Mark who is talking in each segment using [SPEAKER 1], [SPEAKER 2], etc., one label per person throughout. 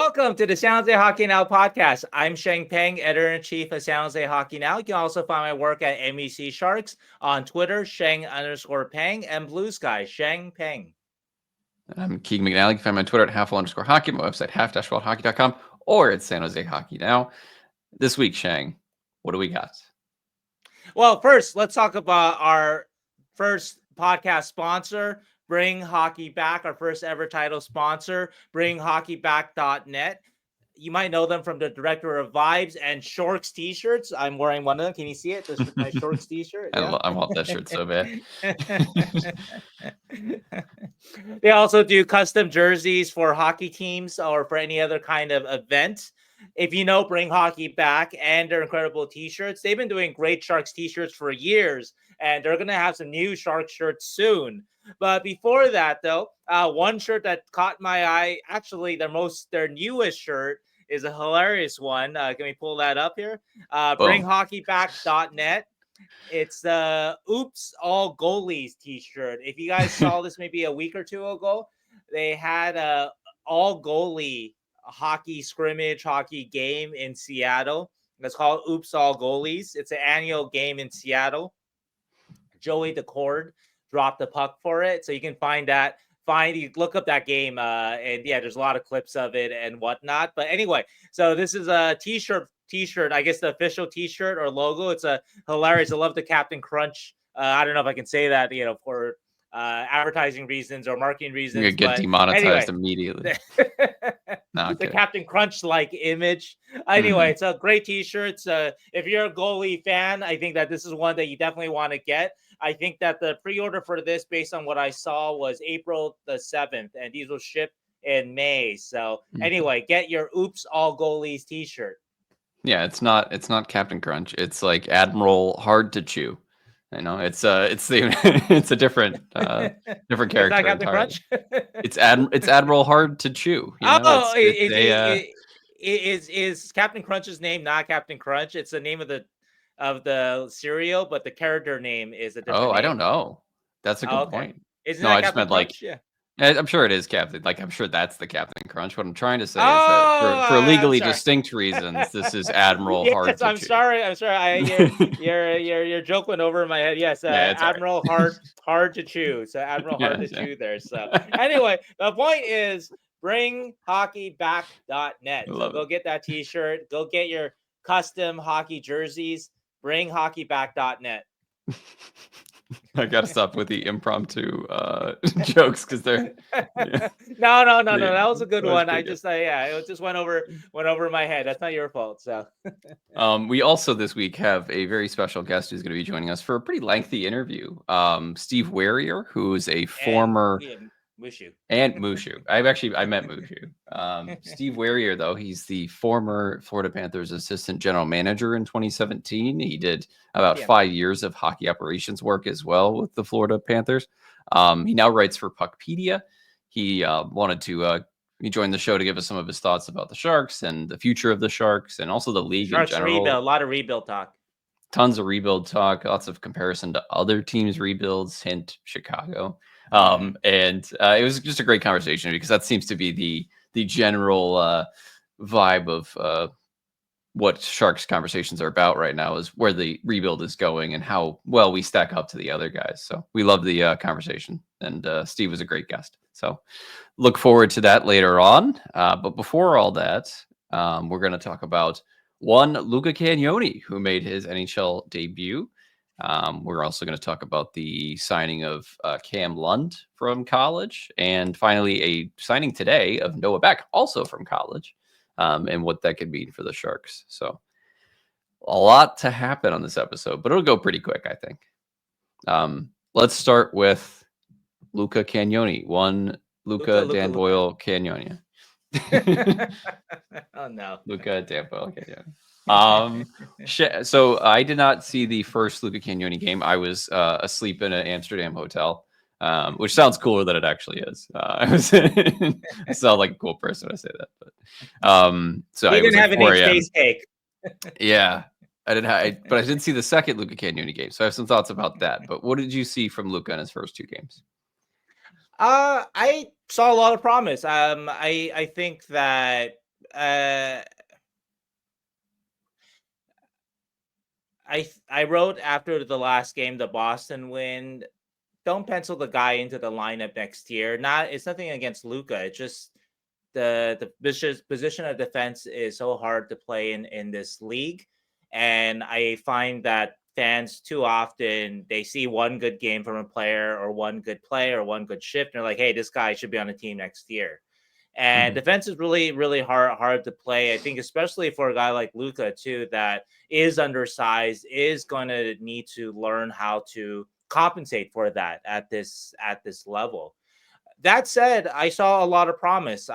[SPEAKER 1] Welcome to the San Jose Hockey Now podcast. I'm Sheng Peng, editor-in-chief of San Jose Hockey Now. You can also find my work at MEC Sharks on Twitter, Sheng_Peng, and Blue Sky, Sheng Peng.
[SPEAKER 2] I'm Keegan McNally. You can find me on Twitter at @half_hockey, my website, half-wildhockey.com, or at San Jose Hockey Now. This week, Sheng, what do we got?
[SPEAKER 1] Well, first, let's talk about our first podcast sponsor, Bring Hockey Back, our first ever title sponsor, bringhockeyback.net. You might know them from the director of Vibes and Shorts t-shirts. I'm wearing one of them. Can you see it? This is my Shorts t-shirt. Yeah?
[SPEAKER 2] I want that shirt so bad.
[SPEAKER 1] They also do custom jerseys for hockey teams or for any other kind of event. If you know, Bring Hockey Back and their incredible t-shirts. They've been doing great Sharks t-shirts for years, and they're going to have some new Sharks shirts soon. But before that, though, one shirt that caught my eye, actually their newest shirt, is a hilarious one. Can we pull that up here? Bringhockeyback.net. It's the Oops All Goalies t-shirt. If you guys saw this maybe a week or two ago, they had a all goalie hockey scrimmage hockey game in Seattle. It's called Oops All Goalies. It's an annual game in Seattle. Joey DeCord dropped the puck for it, so you can find that. You look up that game, and yeah, there's a lot of clips of it and whatnot. But anyway, so this is a t-shirt, I guess the official t-shirt or logo. It's a hilarious. I love the Captain Crunch. I don't know if I can say that, for advertising reasons or marketing reasons.
[SPEAKER 2] You're gonna get demonetized immediately.
[SPEAKER 1] The Captain Crunch like image. Anyway, It's a great t-shirt. If you're a goalie fan, I think that this is one that you definitely want to get. I think that the pre-order for this, based on what I saw, was April the 7th, and these will ship in May. So anyway, get your Oops All Goalies t-shirt.
[SPEAKER 2] Yeah, it's not Captain Crunch. It's like Admiral Hard to Chew. It's a different character.
[SPEAKER 1] It's not Captain Crunch.
[SPEAKER 2] It's Admiral Hard to Chew.
[SPEAKER 1] Is Captain Crunch's name not Captain Crunch? It's the name of the cereal, but the character name is a different name.
[SPEAKER 2] I don't know. That's a good point.
[SPEAKER 1] Isn't that Captain Crunch?
[SPEAKER 2] Yeah. I'm sure it is Captain. Like, I'm sure that's the Captain Crunch. What I'm trying to say is that for legally distinct reasons, this is Admiral Hard to Chew.
[SPEAKER 1] I'm sorry. Your joke went over my head. Yes, Admiral Hard to Chew. So Admiral Hard to Chew there. So anyway, the point is bringhockeyback.net. So go get that t-shirt. Go get your custom hockey jerseys. Bringhockeyback.net.
[SPEAKER 2] I gotta stop with the impromptu jokes because they're
[SPEAKER 1] No. That was a good one. It just went over my head. That's not your fault. So
[SPEAKER 2] we also this week have a very special guest who's going to be joining us for a pretty lengthy interview. Steve Werier, who's a former
[SPEAKER 1] Mushu.
[SPEAKER 2] And Mushu. I met Mushu. Steve Werier, though, he's the former Florida Panthers assistant general manager in 2017. He did about 5 years of hockey operations work as well with the Florida Panthers. He now writes for Puckpedia. He wanted to he joined the show to give us some of his thoughts about the Sharks and the future of the Sharks and also the league
[SPEAKER 1] Sharks
[SPEAKER 2] in general.
[SPEAKER 1] Rebuild, a lot of rebuild talk.
[SPEAKER 2] Tons of rebuild talk, lots of comparison to other teams' rebuilds, hint Chicago. And it was just a great conversation because that seems to be the general vibe of what Sharks conversations are about right now, is where the rebuild is going and how well we stack up to the other guys. So we love the conversation, and Steve was a great guest. So look forward to that later on. But before all that, we're going to talk about Luca Cagnoni, who made his NHL debut. We're also going to talk about the signing of Cam Lund from college, and finally a signing today of Noah Beck, also from college, and what that could mean for the Sharks. So a lot to happen on this episode, but it'll go pretty quick, I think. Let's start with Luca Cagnoni. Luca Dan Boyle Cagnoni.
[SPEAKER 1] Oh no,
[SPEAKER 2] Luca Dan Boyle Cagnoni. So I did not see the first Luca Cagnoni game. I was asleep in an Amsterdam hotel, which sounds cooler than it actually is. I sound like a cool person when I say that, but so
[SPEAKER 1] you didn't have an space cake.
[SPEAKER 2] Yeah, I didn't. But I did see the second Luca Cagnoni game, so I have some thoughts about that. But what did you see from Luca in his first two games?
[SPEAKER 1] I saw a lot of promise. I think that uh, I wrote after the last game, the Boston win. Don't pencil the guy into the lineup next year. It's nothing against Luca. It's just the position of defense is so hard to play in this league, and I find that fans too often they see one good game from a player or one good play or one good shift, and they're like, "Hey, this guy should be on the team next year." And
[SPEAKER 2] Mhm.
[SPEAKER 1] defense is really, really hard to play. I think, especially for a guy like Luca too, that is undersized, is going to need to learn how to compensate for that at this level. That said, I saw a lot of promise.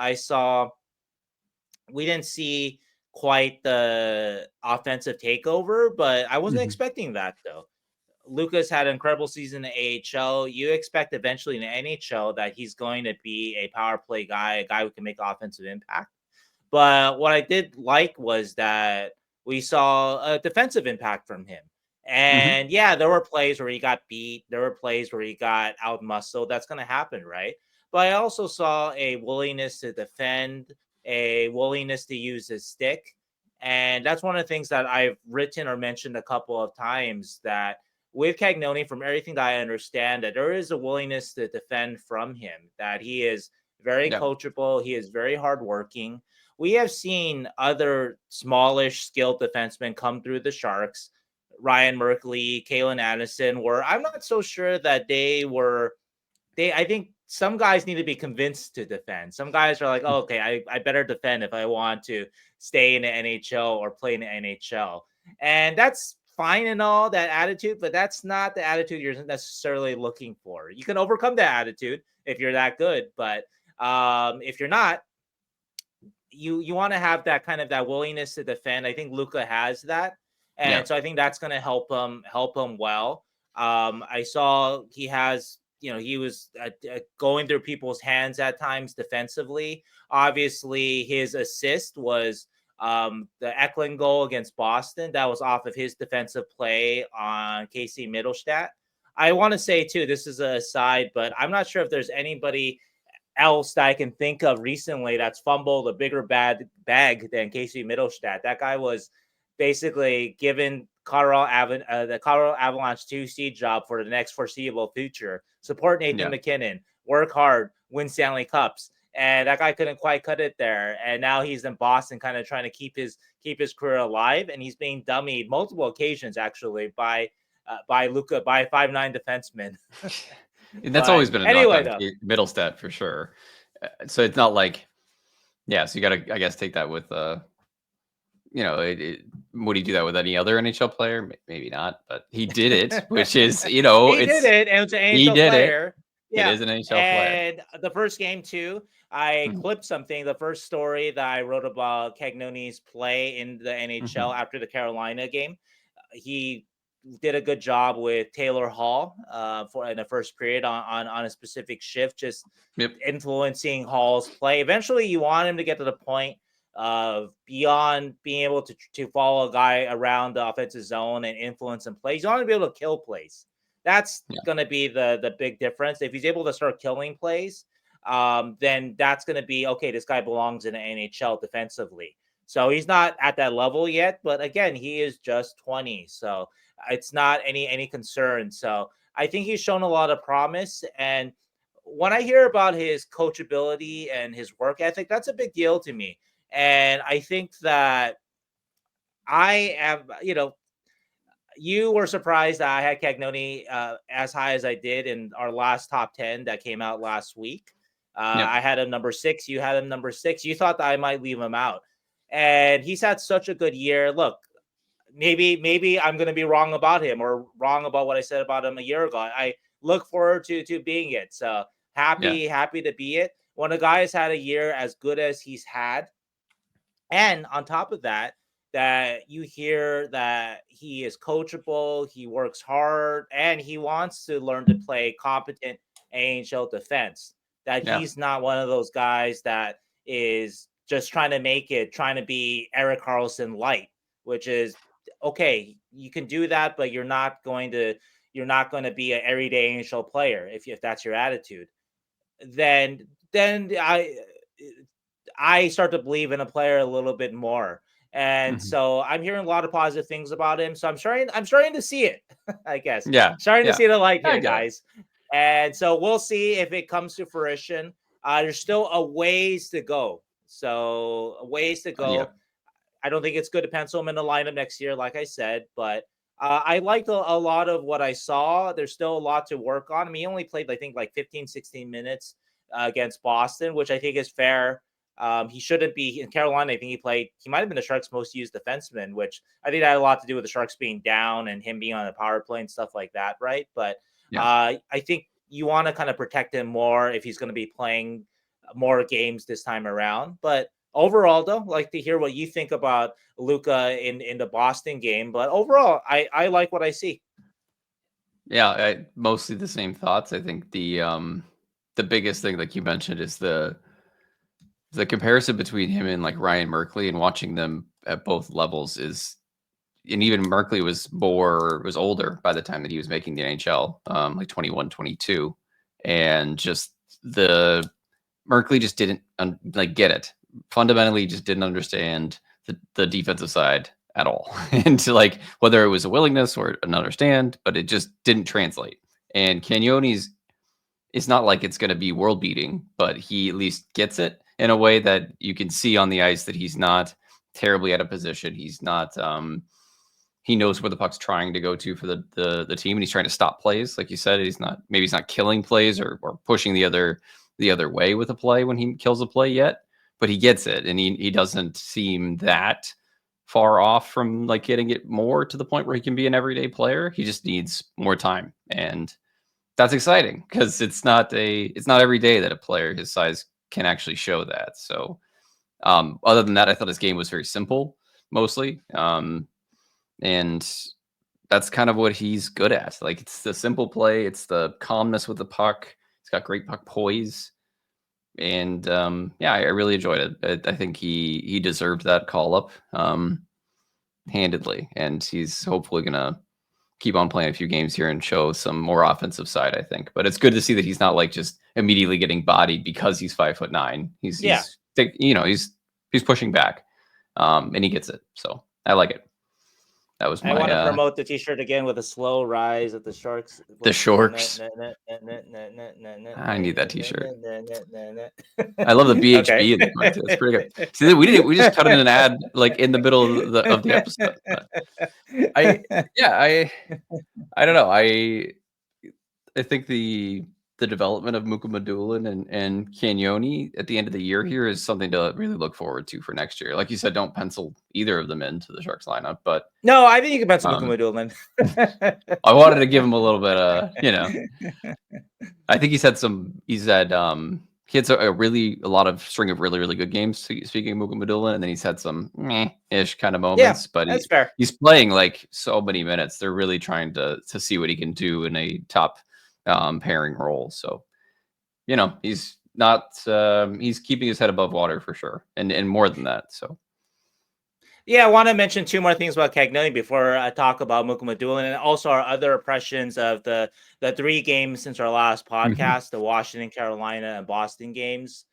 [SPEAKER 1] We didn't see quite the offensive takeover, but I wasn't
[SPEAKER 2] Mhm.
[SPEAKER 1] expecting that though. Lucas had an incredible season in the AHL. You expect eventually in the NHL that he's going to be a power play guy, a guy who can make offensive impact. But what I did like was that we saw a defensive impact from him.
[SPEAKER 2] Mhm.
[SPEAKER 1] And yeah, there were plays where he got beat. There were plays where he got out muscled. That's going to happen, right? But I also saw a willingness to defend, a willingness to use his stick. And that's one of the things that I've written or mentioned a couple of times, that with Cagnoni, from everything that I understand, that there is a willingness to defend from him, that he is very
[SPEAKER 2] Yeah.
[SPEAKER 1] coachable. He is very hardworking. We have seen other smallish, skilled defensemen come through the Sharks, Ryan Merkley, Kalen Addison, where I'm not so sure that I think some guys need to be convinced to defend. Some guys are like, oh, okay, I better defend if I want to stay in the NHL or play in the NHL. And that's fine and all, that attitude, but that's not the attitude you're necessarily looking for. You can overcome that attitude if you're that good, but if you're not, you want to have that kind of that willingness to defend. I think Luca has that,
[SPEAKER 2] Yeah.
[SPEAKER 1] and so I think that's going to help him well. I saw he has, he was going through people's hands at times defensively. Obviously, his assist was the Eklund goal against Boston. That was off of his defensive play on Casey Middlestat. I want to say too, this is a side, but I'm not sure if there's anybody else that I can think of recently that's fumbled a bigger bad bag than Casey Middlestat. That guy was basically given the Colorado Avalanche 2 seed job for the next foreseeable future. Support Nathan
[SPEAKER 2] Yeah.
[SPEAKER 1] McKinnon, work hard, win Stanley Cups. And that guy couldn't quite cut it there. And now he's in Boston, kind of trying to keep his career alive. And he's being dummied multiple occasions, actually, by Luca, by 5'9" defenseman.
[SPEAKER 2] And that's
[SPEAKER 1] But
[SPEAKER 2] always been a knock
[SPEAKER 1] anyway,
[SPEAKER 2] on
[SPEAKER 1] though,
[SPEAKER 2] Middlestat for sure. So it's not like, yeah. So you got to, I guess, take that with, would he do that with any other NHL player? Maybe not, but he did it, which is,
[SPEAKER 1] he did it, and it's an
[SPEAKER 2] he
[SPEAKER 1] NHL
[SPEAKER 2] did it.
[SPEAKER 1] player.
[SPEAKER 2] It
[SPEAKER 1] Yeah.
[SPEAKER 2] is an NHL player.
[SPEAKER 1] And the first game, too, I
[SPEAKER 2] Mhm.
[SPEAKER 1] clipped something. The first story that I wrote about Cagnoni's play in the NHL
[SPEAKER 2] Mhm.
[SPEAKER 1] after the Carolina game, he did a good job with Taylor Hall for in the first period on a specific shift, just
[SPEAKER 2] Yep.
[SPEAKER 1] influencing Hall's play. Eventually, you want him to get to the point of beyond being able to follow a guy around the offensive zone and influence and plays. You want to be able to kill plays. That's
[SPEAKER 2] Yeah.
[SPEAKER 1] going to be the big difference. If he's able to start killing plays, then that's going to be okay. This guy belongs in the NHL defensively. So he's not at that level yet, but again, he is just 20, so it's not any concern. So I think he's shown a lot of promise, and when I hear about his coachability and his work ethic, that's a big deal to me. And I think that I am, you were surprised that I had Cagnoni as high as I did in our last top 10 that came out last week.
[SPEAKER 2] Yep.
[SPEAKER 1] I had him number 6. You had him number 6. You thought that I might leave him out. And he's had such a good year. Look, maybe I'm going to be wrong about him or wrong about what I said about him a year ago. I look forward to being it. So
[SPEAKER 2] Yeah.
[SPEAKER 1] happy to be it. When a guy has had a year as good as he's had, and on top of that, that you hear that he is coachable, he works hard, and he wants to learn to play competent AHL defense. That
[SPEAKER 2] Yeah.
[SPEAKER 1] he's not one of those guys that is just trying to make it, trying to be Eric Carlson light, which is okay. You can do that, but you're not going to be an everyday AHL player if that's your attitude. Then I start to believe in a player a little bit more. And
[SPEAKER 2] Mhm.
[SPEAKER 1] so I'm hearing a lot of positive things about him. So I'm starting to see it, I guess.
[SPEAKER 2] Yeah,
[SPEAKER 1] Starting to
[SPEAKER 2] yeah,
[SPEAKER 1] see the light
[SPEAKER 2] I
[SPEAKER 1] here,
[SPEAKER 2] get it.
[SPEAKER 1] guys. And so we'll see if it comes to fruition. There's still a ways to go. So a ways to
[SPEAKER 2] Yeah,
[SPEAKER 1] go. I don't think it's good to pencil him in the lineup next year, like I said, but I liked a lot of what I saw. There's still a lot to work on. I mean, he only played, I think, like 15, 16 minutes against Boston, which I think is fair. He shouldn't be in Carolina. I think he might have been the Sharks' most used defenseman, which I think that had a lot to do with the Sharks being down and him being on the power play and stuff like that, right? But
[SPEAKER 2] yeah.
[SPEAKER 1] I think you want to kind of protect him more if he's going to be playing more games this time around. But overall, though, like to hear what you think about Luca in the Boston game. But overall, I like what I see.
[SPEAKER 2] Yeah, mostly the same thoughts. I think the biggest thing, like you mentioned, is the comparison between him and like Ryan Merkley, and watching them at both levels is, and even Merkley was older by the time that he was making the NHL, like 21, 22, and just the Merkley just didn't like get it. Fundamentally, just didn't understand the defensive side at all, and to like whether it was a willingness or an understand, but it just didn't translate. And Cagnoni's, it's not like it's going to be world beating, but he at least gets it in a way that you can see on the ice that he's not terribly out of position. He's not. He knows where the puck's trying to go to for the team, and he's trying to stop plays. Like you said, he's not killing plays or pushing the other way with a play when he kills a play yet, but he gets it, and he doesn't seem that far off from like getting it more to the point where he can be an everyday player. He just needs more time, and that's exciting because it's not every day that a player his size can actually show that. So other than that, I thought his game was very simple mostly, and that's kind of what he's good at. Like it's the simple play, it's the calmness with the puck. He's got great puck poise, and yeah, I really enjoyed it. I think he deserved that call up handedly, and he's hopefully gonna keep on playing a few games here and show some more offensive side, I think. But it's good to see that he's not like just immediately getting bodied because he's 5'9".
[SPEAKER 1] Yeah,
[SPEAKER 2] He's pushing back, and he gets it. So I like it. That was
[SPEAKER 1] I want to
[SPEAKER 2] my
[SPEAKER 1] promote the T-shirt again with a slow rise of the Sharks.
[SPEAKER 2] the Shorks. I need that T-shirt. I love the
[SPEAKER 1] Okay.
[SPEAKER 2] BHB in the front too. It's pretty good. See, we just cut in an ad like in the middle of the episode. But I yeah I don't know. I think the development of Mukhamadullin and Cagnoni at the end of the year here is something to really look forward to for next year. Like you said, don't pencil either of them into the Sharks lineup, but
[SPEAKER 1] No, I think you can pencil
[SPEAKER 2] um,
[SPEAKER 1] Mukhamadullin.
[SPEAKER 2] I wanted to give him a little bit I think he had a lot of string of really, really good games, speaking of Mukhamadullin, and then he's had some meh-ish kind of
[SPEAKER 1] Yeah,
[SPEAKER 2] moments, but
[SPEAKER 1] that's fair.
[SPEAKER 2] he's playing like so many minutes. They're really trying to see what he can do in a top pairing role. So, he's not he's keeping his head above water for sure. And more than that. So
[SPEAKER 1] Yeah, I want to mention two more things about Cagnoni before I talk about Mukhamadullin and also our other impressions of the three games since our last
[SPEAKER 2] mhm.
[SPEAKER 1] podcast, the Washington, Carolina, and Boston games.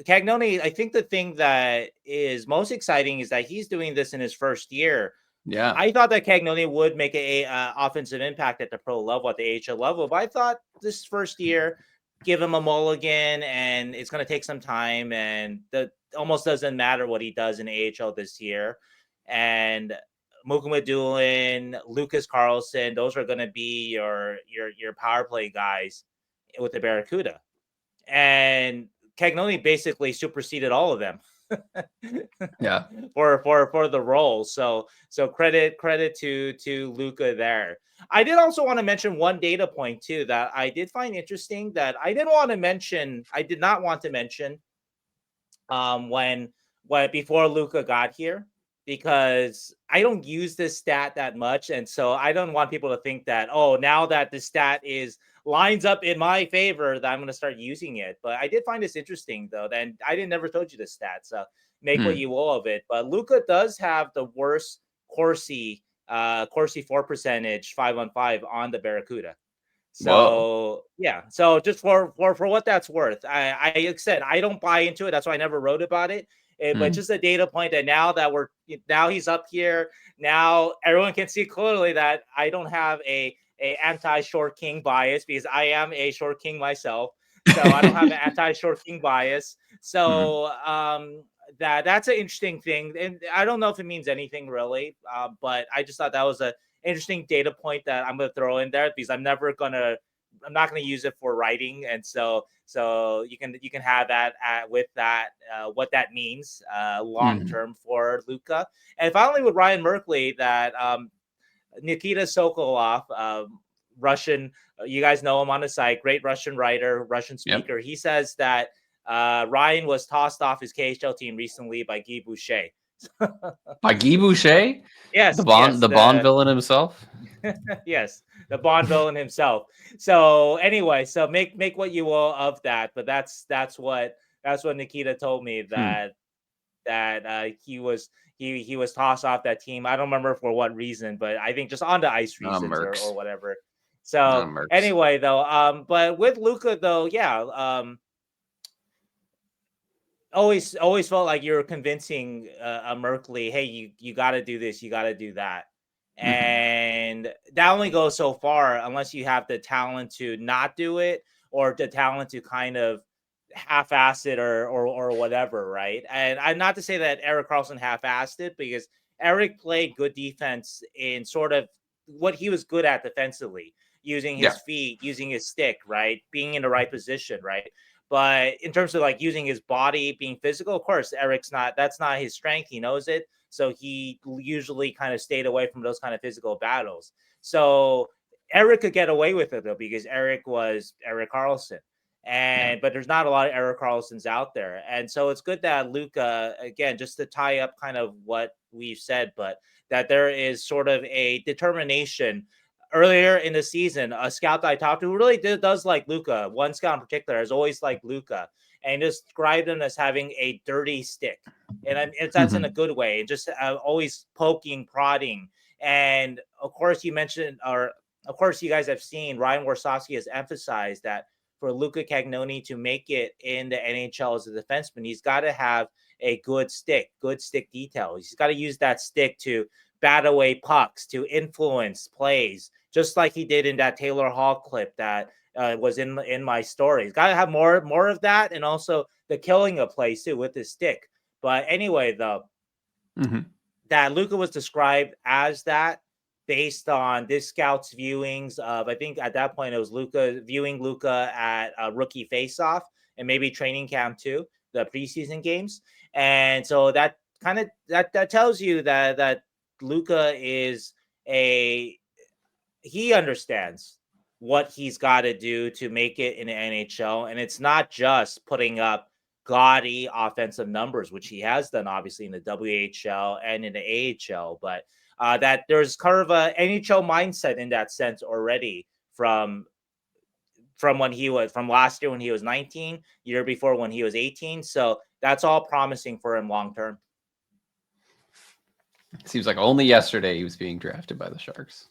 [SPEAKER 1] Cagnoni, I think the thing that is most exciting is that he's doing this in his first year.
[SPEAKER 2] Yeah.
[SPEAKER 1] I thought that Cagnoni would make a offensive impact at the pro level, at the AHL level, but I thought this first year, give him a mulligan, and it's going to take some time, and the almost doesn't matter what he does in AHL this year. And Mukhamadullin, Lucas Carlson, those are going to be your power play guys with the Barracuda, and Cagnoni basically superseded all of them
[SPEAKER 2] Yeah.
[SPEAKER 1] for the role. So credit to Luca there. I did also want to mention one data point too that I did find interesting that I didn't want to mention. I did not want to mention when before Luca got here because I don't use this stat that much, and so I don't want people to think that now that the stat is lines up in my favor that I'm going to start using it. But I did find this interesting though, and I didn't never told you this stat, so make what
[SPEAKER 2] Hmm.
[SPEAKER 1] you will of it. But Luca does have the worst Corsi 4 percentage 5-on-5 on the Barracuda.
[SPEAKER 2] Whoa.
[SPEAKER 1] So yeah, so just for what that's worth, I like said, I don't buy into it. That's why I never wrote about it. But
[SPEAKER 2] Hmm.
[SPEAKER 1] just a data point that now he's up here. Now everyone can see clearly that I don't have a anti short king bias because I am a short king myself. So I don't have an anti short king bias.
[SPEAKER 2] Hmm.
[SPEAKER 1] So that's an interesting thing, and I don't know if it means anything really, but I just thought that was a interesting data point that I'm going to throw in there because I'm not going to use it for writing, and so you can have that with that what that means long
[SPEAKER 2] Hmm.
[SPEAKER 1] term for Luca. And finally with Ryan Merkley, that Nikita Sokolov, Russian, you guys know him on the site, great Russian writer, Russian
[SPEAKER 2] Yep.
[SPEAKER 1] speaker. He says that Ryan was tossed off his KHL team recently by Guy Boucher.
[SPEAKER 2] By Guy Boucher,
[SPEAKER 1] Yes,
[SPEAKER 2] The Bond villain himself.
[SPEAKER 1] yes, the Bond villain himself. So anyway, so make what you will of that, but that's what Nikita told me,
[SPEAKER 2] Hmm.
[SPEAKER 1] that he was tossed off that team. I don't remember for what reason, but I think just on the ice reasons or
[SPEAKER 2] Mercs.
[SPEAKER 1] whatever. So
[SPEAKER 2] Mercs.
[SPEAKER 1] anyway, though, but with Luca though, yeah, always felt like you're convincing a Merkley, hey, you got to do this, you got to do that,
[SPEAKER 2] Hmm.
[SPEAKER 1] and that only goes so far unless you have the talent to not do it or the talent to kind of half-ass it or whatever, right? And I'm not to say that Eric Carlson half-assed it because Eric played good defense in sort of what he was good at defensively, using
[SPEAKER 2] Yeah.
[SPEAKER 1] his feet, using his stick, right, being in the right position, right. But in terms of like using his body, being physical, of course, that's not his strength. He knows it. So he usually kind of stayed away from those kind of physical battles. So Eric could get away with it though, because Eric was Eric Carlson.
[SPEAKER 2] Yeah.
[SPEAKER 1] But there's not a lot of Eric Carlsons out there. And so it's good that Luca, again, just to tie up kind of what we've said, but that there is sort of a determination earlier in the season. A scout that I talked to who really does like Luca, one scout in particular, has always liked Luca and described him as having a dirty stick. And that's in a
[SPEAKER 2] Hmm.
[SPEAKER 1] good way, just always poking, prodding. And of course, of course, you guys have seen Ryan Warsofsky has emphasized that for Luca Cagnoni to make it in the NHL as a defenseman, he's got to have a good stick detail. He's got to use that stick to bat away pucks, to influence plays, just like he did in that Taylor Hall clip that was in my story. He's got to have more of that, and also the killing of plays too with his stick. But anyway, though,
[SPEAKER 2] Hmm.
[SPEAKER 1] that Luca was described as that based on this scout's viewings of, I think at that point it was Luca at a rookie faceoff and maybe training camp too, the preseason games. And so that kind of that tells you that Luca is he understands what he's got to do to make it in the NHL. And it's not just putting up gaudy offensive numbers, which he has done obviously in the WHL and in the AHL, but that there's kind of a NHL mindset in that sense already from when he was from last year when he was 19, year before when he was 18. So that's all promising for him long term.
[SPEAKER 2] Seems like only yesterday he was being drafted by the Sharks.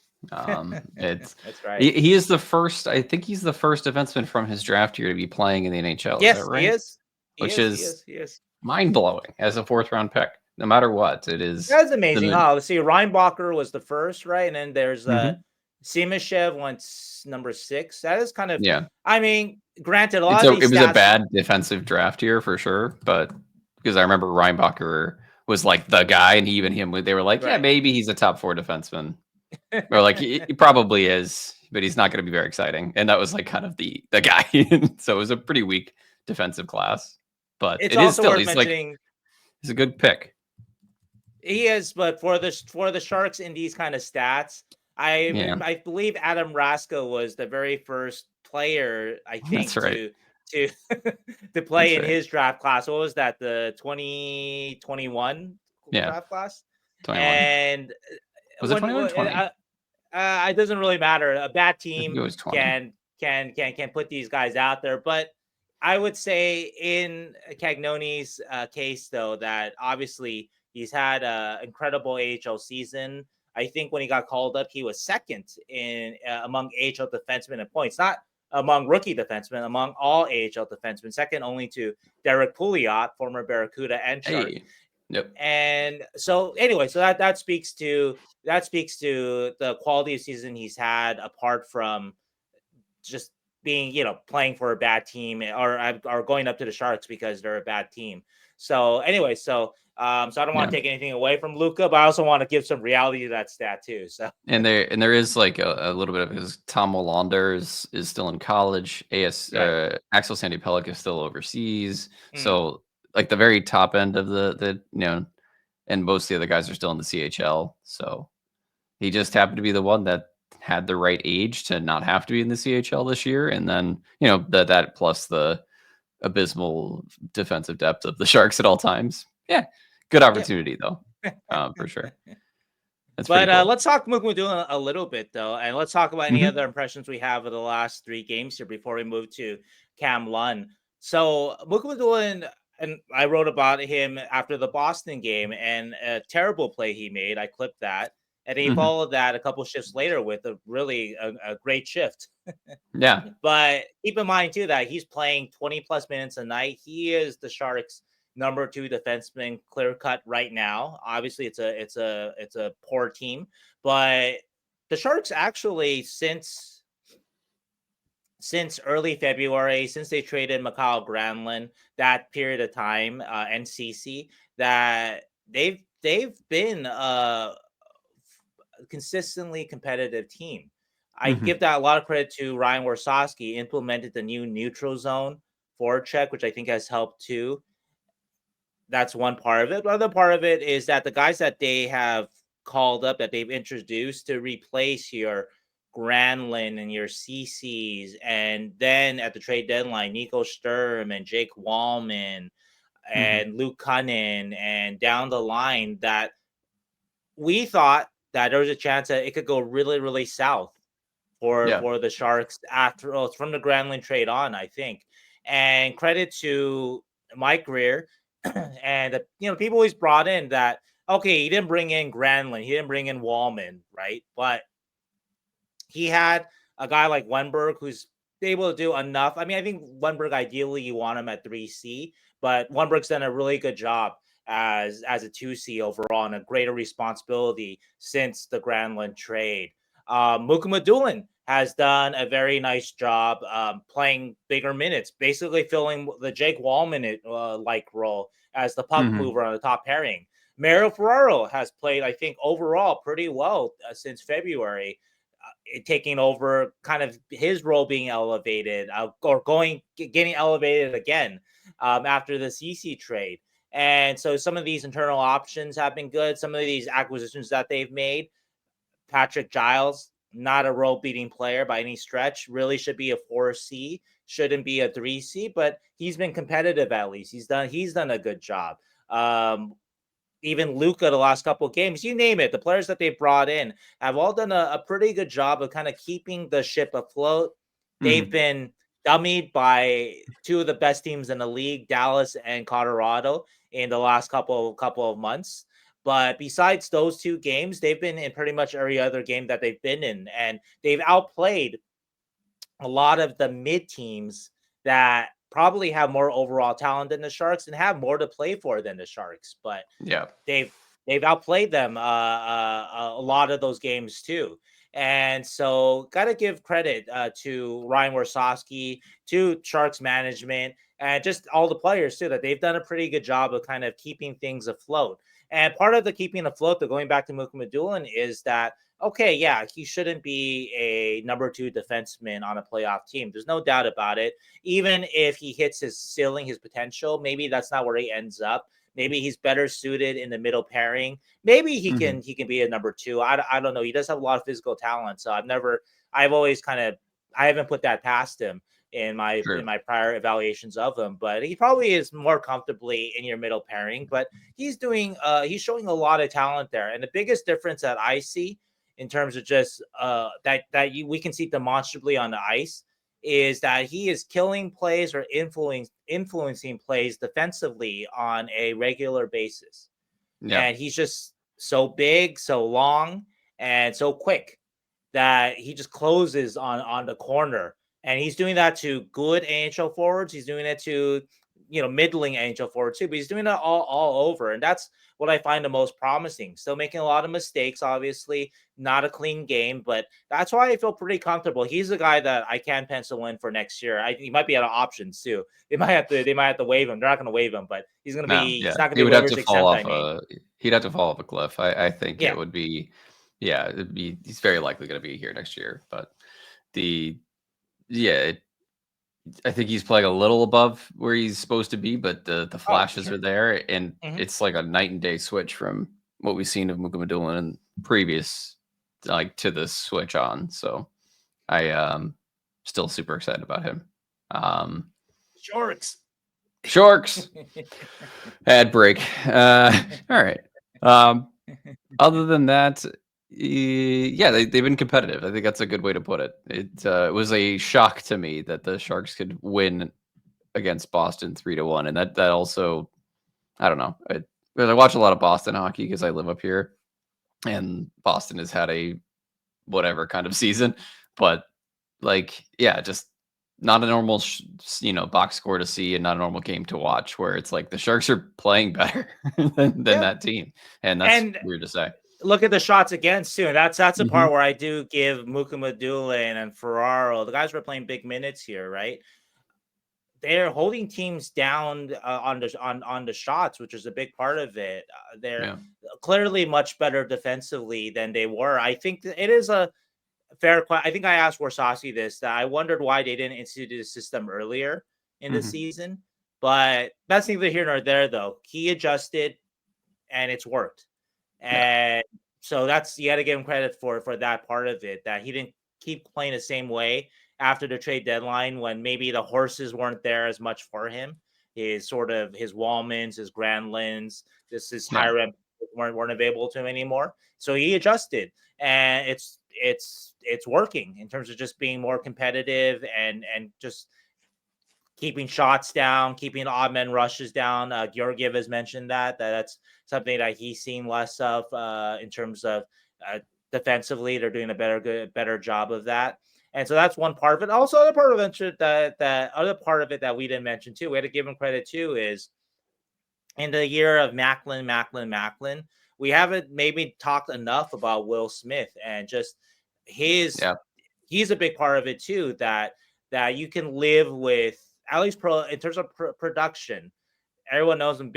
[SPEAKER 2] It's
[SPEAKER 1] That's right.
[SPEAKER 2] he is the first. I think he's the first defenseman from his draft year to be playing in the NHL. Is that
[SPEAKER 1] Yes, he
[SPEAKER 2] right?
[SPEAKER 1] is. He
[SPEAKER 2] Which
[SPEAKER 1] is. He
[SPEAKER 2] is
[SPEAKER 1] is. He is.
[SPEAKER 2] mind blowing as a fourth round pick. No matter what, it is
[SPEAKER 1] That's
[SPEAKER 2] the
[SPEAKER 1] amazing,
[SPEAKER 2] min.
[SPEAKER 1] huh? Let's see, Reinbacher was the first, right? And then there's
[SPEAKER 2] Hmm.
[SPEAKER 1] Simashev went number 6. That is kind of,
[SPEAKER 2] Yeah,
[SPEAKER 1] I mean, granted, a lot of
[SPEAKER 2] it
[SPEAKER 1] these
[SPEAKER 2] was a
[SPEAKER 1] stats.
[SPEAKER 2] bad defensive draft year for sure, but because I remember Reinbacher was like the guy, and even him, they were like, yeah,
[SPEAKER 1] Right.
[SPEAKER 2] maybe he's a top 4 defenseman. Or like he probably is, but he's not going to be very exciting. And that was like kind of the guy. So it was a pretty weak defensive class, but
[SPEAKER 1] It's
[SPEAKER 2] it is
[SPEAKER 1] also
[SPEAKER 2] still
[SPEAKER 1] worth mentioning
[SPEAKER 2] he's a good pick.
[SPEAKER 1] he is, but for the Sharks in these kind of stats,
[SPEAKER 2] Yeah,
[SPEAKER 1] I believe Adam Raska was the very first player, I
[SPEAKER 2] that's
[SPEAKER 1] think,
[SPEAKER 2] right.
[SPEAKER 1] to to play
[SPEAKER 2] That's
[SPEAKER 1] in
[SPEAKER 2] right.
[SPEAKER 1] his draft class. What was that? The 2021
[SPEAKER 2] Yeah,
[SPEAKER 1] draft class?
[SPEAKER 2] 21.
[SPEAKER 1] And
[SPEAKER 2] Was it 21 or 20?
[SPEAKER 1] it doesn't really matter. A bad
[SPEAKER 2] I think
[SPEAKER 1] team
[SPEAKER 2] it was 20.
[SPEAKER 1] can put these guys out there, but I would say in Cagnoni's case, though, that obviously he's had an incredible AHL season. I think when he got called up, he was second in among AHL defensemen in points, not among rookie defensemen, among all AHL defensemen, second only to Derek Pouliot, former Barracuda and Shark.
[SPEAKER 2] Hey. Yep.
[SPEAKER 1] And so anyway, so that speaks to the quality of season he's had, apart from just being, playing for a bad team or going up to the Sharks because they're a bad team. So anyway, so I don't want to take anything away from Luca, but I also want to give some reality to that stat too. So
[SPEAKER 2] there is like a little bit of his Tom Molander is still in college. Axel Sandy Pellick is still overseas. So like the very top end of the and most of the other guys are still in the CHL. So he just happened to be the one that had the right age to not have to be in the CHL this year. And then, that plus the abysmal defensive depth of the Sharks at all times. Yeah. Good opportunity though. For sure. That's
[SPEAKER 1] but
[SPEAKER 2] cool.
[SPEAKER 1] Let's talk Mukhamadullin a little bit though. And let's talk about any other impressions we have of the last 3 games here before we move to Cam Lund. So Mukhamadullin, and I wrote about him after the Boston game and a terrible play he made. I clipped that. And he followed that a couple shifts later with a really a great shift.
[SPEAKER 2] Yeah.
[SPEAKER 1] But keep in mind too that he's playing 20 plus minutes a night. He is the Sharks' number 2 defenseman, clear cut right now. Obviously, it's a poor team, but the Sharks actually since early February, since they traded Mikael Granlund, that period of time, NCC, that they've been consistently competitive team. I give that a lot of credit to Ryan Warsawski. Implemented the new neutral zone forecheck, which I think has helped too. That's one part of it. The other part of it is that the guys that they have called up, that they've introduced to replace your Granlund and your CCs, and then at the trade deadline, Nico Sturm and Jake Wallman and Luke Cunnin, and down the line, that we thought that there was a chance that it could go really, really south for the Sharks from the Granlund trade on, I think. And credit to Mike Greer and people always brought in that, okay, he didn't bring in Granlund, he didn't bring in Wallman, right? But he had a guy like Wenberg who's able to do enough. I mean, I think Wenberg, ideally you want him at 3C, but Wenberg's done a really good job as a 2C overall, and a greater responsibility since the Granlund trade. Mukhamadullin has done a very nice job playing bigger minutes, basically filling the Jake Wallman like role as the puck mover on the top pairing. Mario Ferraro has played, I think, overall pretty well since February, taking over kind of his role being elevated or getting elevated again after the CC trade. And so some of these internal options have been good. Some of these acquisitions that they've made, Patrick Giles, not a role-beating player by any stretch, really should be a 4C, shouldn't be a 3C, but he's been competitive at least. He's done a good job. Even Luca, the last couple of games, you name it, the players that they brought in have all done a pretty good job of kind of keeping the ship afloat. They've been dummied by 2 of the best teams in the league, Dallas and Colorado, in the last couple of months. But besides those 2 games, they've been in pretty much every other game that they've been in, and they've outplayed a lot of the mid teams that probably have more overall talent than the Sharks and have more to play for than the Sharks. But they've outplayed them a lot of those games too. And so got to give credit to Ryan Warsawski, to Sharks management, and just all the players too, that they've done a pretty good job of kind of keeping things afloat. And part of the keeping afloat, though, going back to Mukhamadullin, is that, okay, yeah, he shouldn't be a number 2 defenseman on a playoff team. There's no doubt about it. Even if he hits his ceiling, his potential, maybe that's not where he ends up. Maybe he's better suited in the middle pairing. Maybe he can be a number 2. I don't know. He does have a lot of physical talent, so I haven't put that past him in my prior evaluations of him, but he probably is more comfortably in your middle pairing. But he's showing a lot of talent there, and the biggest difference that I see in terms of just we can see demonstrably on the ice is that he is killing plays or influencing plays defensively on a regular basis. And he's just so big, so long, and so quick that he just closes on the corner. And he's doing that to good NHL forwards. He's doing it to, middling NHL forwards too, but he's doing it all over. And that's what I find the most promising. Still making a lot of mistakes, obviously, not a clean game, but that's why I feel pretty comfortable. He's a guy that I can pencil in for next year. He might be out of options too. They might have to waive him. They're not going to waive him, but he's not going to
[SPEAKER 2] he
[SPEAKER 1] be
[SPEAKER 2] would have to
[SPEAKER 1] waivers
[SPEAKER 2] fall
[SPEAKER 1] exempt.
[SPEAKER 2] off he'd have to fall off a cliff. I think
[SPEAKER 1] Yeah.
[SPEAKER 2] it would be, he's very likely going to be here next year, but I think he's playing a little above where he's supposed to be, but the flashes are there, and it's like a night and day switch from what we've seen of Mukhamadullin and previous, like, to the switch on. So I still super excited about him. Sharks. Ad break. All right. Other than that, they've been competitive. I think that's a good way to put it. It was a shock to me that the Sharks could win against Boston 3-1, and that also, I don't know. I watch a lot of Boston hockey because I live up here, and Boston has had a whatever kind of season, but just not a normal box score to see, and not a normal game to watch, where it's like the Sharks are playing better than that team, and that's weird to say.
[SPEAKER 1] Look at the shots against too. That's the part where I do give Mukhamadullin and Ferraro. The guys were playing big minutes here, right? They're holding teams down on the shots, which is a big part of it. They're clearly much better defensively than they were. I think it is a fair question. I think I asked Warsawski this, that I wondered why they didn't institute the system earlier in the season, but that's neither here nor there, though. He adjusted, and it's worked. And so you got to give him credit for that part of it, that he didn't keep playing the same way after the trade deadline when maybe the horses weren't there as much for him. His Wallmans, his Granlunds, his higher end weren't available to him anymore. So he adjusted, and it's working in terms of just being more competitive and just keeping shots down, keeping odd men rushes down. Georgiev has mentioned that's something that he's seen less of in terms of defensively. They're doing a better job of that. And so that's one part of it. Also, other part of it that we didn't mention too, we had to give him credit too, is in the year of Macklin, we haven't maybe talked enough about Will Smith, and just he's a big part of it too, that you can live with, at least in terms of production. Everyone knows I'm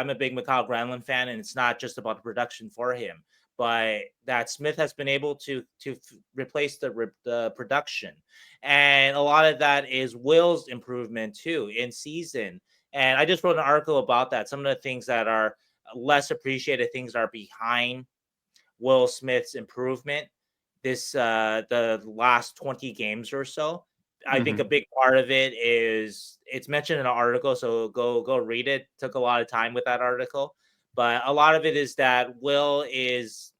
[SPEAKER 1] a big Mikhail Granlund fan, and it's not just about the production for him, but that Smith has been able to replace the production. And a lot of that is Will's improvement too in season. And I just wrote an article about that. Some of the things that are less appreciated, things that are behind Will Smith's improvement the last 20 games or so. I think a big part of it is, it's mentioned in an article, so go read it. Took a lot of time with that article, but a lot of it is that Will is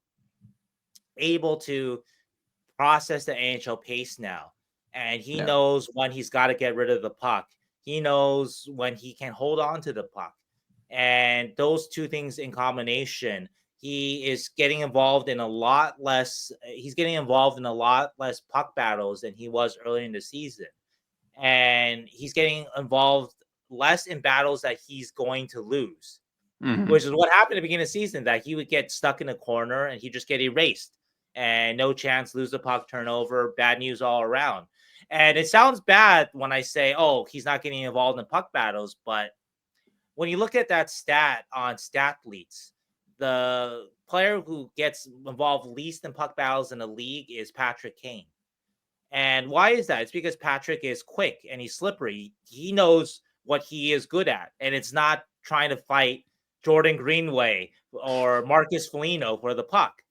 [SPEAKER 1] able to process the NHL pace now, and he knows when he's got to get rid of the puck. He knows when he can hold on to the puck, and those two things in combination, he is getting involved in a lot less. He's getting involved in a lot less puck battles than he was early in the season, and he's getting involved less in battles that he's going to lose, which is what happened at the beginning of the season. That he would get stuck in a corner and he just get erased, and no chance, lose the puck, turnover, bad news all around. And it sounds bad when I say, oh, he's not getting involved in puck battles, but when you look at that stat on StatLeaks, the player who gets involved least in puck battles in the league is Patrick Kane. And why is that? It's because Patrick is quick and he's slippery. He knows what he is good at, and it's not trying to fight Jordan Greenway or Marcus Foligno for the puck.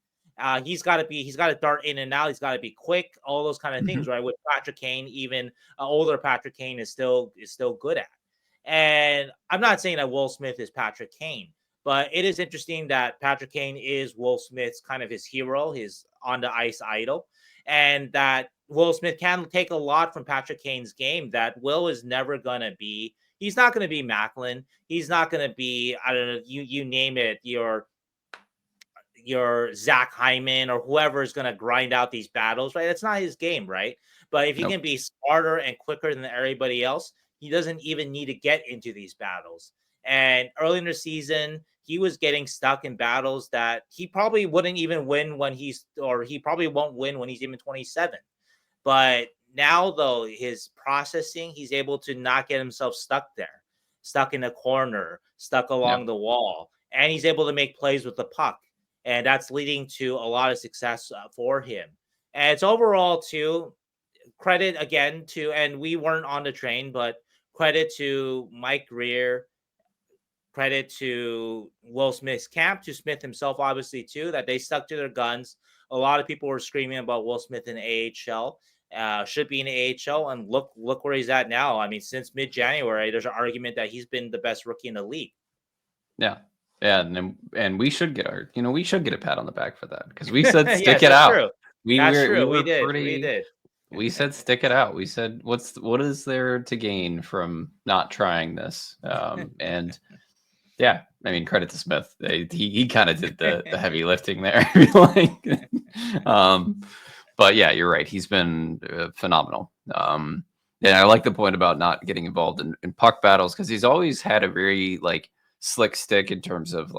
[SPEAKER 1] He's got to dart in and out. He's got to be quick, all those kind of things, right? With Patrick Kane, even older Patrick Kane is still good at. And I'm not saying that Will Smith is Patrick Kane, but it is interesting that Patrick Kane is Will Smith's kind of his hero, his on the ice idol, and that Will Smith can take a lot from Patrick Kane's game. That Will is never going to be. He's not going to be Macklin. He's not going to be, I don't know, you name it, your your Zach Hyman or whoever is going to grind out these battles, right? That's not his game, right? But if he can be smarter and quicker than everybody else, he doesn't even need to get into these battles. And early in the season, he was getting stuck in battles that he probably wouldn't even win he probably won't win when he's even 27. But now, though, his processing, he's able to not get himself stuck there, stuck in a corner, stuck along the wall, and he's able to make plays with the puck. And that's leading to a lot of success for him. And it's overall, too, credit again to, and we weren't on the train, but credit to Mike Greer, credit to Will Smith's camp, to Smith himself, obviously, too, that they stuck to their guns. A lot of people were screaming about Will Smith in AHL. Should be in AHL, and look where he's at now. I mean, since mid-January, there's an argument that he's been the best rookie in the league.
[SPEAKER 2] Yeah, and we should get we should get a pat on the back for that, because we said stick it out.
[SPEAKER 1] True. We did.
[SPEAKER 2] We said stick it out. We said what is there to gain from not trying this? And yeah, I mean, credit to Smith. He kind of did the heavy lifting there. But yeah, you're right. He's been phenomenal. And I like the point about not getting involved in puck battles, because he's always had a very slick stick in terms of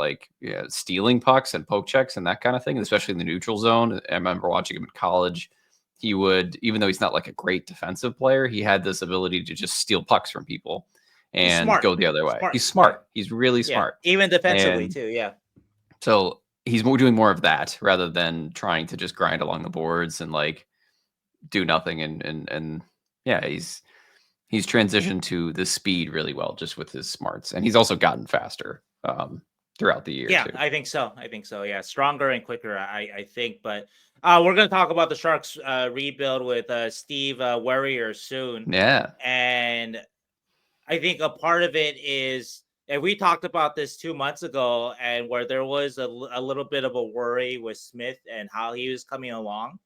[SPEAKER 2] stealing pucks and poke checks and that kind of thing, especially in the neutral zone. I remember watching him in college. He would, even though he's not a great defensive player, he had this ability to just steal pucks from people and go the other way. He's smart. He's really smart.
[SPEAKER 1] Even defensively too. Yeah.
[SPEAKER 2] So he's doing more of that rather than trying to just grind along the boards and do nothing. And yeah, he's transitioned to the speed really well, just with his smarts. And he's also gotten faster throughout the year.
[SPEAKER 1] Yeah, too. I think so. Yeah. Stronger and quicker, I think. But we're going to talk about the Sharks rebuild with Steve Werier soon.
[SPEAKER 2] Yeah.
[SPEAKER 1] And I think a part of it is, and we talked about this 2 months ago, and where there was a little bit of a worry with Smith and how he was coming along.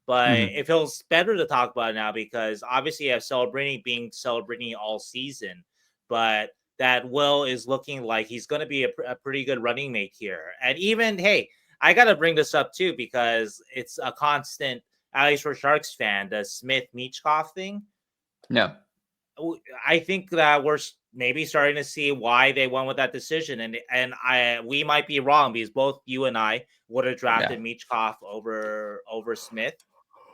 [SPEAKER 1] But it feels better to talk about it now, because obviously you have Celebrini all season, but that Will is looking like he's going to be a pretty good running mate here. And even, hey, I got to bring this up too, because it's a constant, at least for Sharks fan, the Smith-Michkov thing.
[SPEAKER 2] No.
[SPEAKER 1] I think that we're maybe starting to see why they went with that decision, and we might be wrong, because both you and I would have drafted Michkov over Smith.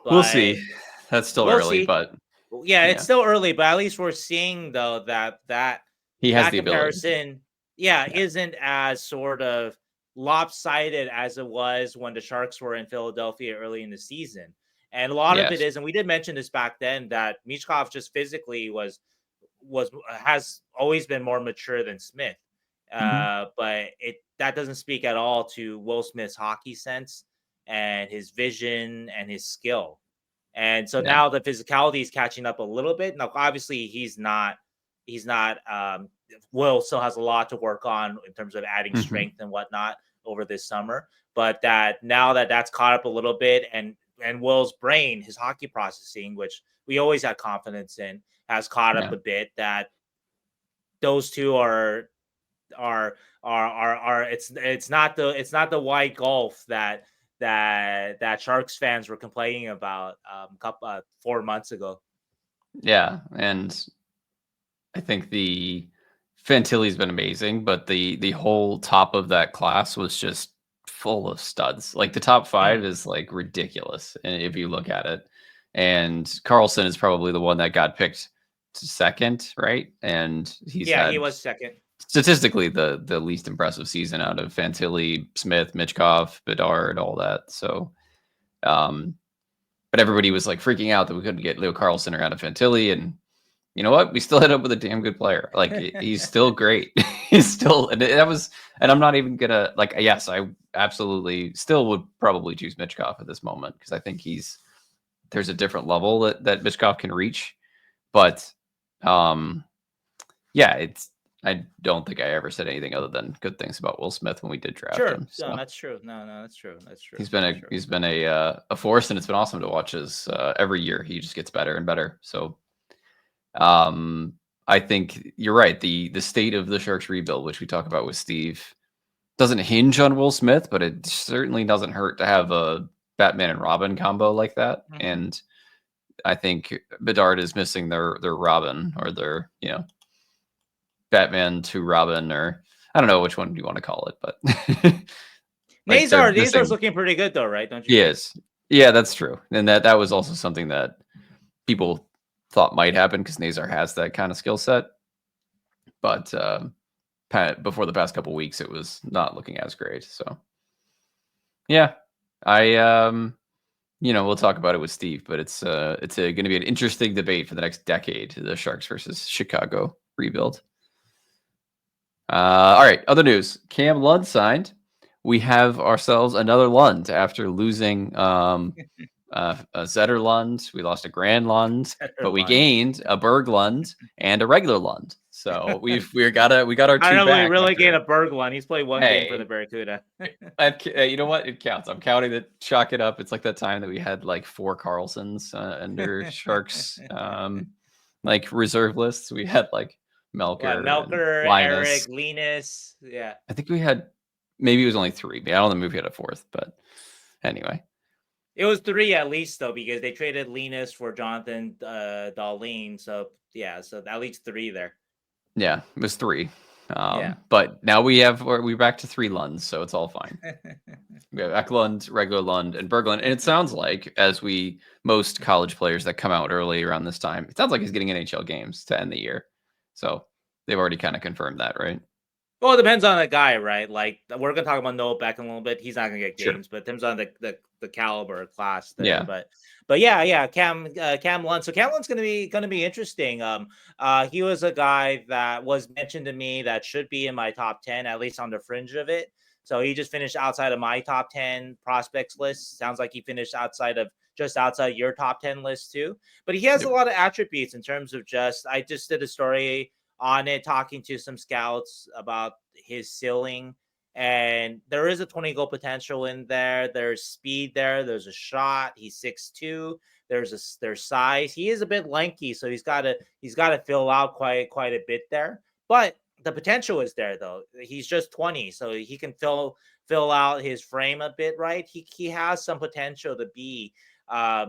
[SPEAKER 2] We'll see. That's still early, but
[SPEAKER 1] it's still early. But at least we're seeing, though, that
[SPEAKER 2] he has the
[SPEAKER 1] comparison, isn't as sort of lopsided as it was when the Sharks were in Philadelphia early in the season. And a lot of it is, and we did mention this back then, that Michkov just physically has always been more mature than Smith. But that doesn't speak at all to Will Smith's hockey sense and his vision and his skill. And so now the physicality is catching up a little bit. Now, obviously, he's not. Will still has a lot to work on in terms of adding strength and whatnot over this summer. But that now that's caught up a little bit, and Will's brain, his hockey processing, which we always had confidence in, has caught up a bit. That those two are it's not the wide gulf that Sharks fans were complaining about 4 months ago.
[SPEAKER 2] Yeah, and I think the Fantilli's been amazing, but the whole top of that class was just full of studs. The top five is ridiculous, and if you look at it. And Carlson is probably the one that got picked to second, right? And he
[SPEAKER 1] was second.
[SPEAKER 2] Statistically, the least impressive season out of Fantilli, Smith, Michkov, Bedard, all that. So, but everybody was freaking out that we couldn't get Leo Carlson out of Fantilli, and you know what? We still ended up with a damn good player. He's still great. He's still, and I'm not even gonna yes, I absolutely still would probably choose Michkov at this moment, because I think there's a different level that Michkov can reach. But I don't think I ever said anything other than good things about Will Smith when we did draft him. So.
[SPEAKER 1] No, that's true. No, that's true.
[SPEAKER 2] He's been a force, and it's been awesome to watch his every year. He just gets better and better. So I think you're right. The state of the Sharks rebuild, which we talk about with Steve, doesn't hinge on Will Smith, but it certainly doesn't hurt to have a Batman and Robin combo like that.
[SPEAKER 1] Mhm.
[SPEAKER 2] And I think Bedard is missing their Robin, or their, Batman to Robin, or I don't know which one you want to call it, but like they're
[SPEAKER 1] Nazar's
[SPEAKER 2] missing.
[SPEAKER 1] looking pretty good though, right? Don't you
[SPEAKER 2] He
[SPEAKER 1] think?
[SPEAKER 2] is. Yeah, that's true. And that was also something that people thought might happen because Nazar has that kind of skill set. But before the past couple weeks, it was not looking as great. So yeah, we'll talk about it with Steve, but it's going to be an interesting debate for the next decade, the Sharks versus Chicago rebuild. All right, other news. Cam Lund signed. We have ourselves another Lund after losing a Zetter Lund. We lost a Grand Lund, but we gained a Berg Lund and a regular Lund. So we got our two
[SPEAKER 1] I don't know. We
[SPEAKER 2] back.
[SPEAKER 1] really gained a Berg one. He's played one game for the Barracuda.
[SPEAKER 2] You know what? It counts. I'm counting it. Chalk it up. It's like that time that we had like 4 Carlsons under Sharks like reserve lists. We had like Melker,
[SPEAKER 1] Eric, Linus. Yeah,
[SPEAKER 2] I think we had, maybe it was only 3. But I don't know if we had a 4th, but anyway.
[SPEAKER 1] It was 3 at least though, because they traded Linus for Jonathan Dahlin. So yeah, so at least 3 there.
[SPEAKER 2] Yeah, it was 3. But now we're back to 3 Lunds, so it's all fine. We have Eklund, regular Lund, and Berglund. And it sounds like, as most college players that come out early around this time, it sounds like he's getting NHL games to end the year. So they've already kind of confirmed that, right?
[SPEAKER 1] Well, it depends on the guy, right? Like, we're gonna talk about Noah Beck in a little bit. He's not gonna get games, but it depends on the caliber class there.
[SPEAKER 2] Yeah.
[SPEAKER 1] But yeah, Cam Lund. So Cam Lund's gonna be interesting. He was a guy that was mentioned to me that should be in my top 10, at least on the fringe of it. So he just finished outside of my top 10 prospects list. Sounds like he finished just outside your top 10 list too. But he has a lot of attributes in terms of I just did a story on it, talking to some scouts about his ceiling, and there is a 20-goal potential in there. There's speed there. There's a shot. He's 6'2". There's size. He is a bit lanky, so he's got to fill out quite a bit there. But the potential is there though. He's just 20, so he can fill out his frame a bit, right? He has some potential to be a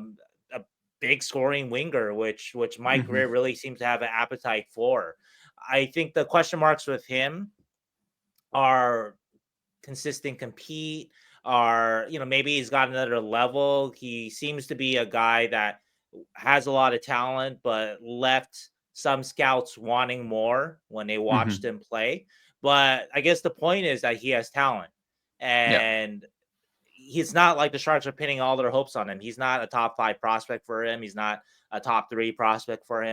[SPEAKER 1] big scoring winger, which Mike Greer really seems to have an appetite for. I think the question marks with him are consistent compete, or maybe he's got another level. He seems to be a guy that has a lot of talent, but left some scouts wanting more when they watched him play. But I guess the point is that he has talent, and he's not like the Sharks are pinning all their hopes on him. He's not a top 5 prospect for him. He's not a top 3 prospect for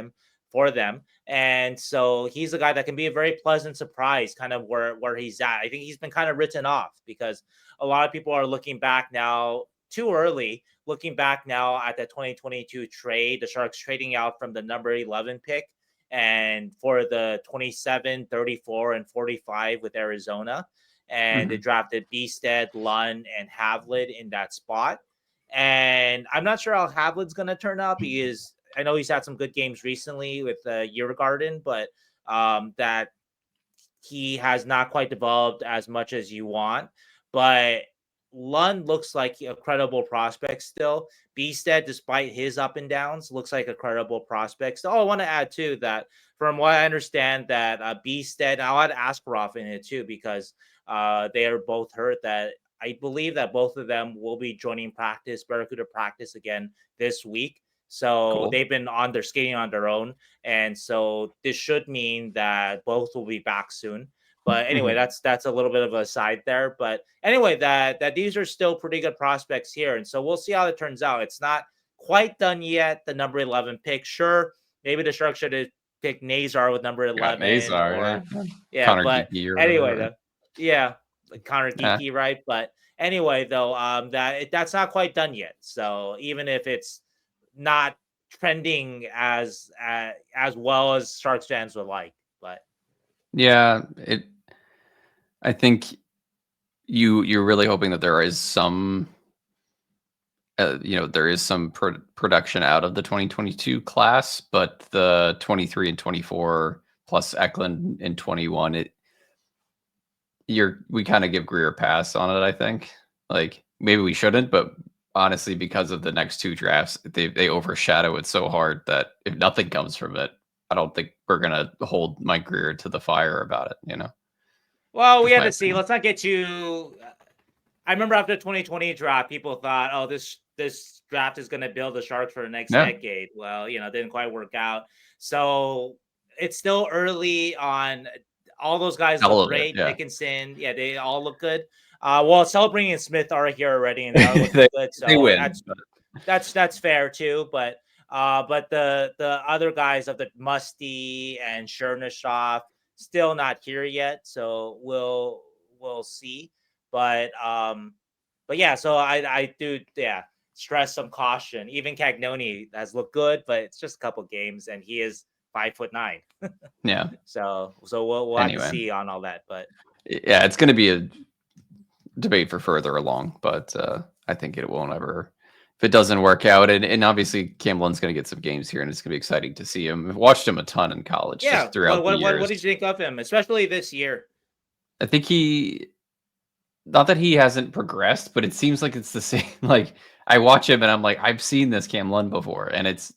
[SPEAKER 1] them. And so he's a guy that can be a very pleasant surprise, kind of where he's at. I think he's been kind of written off because a lot of people are looking back now too early, looking back now at the 2022 trade, the Sharks trading out from the number 11 pick and for the 27, 34, and 45 with Arizona. And they drafted Bjugstad, Lund, and Havlid in that spot. And I'm not sure how Havlid's going to turn out because I know he's had some good games recently with Djurgården, but that he has not quite developed as much as you want. But Lund looks like a credible prospect still. Bjugstad, despite his up and downs, looks like a credible prospect. So I want to add too that from what I understand that Bjugstad, I'll add Askarov in it too because they are both hurt. That I believe that both of them will be joining Barracuda practice again this week. So they've been skating on their own. And so this should mean that both will be back soon. But anyway, that's a little bit of a side there. But anyway, that these are still pretty good prospects here. And so we'll see how it turns out. It's not quite done yet, the number 11 pick. Sure, maybe the Sharks should have picked Nazar with number 11.
[SPEAKER 2] Nazar,
[SPEAKER 1] Connor but Geeky anyway, like Connor Geeky, right? But anyway, though, that's not quite done yet. So even if it's not trending as well as Sharks fans would like, but
[SPEAKER 2] I think you're really hoping that there is some production out of the 2022 class, but the 23 and 24 plus Eklund in 21, we kind of give Greer a pass on it, I think. Like maybe we shouldn't, but honestly, because of the next 2 drafts, they overshadow it so hard that if nothing comes from it, I don't think we're gonna hold Mike Greer to the fire about it.
[SPEAKER 1] Well, we
[SPEAKER 2] Just
[SPEAKER 1] had
[SPEAKER 2] my
[SPEAKER 1] to see.
[SPEAKER 2] opinion.
[SPEAKER 1] Let's not get too. I remember after the 2020 draft, people thought, "Oh, this draft is going to build the Sharks for the next
[SPEAKER 2] Yeah,
[SPEAKER 1] decade." Well, it didn't quite work out. So it's still early on. All those guys
[SPEAKER 2] all
[SPEAKER 1] look
[SPEAKER 2] of it.
[SPEAKER 1] great.
[SPEAKER 2] Yeah,
[SPEAKER 1] Dickinson, yeah, they all look good. Well, Celebrating and Smith are here already, and they are looking
[SPEAKER 2] they
[SPEAKER 1] good.
[SPEAKER 2] they
[SPEAKER 1] So
[SPEAKER 2] win.
[SPEAKER 1] that's fair too. But the other guys of the Musty and Chernishoff still not here yet. So we'll see. But yeah, so I do stress some caution. Even Cagnoni has looked good, but it's just a couple games, and he is 5'9".
[SPEAKER 2] Yeah.
[SPEAKER 1] So we'll have to
[SPEAKER 2] Anyway,
[SPEAKER 1] see on all that. But
[SPEAKER 2] yeah, it's going to be a debate for further along, but I think it won't ever. If it doesn't work out, and obviously Cam Lund's going to get some games here, and it's going to be exciting to see him. I've watched him a ton in college,
[SPEAKER 1] yeah,
[SPEAKER 2] just throughout the
[SPEAKER 1] what
[SPEAKER 2] years.
[SPEAKER 1] did you think of him, especially this year?
[SPEAKER 2] I think not that he hasn't progressed, but it seems like it's the same. Like I watch him, and I'm like, I've seen this Cam Lund before, and it's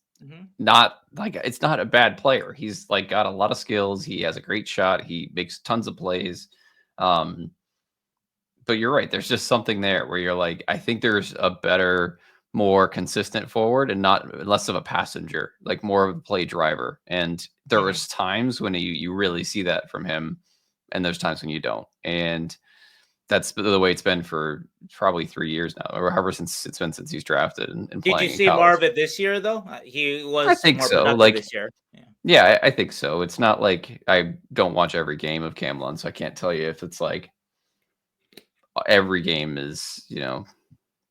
[SPEAKER 2] not like it's not a bad player. He's like got a lot of skills. He has a great shot. He makes tons of plays. But you're right. There's just something there where you're like, I think there's a better, more consistent forward and not less of a passenger, like more of a play driver. And there was times when you really see that from him, and there's times when you don't. And that's the way it's been for probably 3 years now, or however since it's been since he's drafted and
[SPEAKER 1] Did you
[SPEAKER 2] playing in
[SPEAKER 1] see more
[SPEAKER 2] college.
[SPEAKER 1] of it this year, though? He
[SPEAKER 2] I
[SPEAKER 1] was
[SPEAKER 2] think
[SPEAKER 1] more
[SPEAKER 2] so.
[SPEAKER 1] productive
[SPEAKER 2] Like,
[SPEAKER 1] this year. Yeah.
[SPEAKER 2] yeah, I think so. It's not like I don't watch every game of Cam Lund, so I can't tell you if it's like every game is,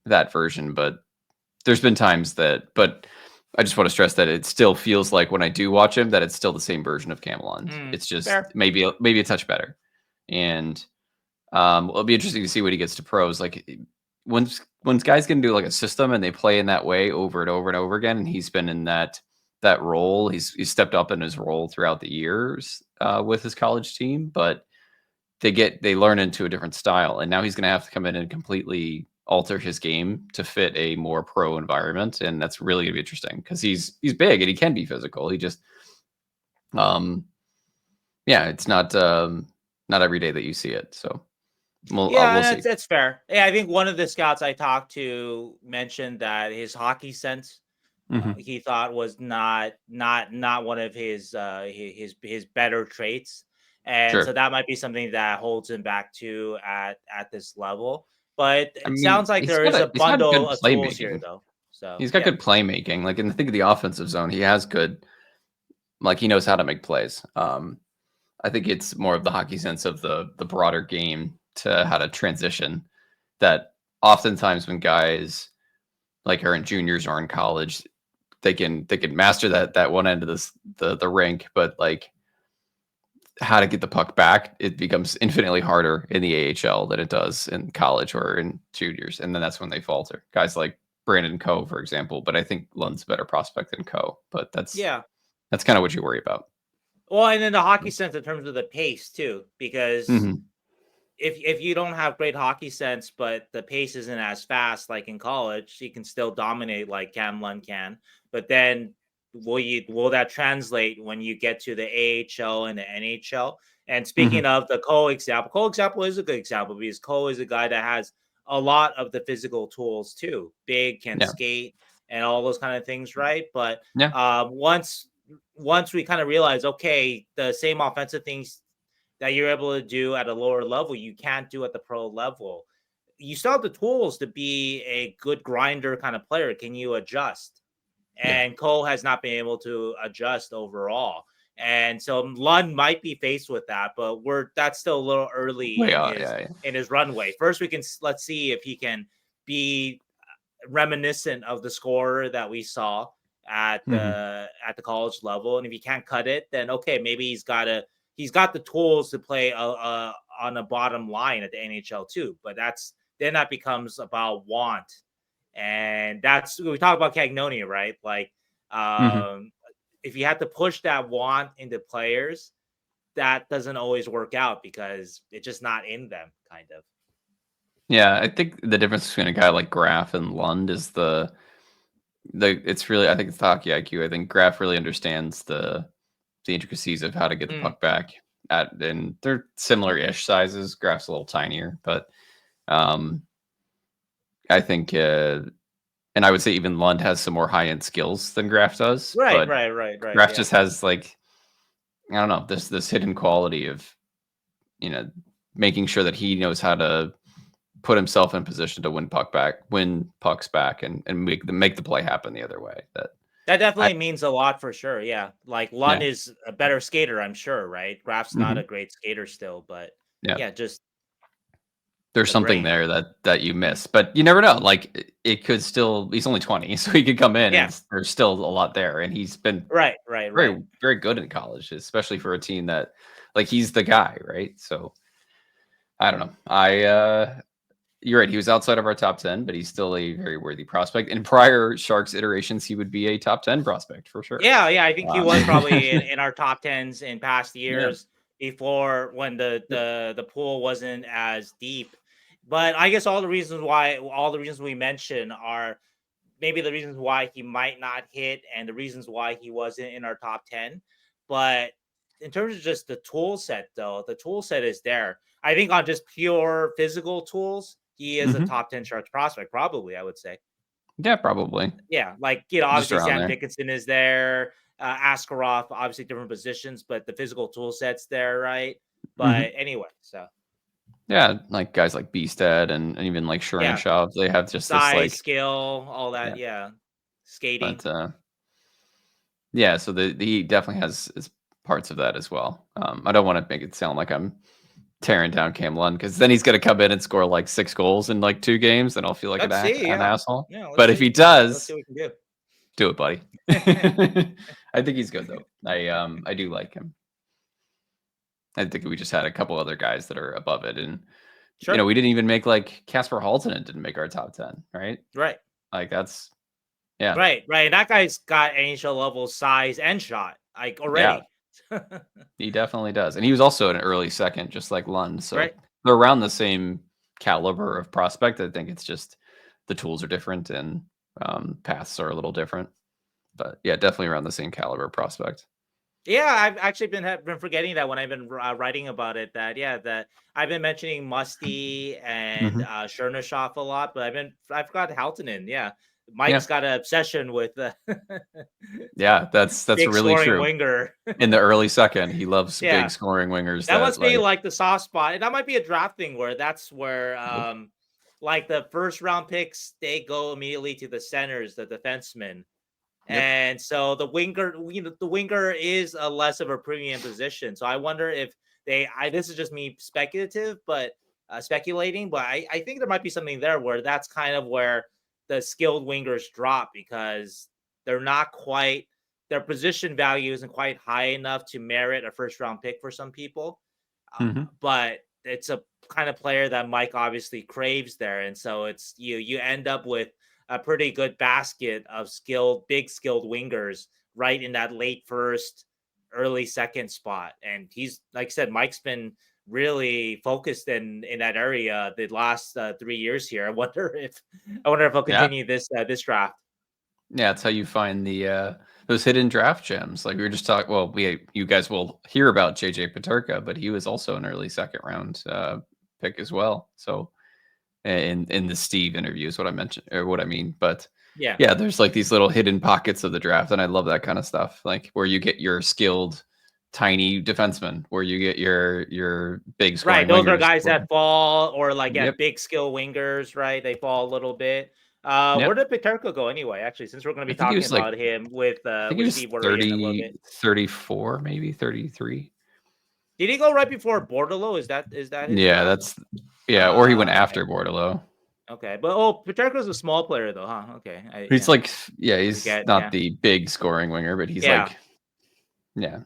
[SPEAKER 2] that version, but there's been times but I just want to stress that it still feels like when I do watch him that it's still the same version of Cam Lund. It's just
[SPEAKER 1] Fair.
[SPEAKER 2] maybe a touch better. And it'll be interesting to see when he gets to pros. Like when guys can do like a system and they play in that way over and over and over again, and he's been in that role. He's stepped up in his role throughout the years with his college team, but they learn into a different style, and now he's going to have to come in and completely alter his game to fit a more pro environment, and that's really going to be interesting because he's big and he can be physical. He just, yeah, it's not every day that you see it. So we'll see.
[SPEAKER 1] That's fair. Yeah, I think one of the scouts I talked to mentioned that his hockey sense he thought was not one of his better traits. And so
[SPEAKER 2] Sure.
[SPEAKER 1] that might be something that holds him back too at this level. But
[SPEAKER 2] I
[SPEAKER 1] it
[SPEAKER 2] mean,
[SPEAKER 1] sounds like there is a
[SPEAKER 2] he's got good
[SPEAKER 1] bundle of tools here,
[SPEAKER 2] playmaking.
[SPEAKER 1] though. So
[SPEAKER 2] He's got good playmaking. Like, and I think of the offensive zone, he has good. Like, he knows how to make plays. I think it's more of the hockey sense of the broader game to how to transition. That oftentimes when guys like are in juniors or in college, they can master that one end of the rink, but like how to get the puck back, it becomes infinitely harder in the AHL than it does in college or in juniors, and then that's when they falter. Guys like Brandon Coe, for example, but I think Lund's a better prospect than Coe. But that's kind of what you worry about.
[SPEAKER 1] Well, and then the hockey sense in terms of the pace too, because if you don't have great hockey sense, but the pace isn't as fast like in college, you can still dominate like Cam Lund can. But then will that translate when you get to the AHL and the NHL? And speaking of the Cole example is a good example because Cole is a guy that has a lot of the physical tools too, big, can skate, and all those kind of things, right? But once we kind of realize, okay, the same offensive things that you're able to do at a lower level, you can't do at the pro level. You still have the tools to be a good grinder kind of player. Can you adjust? And Cole has not been able to adjust overall. And so Lund might be faced with that, but that's still a little early in his runway. First, let's see if he can be reminiscent of the scorer that we saw at the college level. And if he can't cut it, then okay, maybe he's got the tools to play on a bottom line at the NHL too. But then that becomes about want. And that's we talk about Cagnoni, right? Like if you have to push that want into players, that doesn't always work out because it's just not in them, kind of.
[SPEAKER 2] Yeah, I think the difference between a guy like Graf and Lund is it's really, I think it's the hockey IQ. I think Graf really understands the intricacies of how to get the puck back and they're similar-ish sizes. Graf's a little tinier, but I think and I would say even Lund has some more high-end skills than Graf does.
[SPEAKER 1] Right.
[SPEAKER 2] Graf
[SPEAKER 1] Yeah.
[SPEAKER 2] just has like, I don't know, this hidden quality of, making sure that he knows how to put himself in position to win pucks back, and make the play happen the other way.
[SPEAKER 1] That definitely means a lot for sure. Yeah, like Lund
[SPEAKER 2] Yeah.
[SPEAKER 1] is a better skater, I'm sure. Right, Graf's not a great skater still, but
[SPEAKER 2] Yeah,
[SPEAKER 1] just
[SPEAKER 2] there's
[SPEAKER 1] the
[SPEAKER 2] something
[SPEAKER 1] brain.
[SPEAKER 2] there that you miss, but you never know. Like it could still. He's only 20, so he could come in,
[SPEAKER 1] Yeah.
[SPEAKER 2] and there's still a lot there, and he's been
[SPEAKER 1] Right.
[SPEAKER 2] very, very good in college, especially for a team that, like, he's the guy, right? So I don't know. You're right. He was outside of our top 10, but he's still a very worthy prospect. In prior Sharks iterations, he would be a top 10 prospect for sure.
[SPEAKER 1] Yeah, I think he was probably
[SPEAKER 2] Um,
[SPEAKER 1] in our top tens in past
[SPEAKER 2] yeah.
[SPEAKER 1] years before when the pool wasn't as deep. But I guess all the reasons we mentioned are maybe the reasons why he might not hit and the reasons why he wasn't in our top 10. But in terms of just the tool set, though, the tool set is there. I think on just pure physical tools, he is a
[SPEAKER 2] Mhm.
[SPEAKER 1] top 10 Sharks prospect, probably, I would say.
[SPEAKER 2] Yeah, probably.
[SPEAKER 1] Yeah, like,
[SPEAKER 2] Just
[SPEAKER 1] obviously
[SPEAKER 2] around
[SPEAKER 1] Sam
[SPEAKER 2] there.
[SPEAKER 1] Dickinson is there, Askarov, obviously different positions, but the physical tool set's there, right?
[SPEAKER 2] Mhm.
[SPEAKER 1] But anyway, so
[SPEAKER 2] Yeah, like guys like Beasted and even like
[SPEAKER 1] yeah,
[SPEAKER 2] Shov, they have just this
[SPEAKER 1] size,
[SPEAKER 2] like,
[SPEAKER 1] skill, all that,
[SPEAKER 2] yeah,
[SPEAKER 1] yeah, skating.
[SPEAKER 2] but yeah, so he definitely has parts of that as well. I don't want to make it sound like I'm tearing down Cam Lund, because then he's going to come in and score like 6 goals in like 2 games, and I'll feel like
[SPEAKER 1] Let's see,
[SPEAKER 2] an
[SPEAKER 1] yeah.
[SPEAKER 2] asshole.
[SPEAKER 1] Yeah, let's
[SPEAKER 2] But if he
[SPEAKER 1] see. Let's see
[SPEAKER 2] does,
[SPEAKER 1] what we can
[SPEAKER 2] do it, buddy.
[SPEAKER 1] do.
[SPEAKER 2] I think he's good though. I do like him. I think we just had a couple other guys that are above it, and
[SPEAKER 1] Sure.
[SPEAKER 2] we didn't even make like Casper Haltonen didn't make our top 10, right?
[SPEAKER 1] Right.
[SPEAKER 2] Like that's yeah,
[SPEAKER 1] Right. That guy's got NHL level size and shot, like,
[SPEAKER 2] yeah,
[SPEAKER 1] already.
[SPEAKER 2] he definitely does, and he was also an early second, just like Lund. So
[SPEAKER 1] Right.
[SPEAKER 2] they're around the same caliber of prospect. I think it's just the tools are different and paths are a little different, but yeah, definitely around the same caliber prospect.
[SPEAKER 1] Yeah, I've actually been forgetting that when I've been writing about it. That I've been mentioning Musty and
[SPEAKER 2] Hmm.
[SPEAKER 1] Chernyshov a lot, but I forgot Haltonen. Yeah,
[SPEAKER 2] Yeah,
[SPEAKER 1] Mike's got an obsession with
[SPEAKER 2] yeah, that's
[SPEAKER 1] big
[SPEAKER 2] really
[SPEAKER 1] scoring
[SPEAKER 2] true.
[SPEAKER 1] winger.
[SPEAKER 2] In the early second, he loves big
[SPEAKER 1] Yeah,
[SPEAKER 2] scoring wingers
[SPEAKER 1] that
[SPEAKER 2] that
[SPEAKER 1] must be
[SPEAKER 2] like,
[SPEAKER 1] like the soft spot, and that might be a draft thing where that's where
[SPEAKER 2] yep,
[SPEAKER 1] like the first round picks they go immediately to the centers, the defensemen.
[SPEAKER 2] yep.
[SPEAKER 1] And so the winger is a less of a premium position. So I wonder if this is just me speculative, but speculating, but I think there might be something there where that's kind of where the skilled wingers drop because they're not quite, their position value isn't quite high enough to merit a first round pick for some people.
[SPEAKER 2] Hmm.
[SPEAKER 1] But it's a kind of player that Mike obviously craves there. And so it's you end up with a pretty good basket of big skilled wingers right in that late first, early second spot. And he's, like I said, Mike's been really focused in that area the last 3 years here. I wonder if he'll
[SPEAKER 2] Yeah,
[SPEAKER 1] continue this draft.
[SPEAKER 2] yeah, it's how you find the those hidden draft gems. Like we were just talking. Well, you guys will hear about JJ Paterka, but he was also an early second round pick as well. So in the Steve interview is what I mentioned, or what I mean. But
[SPEAKER 1] Yeah.
[SPEAKER 2] yeah, there's like these little hidden pockets of the draft, and I love that kind of stuff. Like where you get your skilled tiny defenseman, where you get your big
[SPEAKER 1] Right,
[SPEAKER 2] scoring
[SPEAKER 1] those are
[SPEAKER 2] wingers.
[SPEAKER 1] guys that fall, or like, yeah,
[SPEAKER 2] Yep,
[SPEAKER 1] big skill wingers, right? They fall a little bit. Where
[SPEAKER 2] yep.
[SPEAKER 1] did Paterka go anyway? Actually, since we're going to
[SPEAKER 2] I
[SPEAKER 1] be
[SPEAKER 2] think he
[SPEAKER 1] talking
[SPEAKER 2] was like,
[SPEAKER 1] about him
[SPEAKER 2] I think he
[SPEAKER 1] with
[SPEAKER 2] was
[SPEAKER 1] Steve Worry in a little
[SPEAKER 2] 30,
[SPEAKER 1] bit,
[SPEAKER 2] 34, maybe 33.
[SPEAKER 1] did he go right before Bordelot? Is that his
[SPEAKER 2] Yeah,
[SPEAKER 1] draft?
[SPEAKER 2] or he went
[SPEAKER 1] Okay,
[SPEAKER 2] after Bordelot.
[SPEAKER 1] okay, but Paterka's a small player though, huh? Okay,
[SPEAKER 2] He's like, yeah,
[SPEAKER 1] I
[SPEAKER 2] he's
[SPEAKER 1] forget,
[SPEAKER 2] not
[SPEAKER 1] yeah,
[SPEAKER 2] the big scoring winger, but he's
[SPEAKER 1] yeah.
[SPEAKER 2] like, yeah,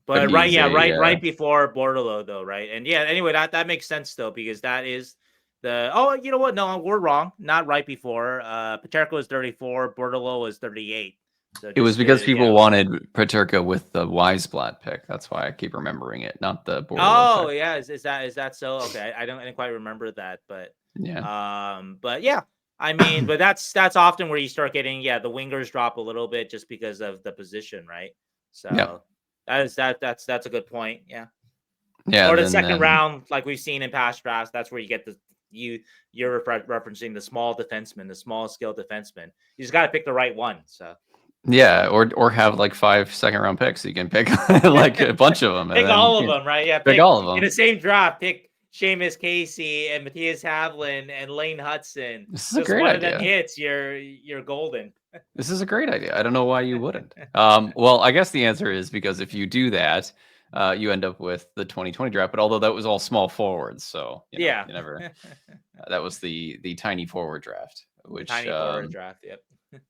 [SPEAKER 2] but
[SPEAKER 1] But right,
[SPEAKER 2] he's
[SPEAKER 1] yeah,
[SPEAKER 2] a
[SPEAKER 1] right before Bordelot, though, right? And yeah, anyway, that makes sense though, because that is the oh, you know what? No, we're wrong. Not right before. Paterka was 34, Bordelot was 38. So
[SPEAKER 2] It was
[SPEAKER 1] just
[SPEAKER 2] because
[SPEAKER 1] to,
[SPEAKER 2] people wanted Paterka with the Weisblatt pick. That's why I keep remembering it, not the Bordeleau
[SPEAKER 1] Oh
[SPEAKER 2] pick.
[SPEAKER 1] yeah, is that so? Okay, I didn't quite remember that,
[SPEAKER 2] Yeah.
[SPEAKER 1] but yeah, I mean, but that's often where you start getting the wingers drop a little bit just because of the position, right?
[SPEAKER 2] Yeah.
[SPEAKER 1] So that's a good point. Yeah.
[SPEAKER 2] Yeah.
[SPEAKER 1] Or the
[SPEAKER 2] Then
[SPEAKER 1] second round, like we've seen in past drafts, that's where you get you're referencing the small defenseman, the small skill defenseman. You just got to pick the right one. So
[SPEAKER 2] yeah, or have like 5 second-round picks. You can pick like a bunch of them, and
[SPEAKER 1] pick
[SPEAKER 2] then
[SPEAKER 1] all of them, right? Yeah,
[SPEAKER 2] pick
[SPEAKER 1] pick
[SPEAKER 2] all of
[SPEAKER 1] in
[SPEAKER 2] them.
[SPEAKER 1] the same draft. Pick Seamus Casey and Matthias Havlin and Lane Hudson.
[SPEAKER 2] This is a
[SPEAKER 1] Just
[SPEAKER 2] great
[SPEAKER 1] one of them
[SPEAKER 2] idea.
[SPEAKER 1] hits, you're golden.
[SPEAKER 2] This is a great idea. I don't know why you wouldn't. Well, I guess the answer is because if you do that, you end up with the 2020 draft. But although that was all small forwards, so
[SPEAKER 1] Yeah,
[SPEAKER 2] you never. That was the tiny forward draft,
[SPEAKER 1] the
[SPEAKER 2] which
[SPEAKER 1] tiny forward draft. Yep.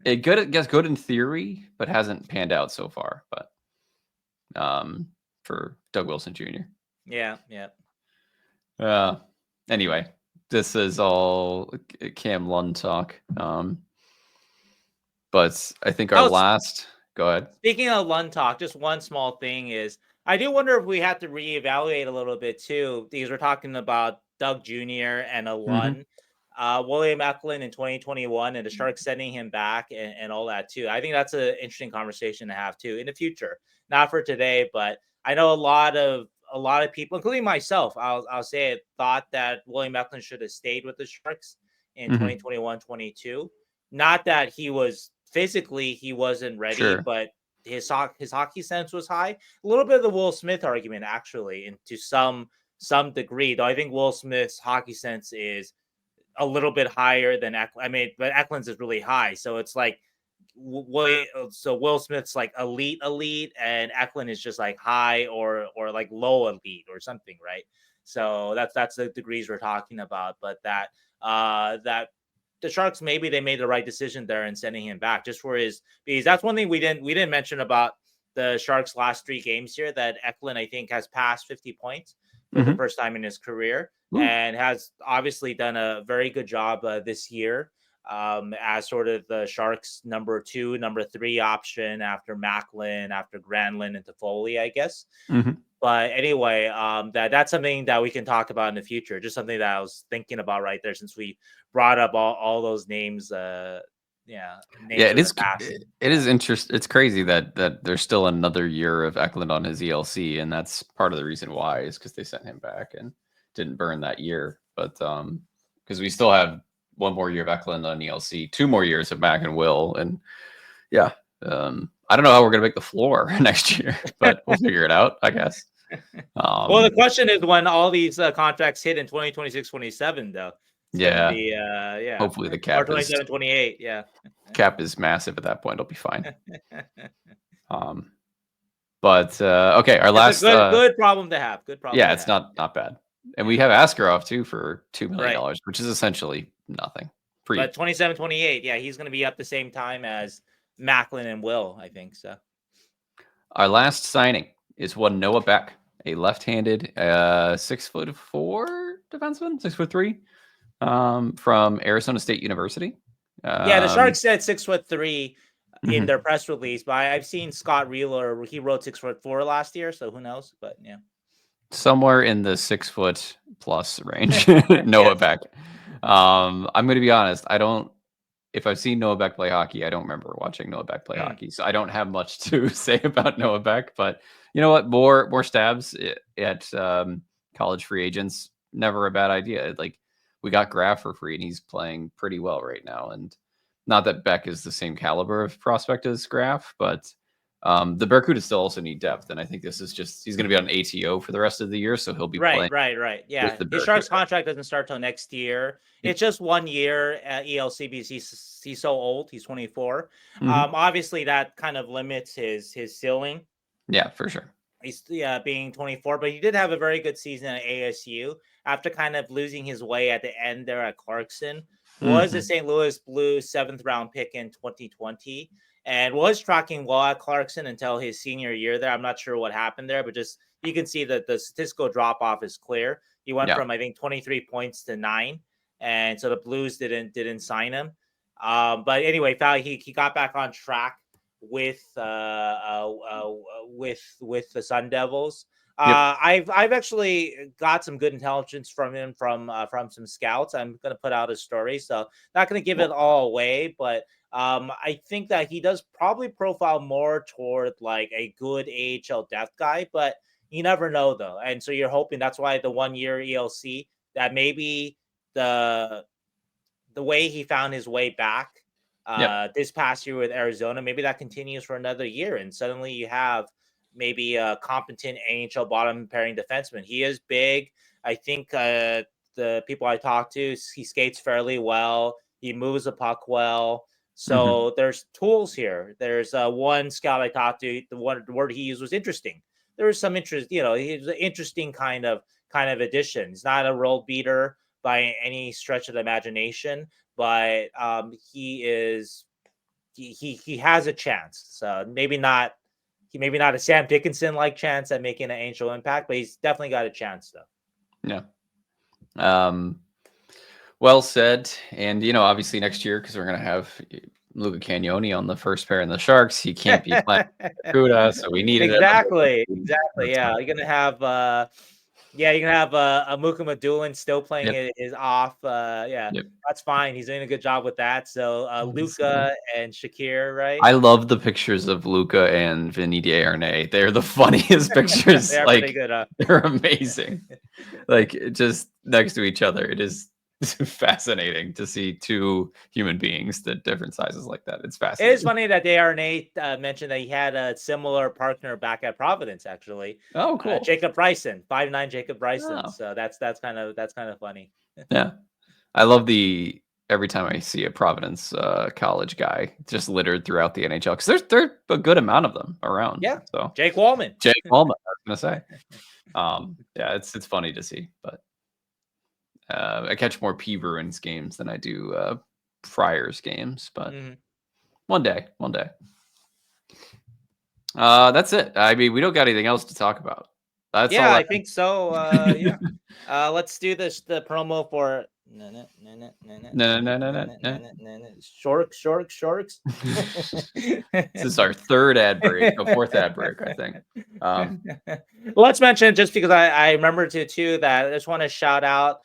[SPEAKER 2] it gets good in theory, but hasn't panned out so far. But for Doug Wilson Jr.
[SPEAKER 1] Yeah, yeah.
[SPEAKER 2] Anyway, this is all Cam Lund talk. But I think our last. Go ahead.
[SPEAKER 1] Speaking of Lund talk, just one small thing is I do wonder if we have to reevaluate a little bit too, because we're talking about Doug Jr. and a Lund. William Eklund in 2021 and the Sharks sending him back and all that too. I think that's an interesting conversation to have too in the future. Not for today, but I know a lot of people, including myself, I'll say it, thought that William Eklund should have stayed with the Sharks in 2021-22. Not that he was physically he wasn't ready,
[SPEAKER 2] Sure.
[SPEAKER 1] but his hockey sense was high. A little bit of the Will Smith argument actually, and to some degree, though I think Will Smith's hockey sense is a little bit higher than Eklund. I mean, but Eklund's is really high. So it's like, so Will Smith's like elite, and Eklund is just like high or like low elite or something, right? So that's the degrees we're talking about. But that the Sharks, maybe they made the right decision there in sending him back just for because that's one thing we didn't mention about the Sharks' last 3 games here, that Eklund, I think, has passed 50 points for the first time in his career. And has obviously done a very good job this year as sort of the Sharks' number 2, number 3 option after Macklin, after Granlund, and Toffoli, I guess. But anyway, that's something that we can talk about in the future. Just something that I was thinking about right there, since we brought up all those names. It
[SPEAKER 2] is interesting. It's crazy that there's still another year of Eklund on his ELC, and that's part of the reason why is because they sent him back and didn't burn that year. But because we still have 1 more year of Eklund on ELC, 2 more years of Mac and Will, and I don't know how we're gonna make the floor next year, but we'll figure it out, I guess.
[SPEAKER 1] Well, the question is when all these contracts hit in 2026-27, though. It's gonna be,
[SPEAKER 2] hopefully the
[SPEAKER 1] or
[SPEAKER 2] cap
[SPEAKER 1] 27-28,
[SPEAKER 2] cap is massive at that point. It'll be fine. But okay, our last
[SPEAKER 1] good problem to have. Good problem.
[SPEAKER 2] Yeah, it's not bad, and we have Askarov too for $2 million,
[SPEAKER 1] Right.
[SPEAKER 2] which is essentially nothing.
[SPEAKER 1] But 27-28, he's going to be up the same time as Macklin and Will, I think so.
[SPEAKER 2] Our last signing is one Noah Beck, a left-handed 6'4" defenseman, 6'3", from Arizona State University.
[SPEAKER 1] The Sharks said 6'3" in their press release, but I've seen Scott Reeler, he wrote 6'4" last year, so who knows? But
[SPEAKER 2] somewhere in the 6 foot plus range. Noah Beck. I'm going to be honest. If I've seen Noah Beck play hockey, I don't remember watching Noah Beck play hockey. So I don't have much to say about Noah Beck, but you know what? More stabs at college free agents. Never a bad idea. Like we got Graf for free and he's playing pretty well right now. And not that Beck is the same caliber of prospect as Graf, but the Barracuda still also need depth. And I think this is he's going to be on ATO for the rest of the year. So he'll be playing.
[SPEAKER 1] Right. Yeah. His Sharks contract doesn't start till next year. It's just 1 year at ELC because he's so old. He's 24. Obviously that kind of limits his ceiling.
[SPEAKER 2] Yeah, for sure.
[SPEAKER 1] He's being 24, but he did have a very good season at ASU after kind of losing his way at the end there at Clarkson. Was a St. Louis Blues 7th round pick in 2020 and was tracking well at Clarkson until his senior year there. I'm not sure what happened there, but just you can see that the statistical drop off is clear. He went from I think 23 points to 9, and so the Blues didn't sign him. But anyway, he got back on track with with the Sun Devils.
[SPEAKER 2] Yep.
[SPEAKER 1] I've actually got some good intelligence from him from some scouts. I'm going to put out his story, so not going to give it all away, but I think that he does probably profile more toward like a good AHL depth guy, but you never know though. And so you're hoping that's why the 1 year ELC, that maybe the the way he found his way back
[SPEAKER 2] Yep.
[SPEAKER 1] this past year with Arizona, maybe that continues for another year, and suddenly you have maybe a competent NHL bottom pairing defenseman. He is big. I think the people I talk to, he skates fairly well. He moves the puck well.
[SPEAKER 2] Mm-hmm.
[SPEAKER 1] So there's tools here. There's one scout I talked to. The word he used was interesting. There was some interest. He's an interesting kind of addition. He's not a role beater by any stretch of the imagination, but he has a chance. So maybe not a Sam Dickinson like chance at making an angel impact, but he's definitely got a chance though.
[SPEAKER 2] Yeah. Well said. And obviously next year, because we're gonna have Luca Cagnoni on the first pair in the Sharks, he can't be playing Kuda, so we needed
[SPEAKER 1] Exactly.
[SPEAKER 2] That's
[SPEAKER 1] Yeah, you're gonna have a Mukhamadullin still playing
[SPEAKER 2] Yep.
[SPEAKER 1] his off. Yeah,
[SPEAKER 2] Yep.
[SPEAKER 1] that's fine. He's doing a good job with that. So Luca and Shakir, right?
[SPEAKER 2] I love the pictures of Luca and Vinny Desharnais. They're the funniest pictures.
[SPEAKER 1] They are pretty
[SPEAKER 2] Like,
[SPEAKER 1] good.
[SPEAKER 2] they're amazing. Like, just next to each other. It is fascinating to see two human beings that different sizes like that. It's
[SPEAKER 1] It
[SPEAKER 2] fascinating.
[SPEAKER 1] is funny that Nate mentioned that he had a similar partner back at Providence, actually.
[SPEAKER 2] Oh, cool.
[SPEAKER 1] Jacob Bryson, 5'9" Jacob Bryson.
[SPEAKER 2] Oh.
[SPEAKER 1] So that's kind of funny.
[SPEAKER 2] Yeah. I love every time I see a Providence college guy just littered throughout the NHL, because there's a good amount of them around.
[SPEAKER 1] Yeah.
[SPEAKER 2] So
[SPEAKER 1] Jake Wallman.
[SPEAKER 2] I was gonna say. Yeah, it's funny to see, but I catch more P Bruins games than I do Friars games, but one day. That's it. I mean, we don't got anything else to talk about. That's all
[SPEAKER 1] I think so. Yeah. Let's do the promo for Shorks.
[SPEAKER 2] This is our third ad break, fourth ad break, I think.
[SPEAKER 1] Let's mention, just because I remember too, that I just want to shout out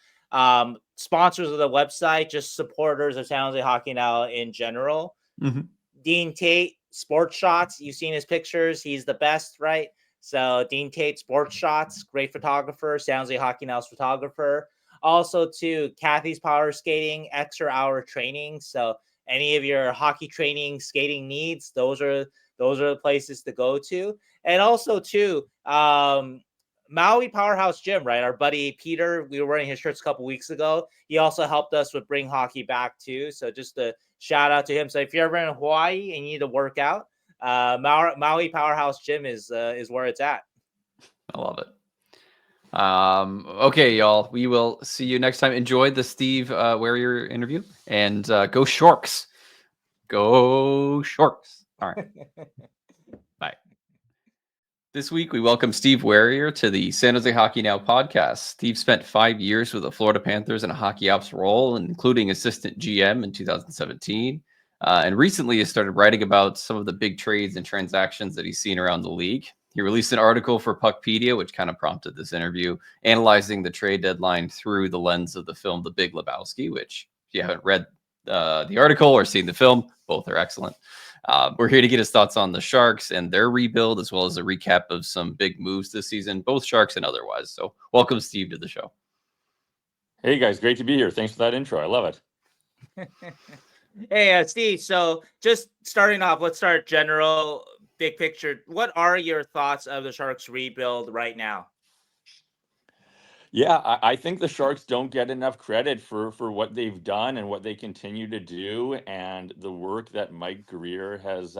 [SPEAKER 1] sponsors of the website, just supporters of San Jose Hockey Now in general. Dean Tate, Sports Shots. You've seen his pictures. He's the best, right? So Dean Tate, Sports Shots, great photographer. San Jose Hockey Now's photographer. Also, to Kathy's Power Skating, extra hour training. So any of your hockey training, skating needs, those are the places to go to. And also too, Maui Powerhouse Gym, right? Our buddy Peter, we were wearing his shirts a couple weeks ago. He also helped us with Bring Hockey Back too. So just a shout out to him. So if you're ever in Hawaii and you need to work out, Maui Powerhouse Gym is where it's at.
[SPEAKER 2] I love it. Okay, y'all. We will see you next time. Enjoy the Steve Werier interview, and go Sharks. Go Sharks. All right. Bye. This week, we welcome Steve Werier to the San Jose Hockey Now podcast. Steve spent 5 years with the Florida Panthers in a hockey ops role, including assistant GM in 2017. And recently has started writing about some of the big trades and transactions that he's seen around the league. He released an article for Puckpedia, which kind of prompted this interview, analyzing the trade deadline through the lens of the film The Big Lebowski, which, if you haven't read the article or seen the film, both are excellent. We're here to get his thoughts on the Sharks and their rebuild, as well as a recap of some big moves this season, both Sharks and otherwise. So welcome, Steve, to the show.
[SPEAKER 3] Hey, guys. Great to be here. Thanks for that intro. I love it.
[SPEAKER 1] Hey, Steve. So just starting off, let's start general, big picture. What are your thoughts of the Sharks rebuild right now?
[SPEAKER 3] Yeah, I think the Sharks don't get enough credit for what they've done and what they continue to do, and the work that Mike Grier has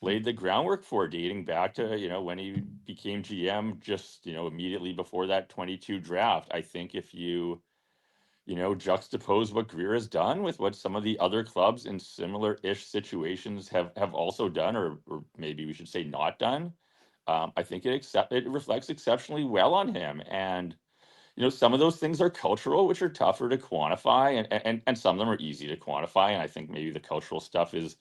[SPEAKER 3] laid the groundwork for, dating back to when he became GM, just immediately before that 22 draft. I think if you juxtapose what Grier has done with what some of the other clubs in similar-ish situations have also done, or maybe we should say not done, I think it reflects exceptionally well on him. And some of those things are cultural, which are tougher to quantify, and some of them are easy to quantify. And I think maybe the cultural stuff is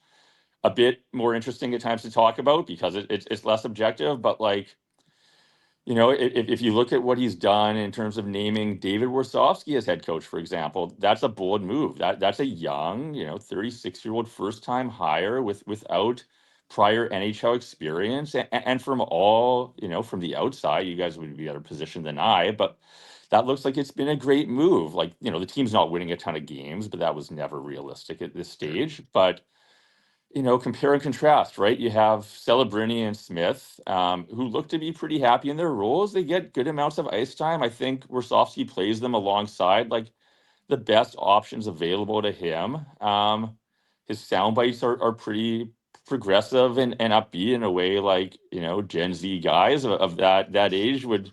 [SPEAKER 3] a bit more interesting at times to talk about because it's less objective. But like, if you look at what he's done in terms of naming David Warsofsky as head coach, for example, that's a bold move. That's a young, 36-year-old first-time hire without prior NHL experience, and from all, from the outside, you guys would be better positioned than I, but that looks like it's been a great move. Like, the team's not winning a ton of games, but that was never realistic at this stage. But compare and contrast, right? You have Celebrini and Smith, who look to be pretty happy in their roles. They get good amounts of ice time. I think Warsofsky plays them alongside like the best options available to him. His sound bites are pretty progressive and upbeat in a way like, Gen Z guys of that age would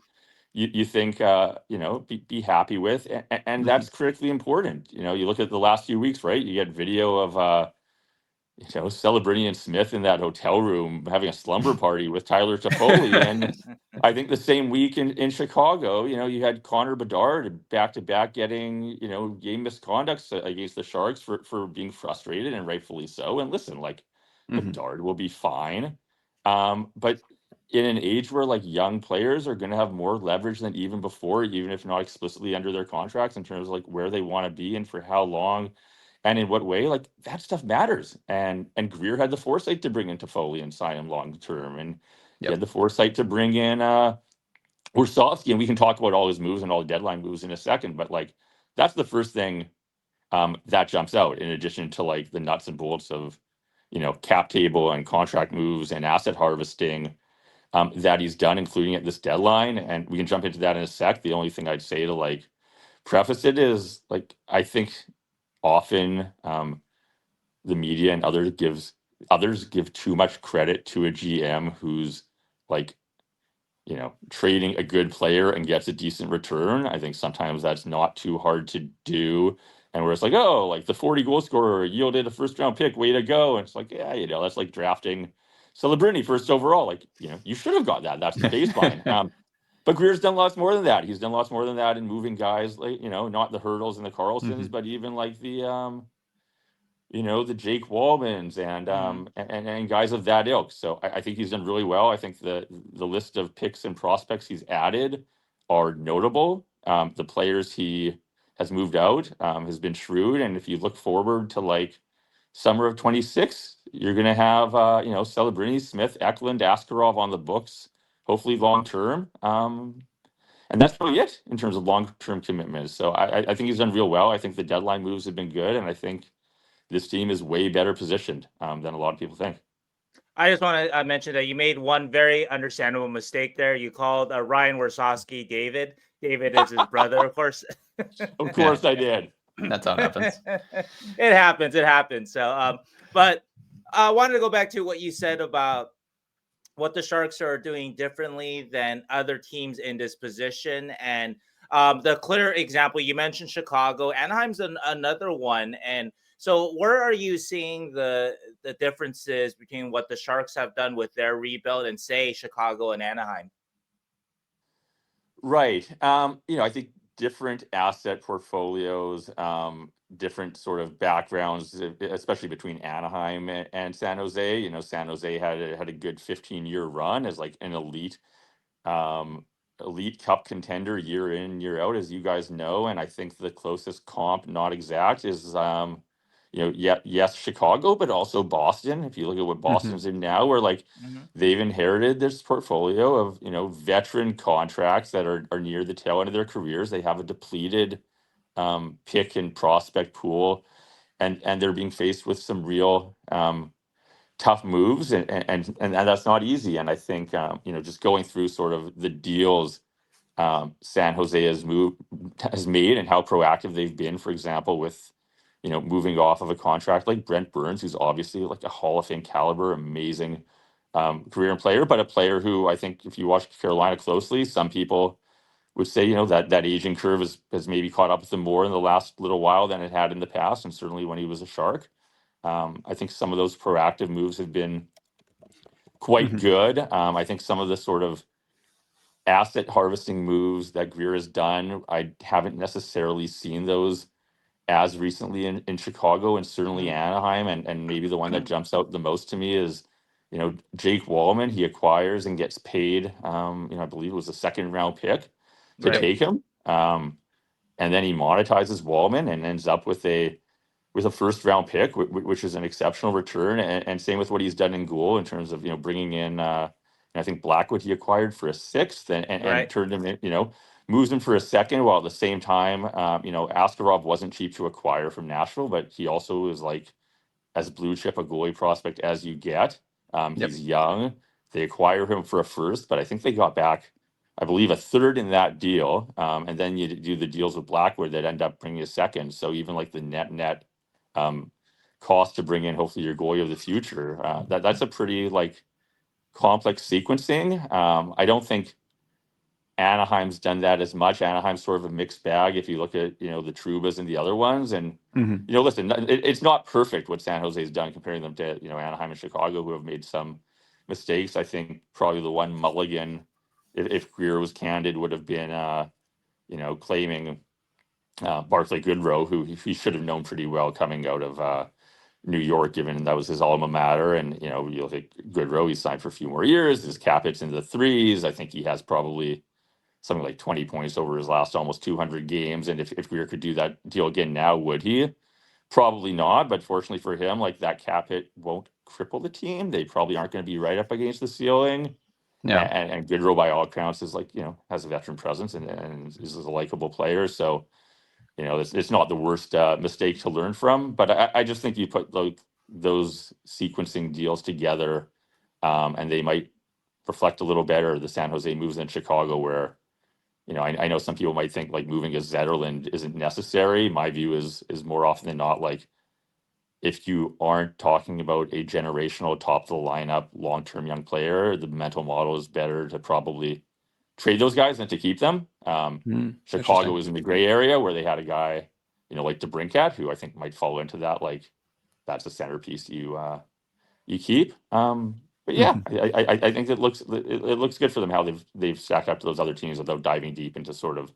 [SPEAKER 3] you think be happy with, and that's critically important. You look at the last few weeks, right? You get video of Celebrini and Smith in that hotel room having a slumber party with Tyler Toffoli. And I think the same week in Chicago, you had Connor Bedard back to back getting, game misconducts against the Sharks for being frustrated, and rightfully so. And listen, like Bedard will be fine. But in an age where like young players are going to have more leverage than even before, even if not explicitly under their contracts, in terms of like where they want to be and for how long and in what way, like that stuff matters. And Greer had the foresight to bring in Toffoli and sign him long term, and he had the foresight to bring in Warsofsky, and we can talk about all his moves and all the deadline moves in a second, but like that's the first thing that jumps out, in addition to like the nuts and bolts of cap table and contract moves and asset harvesting that he's done, including at this deadline. And we can jump into that in a sec. The only thing I'd say to like preface it is like I think often the media and others give too much credit to a GM who's like trading a good player and gets a decent return. I think sometimes that's not too hard to do, and where it's like, oh, like the 40 goal scorer yielded a first round pick, way to go. And it's like, yeah, that's like drafting Celebrini first overall. Like, you should have got that. That's the baseline. But Greer's done lots more than that. He's done lots more than that in moving guys, like, not the Hurdles and the Carlsons, but even like the the Jake Wallmans and guys of that ilk. So I think he's done really well. I think the list of picks and prospects he's added are notable. The players he has moved out has been shrewd. And if you look forward to like summer of 26, you're going to have Celebrini, Smith, Eklund, Askarov on the books, hopefully long term. And that's really it in terms of long-term commitments. So I think he's done real well. I think the deadline moves have been good, and I think this team is way better positioned than a lot of people think.
[SPEAKER 1] I just want to mention that you made one very understandable mistake there. You called Ryan Warsofsky David. David is his brother, of course.
[SPEAKER 3] Of course I did.
[SPEAKER 2] That's how it happens.
[SPEAKER 1] It happens. So, but I wanted to go back to what you said about what the Sharks are doing differently than other teams in this position. And the clear example, you mentioned Chicago. Anaheim's another one. And so where are you seeing the differences between what the Sharks have done with their rebuild and, say, Chicago and Anaheim?
[SPEAKER 3] Right. I think different asset portfolios, different sort of backgrounds, especially between Anaheim and San Jose. San Jose had a good 15-year run as like an elite cup contender year in, year out, as you guys know. And I think the closest comp, not exact, is yes, Chicago, but also Boston. If you look at what Boston's in now, where like they've inherited this portfolio of veteran contracts that are near the tail end of their careers. They have a depleted pick and prospect pool, and they're being faced with some real tough moves, and that's not easy. And I think just going through sort of the deals San Jose has made and how proactive they've been, for example, with moving off of a contract like Brent Burns, who's obviously like a Hall of Fame caliber, amazing career and player, but a player who I think if you watch Carolina closely, some people would say that aging curve has maybe caught up with him more in the last little while than it had in the past, and certainly when he was a Shark. I think some of those proactive moves have been quite good. I think some of the sort of asset harvesting moves that Greer has done, I haven't necessarily seen those as recently in Chicago and certainly Anaheim. And maybe the one that jumps out the most to me is, Jake Wallman. He acquires and gets paid, I believe it was a second round pick to
[SPEAKER 1] Right.
[SPEAKER 3] take him. And then he monetizes Wallman and ends up with a first round pick, which is an exceptional return. And same with what he's done in goal in terms of, bringing in, I think Blackwood he acquired for a sixth and
[SPEAKER 1] Right.
[SPEAKER 3] turned him in, moves him for a second, while at the same time, Askarov wasn't cheap to acquire from Nashville, but he also is like as blue chip a goalie prospect as you get.
[SPEAKER 2] Yep.
[SPEAKER 3] He's young. They acquire him for a first, but I think they got back, I believe, a third in that deal. And then you do the deals with Blackwood that end up bringing a second. So even like the net cost to bring in hopefully your goalie of the future, that's a pretty like complex sequencing. I don't think Anaheim's done that as much. Anaheim's sort of a mixed bag if you look at, the Trubas and the other ones. And, listen, it's not perfect what San Jose's done comparing them to, Anaheim and Chicago, who have made some mistakes. I think probably the one mulligan, if Greer was candid, would have been, claiming Barclay Goodrow, who he should have known pretty well coming out of New York, given that was his alma mater. And, you look at Goodrow, he signed for a few more years. His cap hits into the threes. I think he has probably something like 20 points over his last almost 200 games. And if Greer could do that deal again now, would he? Probably not. But fortunately for him, like that cap hit won't cripple the team. They probably aren't going to be right up against the ceiling.
[SPEAKER 2] Yeah.
[SPEAKER 3] And Goodrow, by all accounts, is like, has a veteran presence and is a likable player. So, it's not the worst mistake to learn from. But I just think you put like those sequencing deals together, and they might reflect a little better the San Jose moves in Chicago, where, I know some people might think like moving a Zetterlund isn't necessary. My view is more often than not, like, if you aren't talking about a generational top of the lineup, long-term young player, the mental model is better to probably trade those guys than to keep them. Chicago was in the gray area where they had a guy, like DeBrincat, who I think might fall into that. Like, that's a centerpiece you keep. But yeah, I think it looks good for them how they've stacked up to those other teams without diving deep into sort of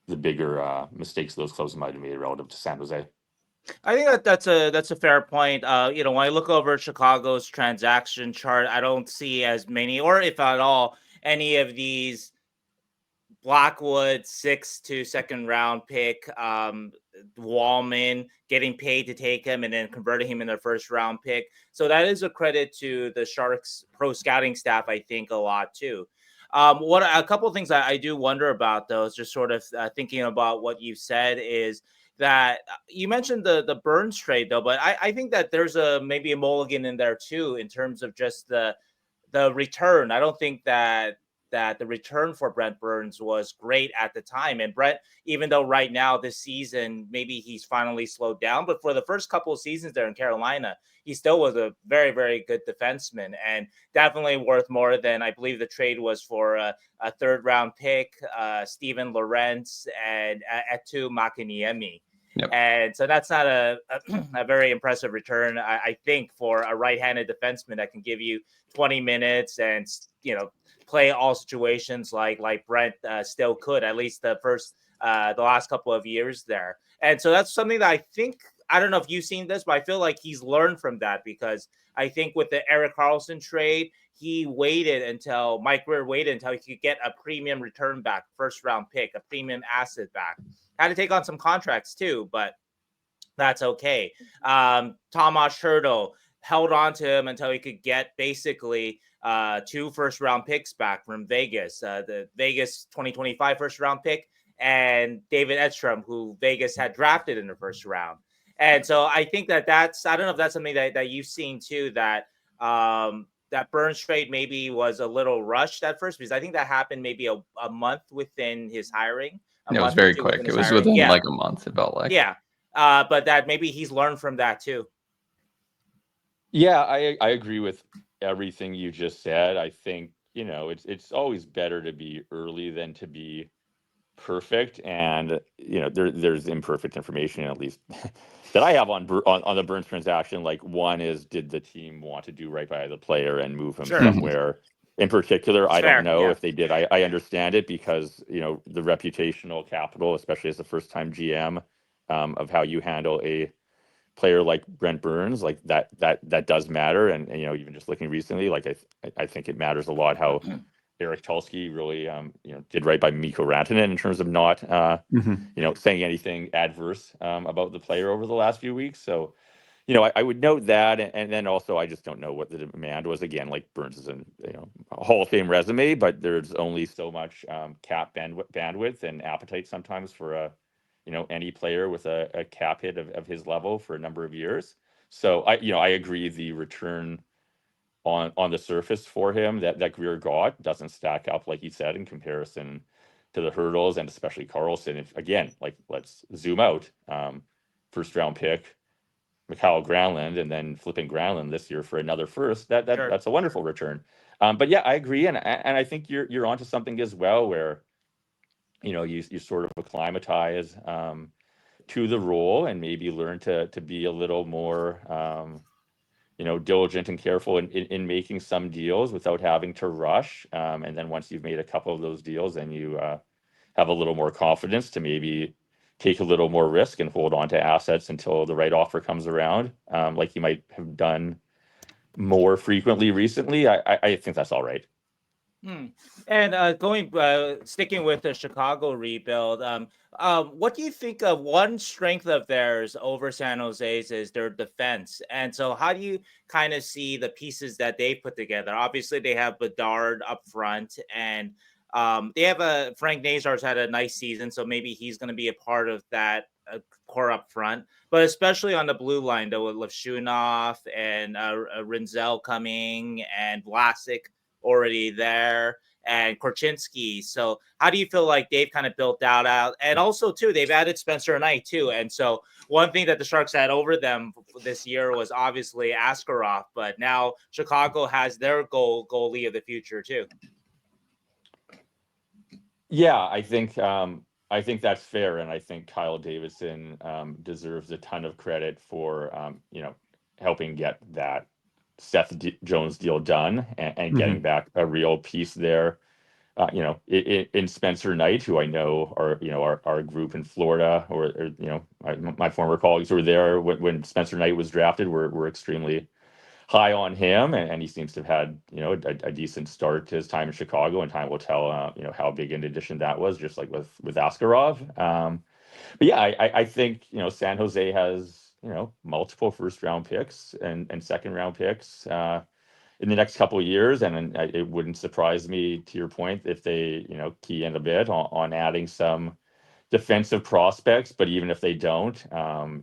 [SPEAKER 3] the bigger mistakes those clubs might have made relative to San Jose.
[SPEAKER 1] I think that's a fair point. When I look over Chicago's transaction chart, I don't see as many, or if at all, any of these Blackwood 6th to 2nd round pick, Wallman getting paid to take him and then converting him in their 1st round pick. So that is a credit to the Sharks pro scouting staff, I think, a lot too. What a couple of things I do wonder about, though, is just sort of thinking about what you said, is that you mentioned the Burns trade, though, but I think that there's maybe a mulligan in there too in terms of just the return. I don't think that the return for Brent Burns was great at the time. And Brent, even though right now this season, maybe he's finally slowed down, but for the first couple of seasons there in Carolina, he still was a very, very good defenseman and definitely worth more than, I believe the trade was for a 3rd round pick, Steven Lorentz and Etu Makiniemi.
[SPEAKER 2] Yep.
[SPEAKER 1] And so that's not a very impressive return, I think, for a right-handed defenseman that can give you 20 minutes and, play all situations like Brent still could, at least the last couple of years there. And so that's something that I think, I don't know if you've seen this, but I feel like he's learned from that, because I think with the Erik Karlsson trade, Mike Greer waited until he could get a premium return back, 1st round pick, a premium asset back. Had to take on some contracts too, but that's okay. Tomas Hertl held on to him until he could get basically 2 1st round picks back from Vegas, the Vegas 2025 1st round pick, and David Edstrom, who Vegas had drafted in the 1st round. And so I think that's, I don't know if that's something that you've seen too, that that Burns trade maybe was a little rushed at first, because I think that happened maybe a month within his hiring.
[SPEAKER 2] It was very quick. It was within like a month, it felt like.
[SPEAKER 1] Yeah. But that maybe he's learned from that too.
[SPEAKER 3] Yeah, I agree with everything you just said. I think, it's always better to be early than to be perfect. And, there's imperfect information, at least that I have on the Burns transaction. Like, one is, did the team want to do right by the player and move him somewhere in particular? I don't know if they did. I understand it because, the reputational capital, especially as a first-time GM, of how you handle a player like Brent Burns, like that does matter. And you know, even just looking recently, like I think it matters a lot how Eric Tulsky really you know, did right by Mikko Rantanen in terms of not you know, saying anything adverse about the player over the last few weeks. So you know, I would note that, and then also I just don't know what the demand was. Again, like Burns is in, you know, a Hall of Fame resume, but there's only so much cap bandwidth and appetite sometimes for a, you know, any player with a cap hit of his level for a number of years. So you know, I agree the return on the surface for him that Greer got doesn't stack up, like you said, in comparison to the hurdles, and especially Carlson. If again, like, let's zoom out, first round pick, Mikhail Granlund, and then flipping Granlund this year for another first. Sure. That's a wonderful return. But yeah, I agree, and I think you're onto something as well, where you know, you sort of acclimatize to the role and maybe learn to be a little more you know, diligent and careful in making some deals without having to rush. And then once you've made a couple of those deals, then you have a little more confidence to maybe take a little more risk and hold on to assets until the right offer comes around, like you might have done more frequently recently. I think that's all right.
[SPEAKER 1] And sticking with the Chicago rebuild, what do you think of one strength of theirs over San Jose's is their defense? And so how do you kind of see the pieces that they put together? Obviously, they have Bedard up front, and they have Frank Nazar's had a nice season, so maybe he's going to be a part of that core up front. But especially on the blue line, though, with Levshunov and Rinzel coming and Vlasic already there, and Korchinski. So how do you feel like they've kind of built that out? And also, too, they've added Spencer Knight, too. And so one thing that the Sharks had over them this year was obviously Askarov, but now Chicago has their goalie of the future, too.
[SPEAKER 3] Yeah, I think that's fair, and I think Kyle Davidson deserves a ton of credit for you know, helping get that Seth Jones deal done and getting back a real piece there. You know, in Spencer Knight, who I know are, you know, our group in Florida, or you know, my former colleagues who were there when Spencer Knight was drafted, were extremely high on him, and he seems to have had, you know, a decent start to his time in Chicago, and time will tell you know, how big an addition that was, just like with Askarov. But yeah, I think, you know, San Jose has, you know, multiple first round picks and second round picks in the next couple of years, and it wouldn't surprise me, to your point, if they, you know, key in a bit on adding some defensive prospects. But even if they don't,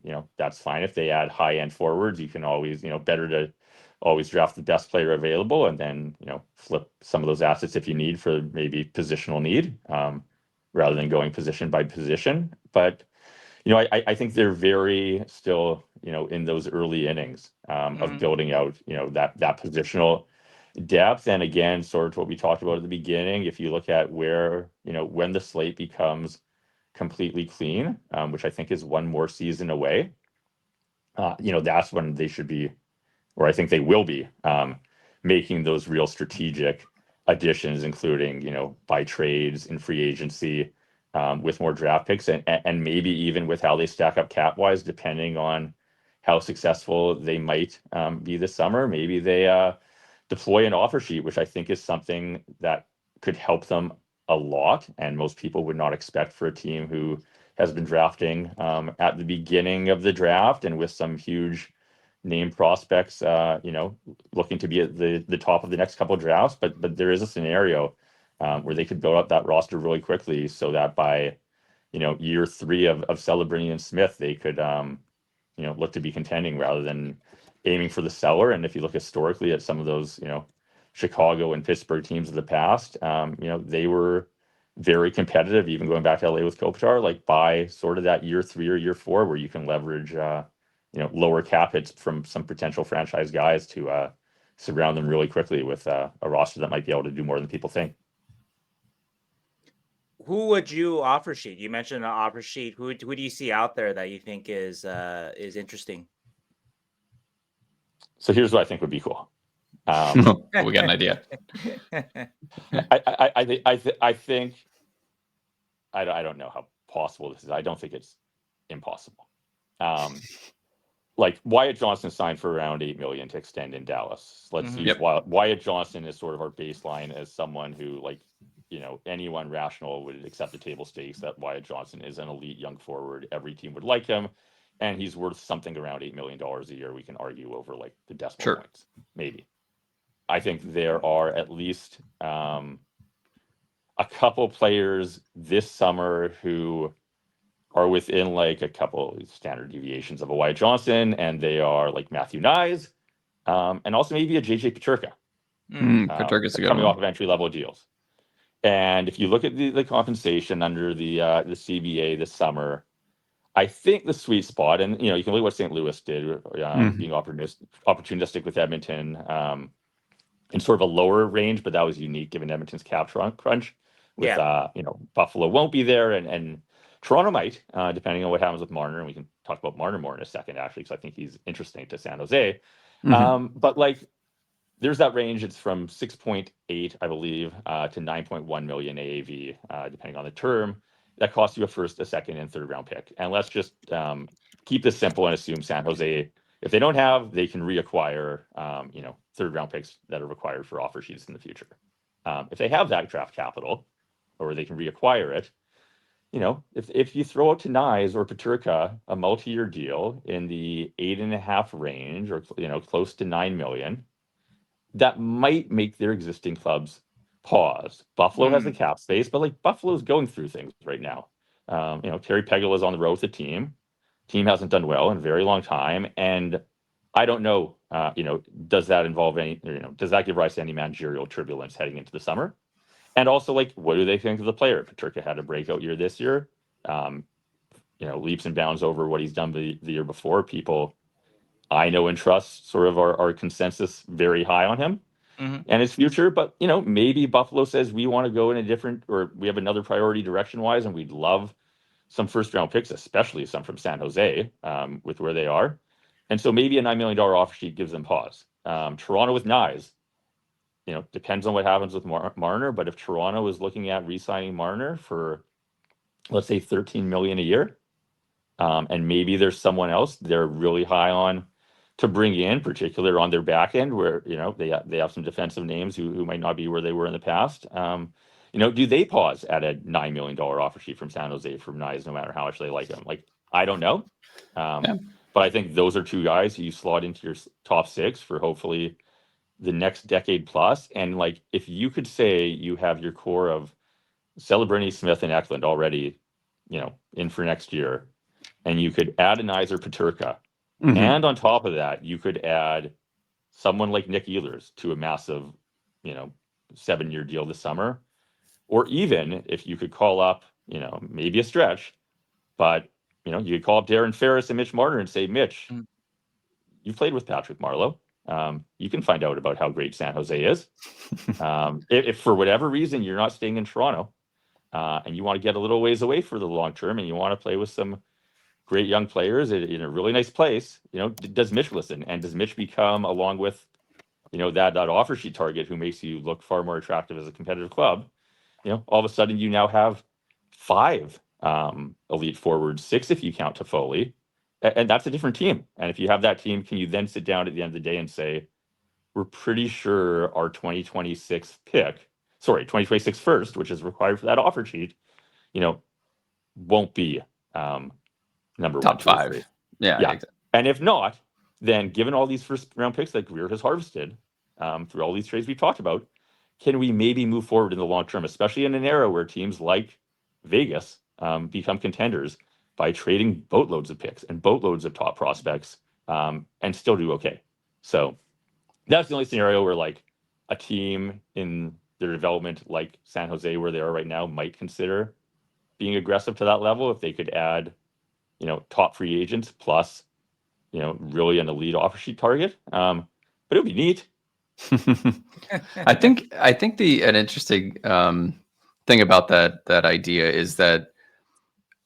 [SPEAKER 3] you know, that's fine. If they add high end forwards, you can always, you know, better to always draft the best player available, and then, you know, flip some of those assets if you need for maybe positional need, rather than going position by position. But you know, I think they're very still, you know, in those early innings of building out, you know, that positional depth. And again, sort of what we talked about at the beginning, if you look at where, you know, when the slate becomes completely clean, which I think is one more season away, you know, that's when they should be, or I think they will be, making those real strategic additions, including, you know, by trades in free agency, with more draft picks, and maybe even with how they stack up cap wise, depending on how successful they might be this summer. Maybe they deploy an offer sheet, which I think is something that could help them a lot, and most people would not expect for a team who has been drafting at the beginning of the draft and with some huge name prospects, you know, looking to be at the top of the next couple of drafts. But there is a scenario where they could build up that roster really quickly, so that by, you know, year 3 of Celebrini and Smith, they could, you know, look to be contending rather than aiming for the cellar. And if you look historically at some of those, you know, Chicago and Pittsburgh teams of the past, you know, they were very competitive, even going back to LA with Kopitar, like by sort of that year 3 or year 4, where you can leverage, you know, lower cap hits from some potential franchise guys to surround them really quickly with a roster that might be able to do more than people think.
[SPEAKER 1] Who would you offer sheet? You mentioned an offer sheet. Who do you see out there that you think is interesting?
[SPEAKER 3] So here's what I think would be cool.
[SPEAKER 2] We got an idea.
[SPEAKER 3] I think I don't know how possible this is. I don't think it's impossible. Like Wyatt Johnston signed for around $8 million to extend in Dallas. Let's use Wyatt Johnston as sort of our baseline as someone who, like, anyone rational would accept the table stakes that Wyatt Johnston is an elite young forward. Every team would like him, and he's worth something around $8 million a year. We can argue over like the decimal points, maybe. I think there are at least a couple players this summer who are within like a couple standard deviations of a Wyatt Johnston, and they are like Matthew Nyes, and also maybe a JJ Peterka.
[SPEAKER 2] Peterka's a good
[SPEAKER 3] coming
[SPEAKER 2] one.
[SPEAKER 3] off of entry-level deals. And if you look at the compensation under the CBA this summer, I think the sweet spot, and you can look at what St. Louis did, being opportunistic with Edmonton in sort of a lower range, but that was unique given Edmonton's cap crunch. With Buffalo won't be there, and Toronto might, depending on what happens with Marner, and we can talk about Marner more in a second, actually, because I think he's interesting to San Jose. But like, there's that range. It's from 6.8, I believe, to 9.1 million AAV, depending on the term. That costs you a first, a second, and third round pick. And let's just keep this simple and assume San Jose, if they don't have, they can reacquire, third round picks that are required for offer sheets in the future. If they have that draft capital, or they can reacquire it, if you throw out to Nyes or Peterka a multi-year deal in the 8.5 range, or close to 9 million, that might make their existing clubs pause. Buffalo has the cap space, but like Buffalo's going through things right now. Terry Pegula is on the road with the team. Team hasn't done well in a very long time, and I don't know. Does that involve any? Does that give rise to any managerial turbulence heading into the summer? And also, like, what do they think of the player? Peterka had a breakout year this year. Leaps and bounds over what he's done the year before. People I know and trust sort of our consensus very high on him and his future. But, maybe Buffalo says we want to go in a different, or we have another priority direction-wise, and we'd love some first-round picks, especially some from San Jose, with where they are. And so maybe a $9 million offer sheet gives them pause. Toronto with Nyes, depends on what happens with Marner. But if Toronto is looking at re-signing Marner for, let's say, $13 million a year, and maybe there's someone else they're really high on to bring in, particularly on their back end, where they have some defensive names who might not be where they were in the past. Do they pause at a $9 million offer sheet from San Jose from Nyes, no matter how much they like him? Like, I don't know. But I think those are two guys who you slot into your top six for hopefully the next decade plus. And like, if you could say you have your core of Celebrini, Smith, and Eklund already, in for next year, and you could add a Nyes or Peterka, and on top of that, you could add someone like Nick Ehlers to a massive, 7-year deal this summer, or even if you could call up, maybe a stretch, but you could call up Darren Ferris and Mitch Marner and say, Mitch, you've played with Patrick Marleau. You can find out about how great San Jose is. If for whatever reason you're not staying in Toronto, and you want to get a little ways away for the long term, and you want to play with some great young players in a really nice place, does Mitch listen? And does Mitch become, along with, that offer sheet target who makes you look far more attractive as a competitive club? All of a sudden you now have 5 elite forwards, 6 if you count Toffoli, and that's a different team. And if you have that team, can you then sit down at the end of the day and say, we're pretty sure our 2026 first, which is required for that offer sheet, won't be number
[SPEAKER 2] top
[SPEAKER 3] 1, 2,
[SPEAKER 2] 5.
[SPEAKER 3] 3.
[SPEAKER 2] Yeah.
[SPEAKER 3] Exactly. And if not, then given all these first round picks that Greer has harvested through all these trades we've talked about, can we maybe move forward in the long term, especially in an era where teams like Vegas become contenders by trading boatloads of picks and boatloads of top prospects, and still do okay? So that's the only scenario where like a team in their development like San Jose, where they are right now, might consider being aggressive to that level if they could add, top free agents plus, really an elite offer sheet target. But it would be neat.
[SPEAKER 2] I think an interesting thing about that idea is that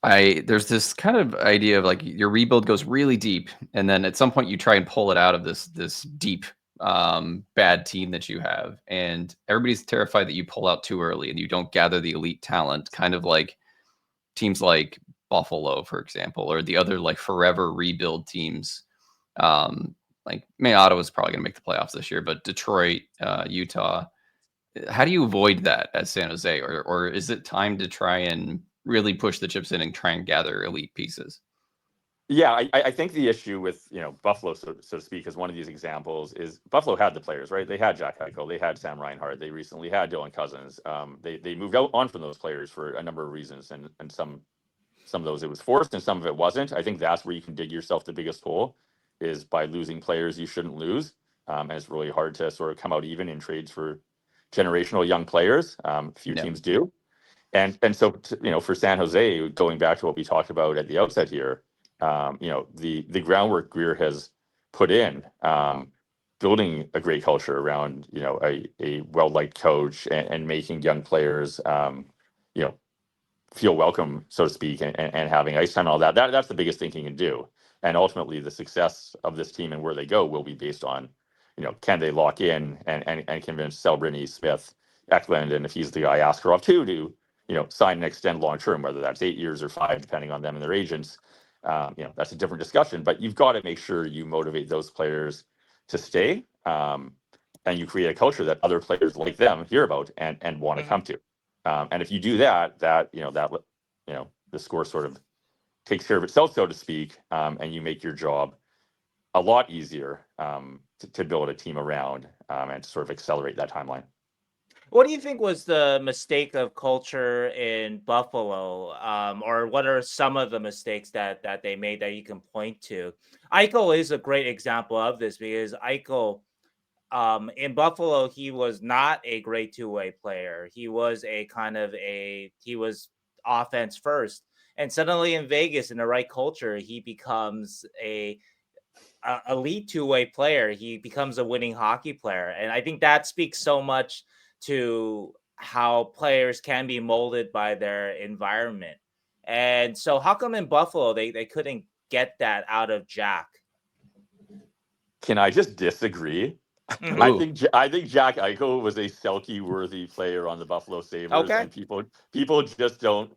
[SPEAKER 2] there's this kind of idea of like your rebuild goes really deep, and then at some point you try and pull it out of this deep bad team that you have, and everybody's terrified that you pull out too early and you don't gather the elite talent, kind of like teams like Buffalo, for example, or the other like forever rebuild teams. Like, Ottawa's probably going to make the playoffs this year, but Detroit, Utah, how do you avoid that at San Jose? Or is it time to try and really push the chips in and try and gather elite pieces?
[SPEAKER 3] Yeah, I think the issue with, Buffalo, so to speak, as one of these examples, is Buffalo had the players, right? They had Jack Eichel, they had Sam Reinhart, they recently had Dylan Cousins. They moved on from those players for a number of reasons, and some of those it was forced, and some of it wasn't. I think that's where you can dig yourself the biggest hole, is by losing players you shouldn't lose. And it's really hard to sort of come out even in trades for generational young players. Few
[SPEAKER 2] No.
[SPEAKER 3] teams do, and so for San Jose, going back to what we talked about at the outset here. The groundwork Greer has put in, building a great culture around, a well-liked coach, and making young players, feel welcome, so to speak, and having ice time and all that. That's the biggest thing he can do. And ultimately, the success of this team and where they go will be based on, can they lock in and convince Selbrini, Smith, Eklund, and if he's the guy, Askarov too, to sign and extend long term, whether that's 8 years or 5, depending on them and their agents. That's a different discussion, but you've got to make sure you motivate those players to stay, and you create a culture that other players like them hear about and want to come to. And if you do that, the score sort of takes care of itself, so to speak, and you make your job a lot easier to build a team around, and to sort of accelerate that timeline.
[SPEAKER 1] What do you think was the mistake of culture in Buffalo, or what are some of the mistakes that they made that you can point to? Eichel is a great example of this, because Eichel, in Buffalo, he was not a great two-way player. He was he was offense first, and suddenly in Vegas, in the right culture, he becomes a elite two-way player. He becomes a winning hockey player, and I think that speaks so much to how players can be molded by their environment. And so how come in Buffalo they couldn't get that out of Jack?
[SPEAKER 3] Can I just disagree?
[SPEAKER 1] Mhm.
[SPEAKER 3] I think Jack Eichel was a Selke worthy player on the Buffalo Sabres,
[SPEAKER 1] Okay.
[SPEAKER 3] and people just don't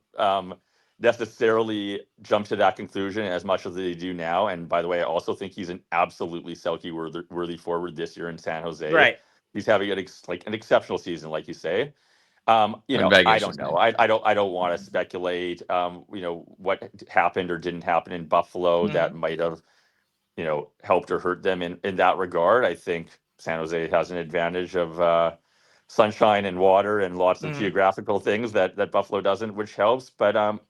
[SPEAKER 3] necessarily jump to that conclusion as much as they do now. And by the way, I also think he's an absolutely Selke worthy forward this year in San Jose.
[SPEAKER 1] Right.
[SPEAKER 3] He's having an exceptional season, like you say.
[SPEAKER 2] In Vegas,
[SPEAKER 3] I don't know. I don't want to speculate. What happened or didn't happen in Buffalo that might have helped or hurt them in that regard. I think San Jose has an advantage of sunshine and water and lots of geographical things that Buffalo doesn't, which helps. But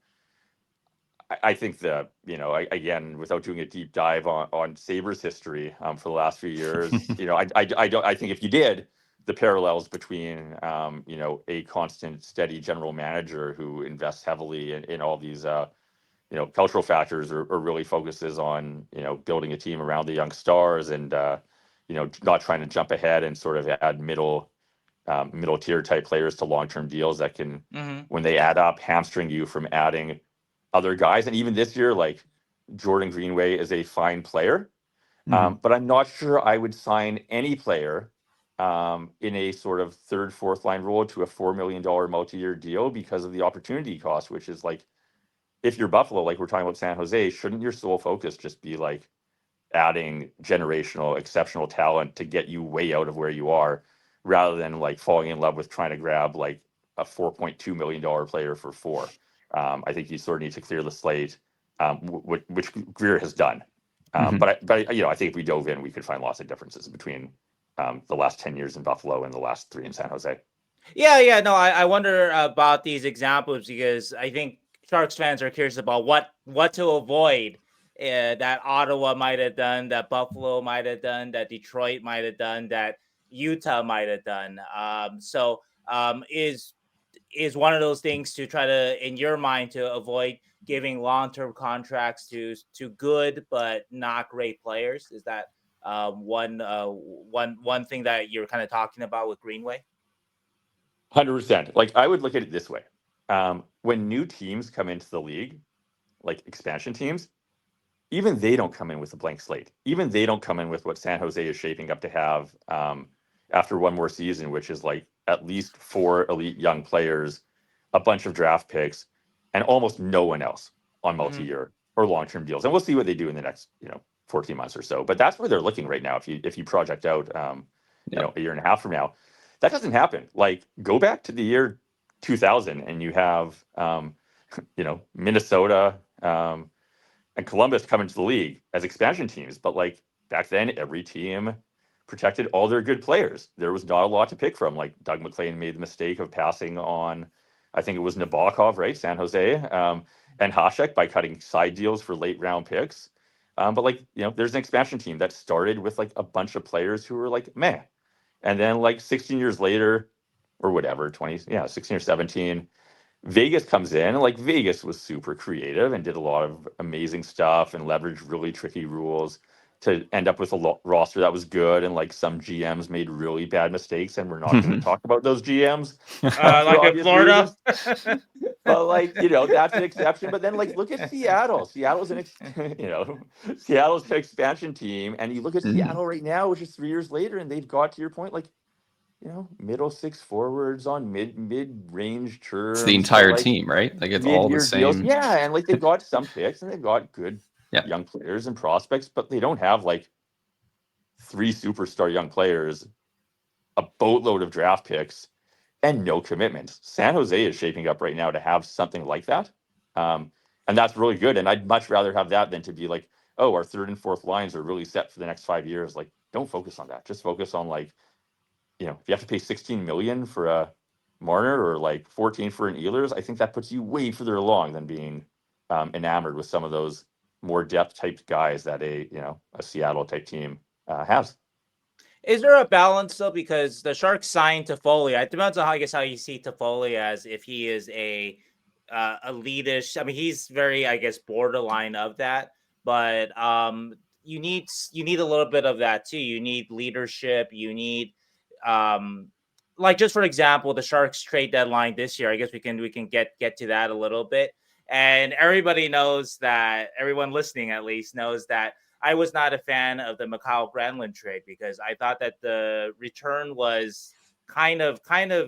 [SPEAKER 3] I think again, without doing a deep dive on Sabres history for the last few years, I think if you did, the parallels between a constant, steady general manager who invests heavily in all these cultural factors, or really focuses on building a team around the young stars, and not trying to jump ahead and sort of add middle tier type players to long-term deals that can, when they add up, hamstring you from adding other guys. And even this year, like, Jordan Greenway is a fine player, but I'm not sure I would sign any player in a sort of third, fourth line role to a $4 million multi-year deal because of the opportunity cost, which is like, if you're Buffalo, like we're talking about San Jose, shouldn't your sole focus just be like adding generational, exceptional talent to get you way out of where you are, rather than like falling in love with trying to grab like a $4.2 million player for $4? I think you sort of need to clear the slate, which Greer has done. But I think if we dove in, we could find lots of differences between the last 10 years in Buffalo and the last 3 in San Jose.
[SPEAKER 1] Yeah. No, I wonder about these examples, because I think Sharks fans are curious about what to avoid, that Ottawa might have done, that Buffalo might have done, that Detroit might have done, that Utah might have done. Is one of those things to try to, in your mind, to avoid giving long-term contracts to good but not great players? Is that one thing that you're kind of talking about with Greenway?
[SPEAKER 3] 100%. Like, I would look at it this way. When new teams come into the league, like expansion teams, even they don't come in with a blank slate. Even they don't come in with what San Jose is shaping up to have after one more season, which is like at least 4 elite young players, a bunch of draft picks, and almost no one else. on multi-year or long-term deals, and we'll see what they do in the next 14 months or so. But that's where they're looking right now. If you project out a year and a half from now, that doesn't happen. Like, go back to the year 2000 and you have Minnesota and Columbus come into the league as expansion teams, but like back then every team protected all their good players. There was not a lot to pick from. Like, Doug McLean made the mistake of passing on, I think it was Nabokov, right? San Jose, and Hasek by cutting side deals for late round picks. But like, there's an expansion team that started with like a bunch of players who were like, meh. And then like 16 years later or whatever, 16 or 17, Vegas comes in, and like Vegas was super creative and did a lot of amazing stuff and leveraged really tricky rules to end up with a roster that was good. And like some GMs made really bad mistakes, and we're not going to talk about those GMs
[SPEAKER 1] like in Florida.
[SPEAKER 3] But like, that's an exception. But then like, look at Seattle. Seattle's Seattle's an expansion team, and you look at Seattle right now, which is 3 years later, and they've got, to your point, like, middle six forwards on mid-range terms.
[SPEAKER 2] It's the entire team, right? Like, it's all the same.
[SPEAKER 3] Deals. Yeah, and like they've got some picks and they've got good young players and prospects, but they don't have like 3 superstar young players, a boatload of draft picks, and no commitments. San Jose is shaping up right now to have something like that. And that's really good. And I'd much rather have that than to be like, oh, our third and fourth lines are really set for the next 5 years. Like, don't focus on that. Just focus on like, if you have to pay $16 million for a Marner or like 14 for an Ehlers, I think that puts you way further along than being enamored with some of those more depth type guys that a Seattle type team has.
[SPEAKER 1] Is there a balance though? Because the Sharks signed Toffoli. It depends on how you see Toffoli, as if he is a elitish. I mean, he's very, borderline of that. But you need a little bit of that too. You need leadership. You need like, just for example, the Sharks trade deadline this year. I guess we can get to that a little bit. And everybody knows that, everyone listening at least knows that I was not a fan of the Mikhail Granlund trade, because I thought that the return was kind of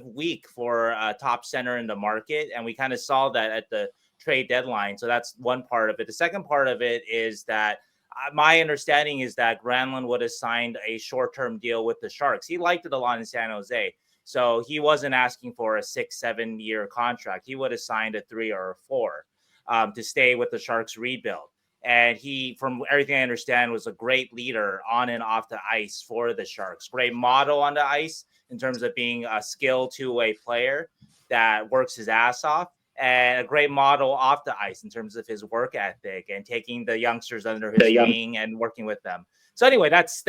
[SPEAKER 1] weak for a top center in the market, and we kind of saw that at the trade deadline. So that's one part of it. The second part of it is that my understanding is that Granlund would have signed a short-term deal with the Sharks. He liked it a lot in San Jose, so he wasn't asking for a 6-7 year contract. He would have signed a 3 or 4 to stay with the Sharks rebuild. And he, from everything I understand, was a great leader on and off the ice for the Sharks. Great model on the ice in terms of being a skilled two-way player that works his ass off, and a great model off the ice in terms of his work ethic and taking the youngsters under his wing and working with them. So anyway, that's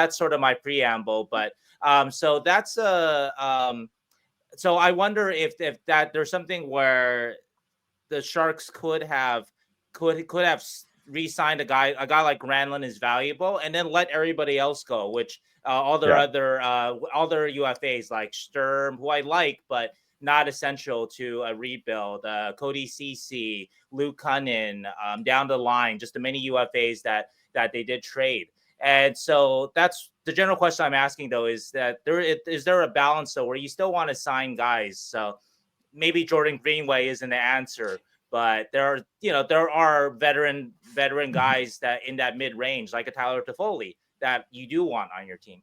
[SPEAKER 1] sort of my preamble. But so that's so I wonder if that there's something where the Sharks could have re-signed a guy like Granlund is valuable, and then let everybody else go, which all their UFAs like Sturm, who I like, but not essential to a rebuild. Cody Ceci, Luke Cunnin, down the line, just the many UFAs that they did trade. And so that's the general question I'm asking, though, is that is there a balance though where you still want to sign guys? So maybe Jordan Greenway isn't the answer, but there are veteran guys that in that mid range, like a Tyler Toffoli, that you do want on your team.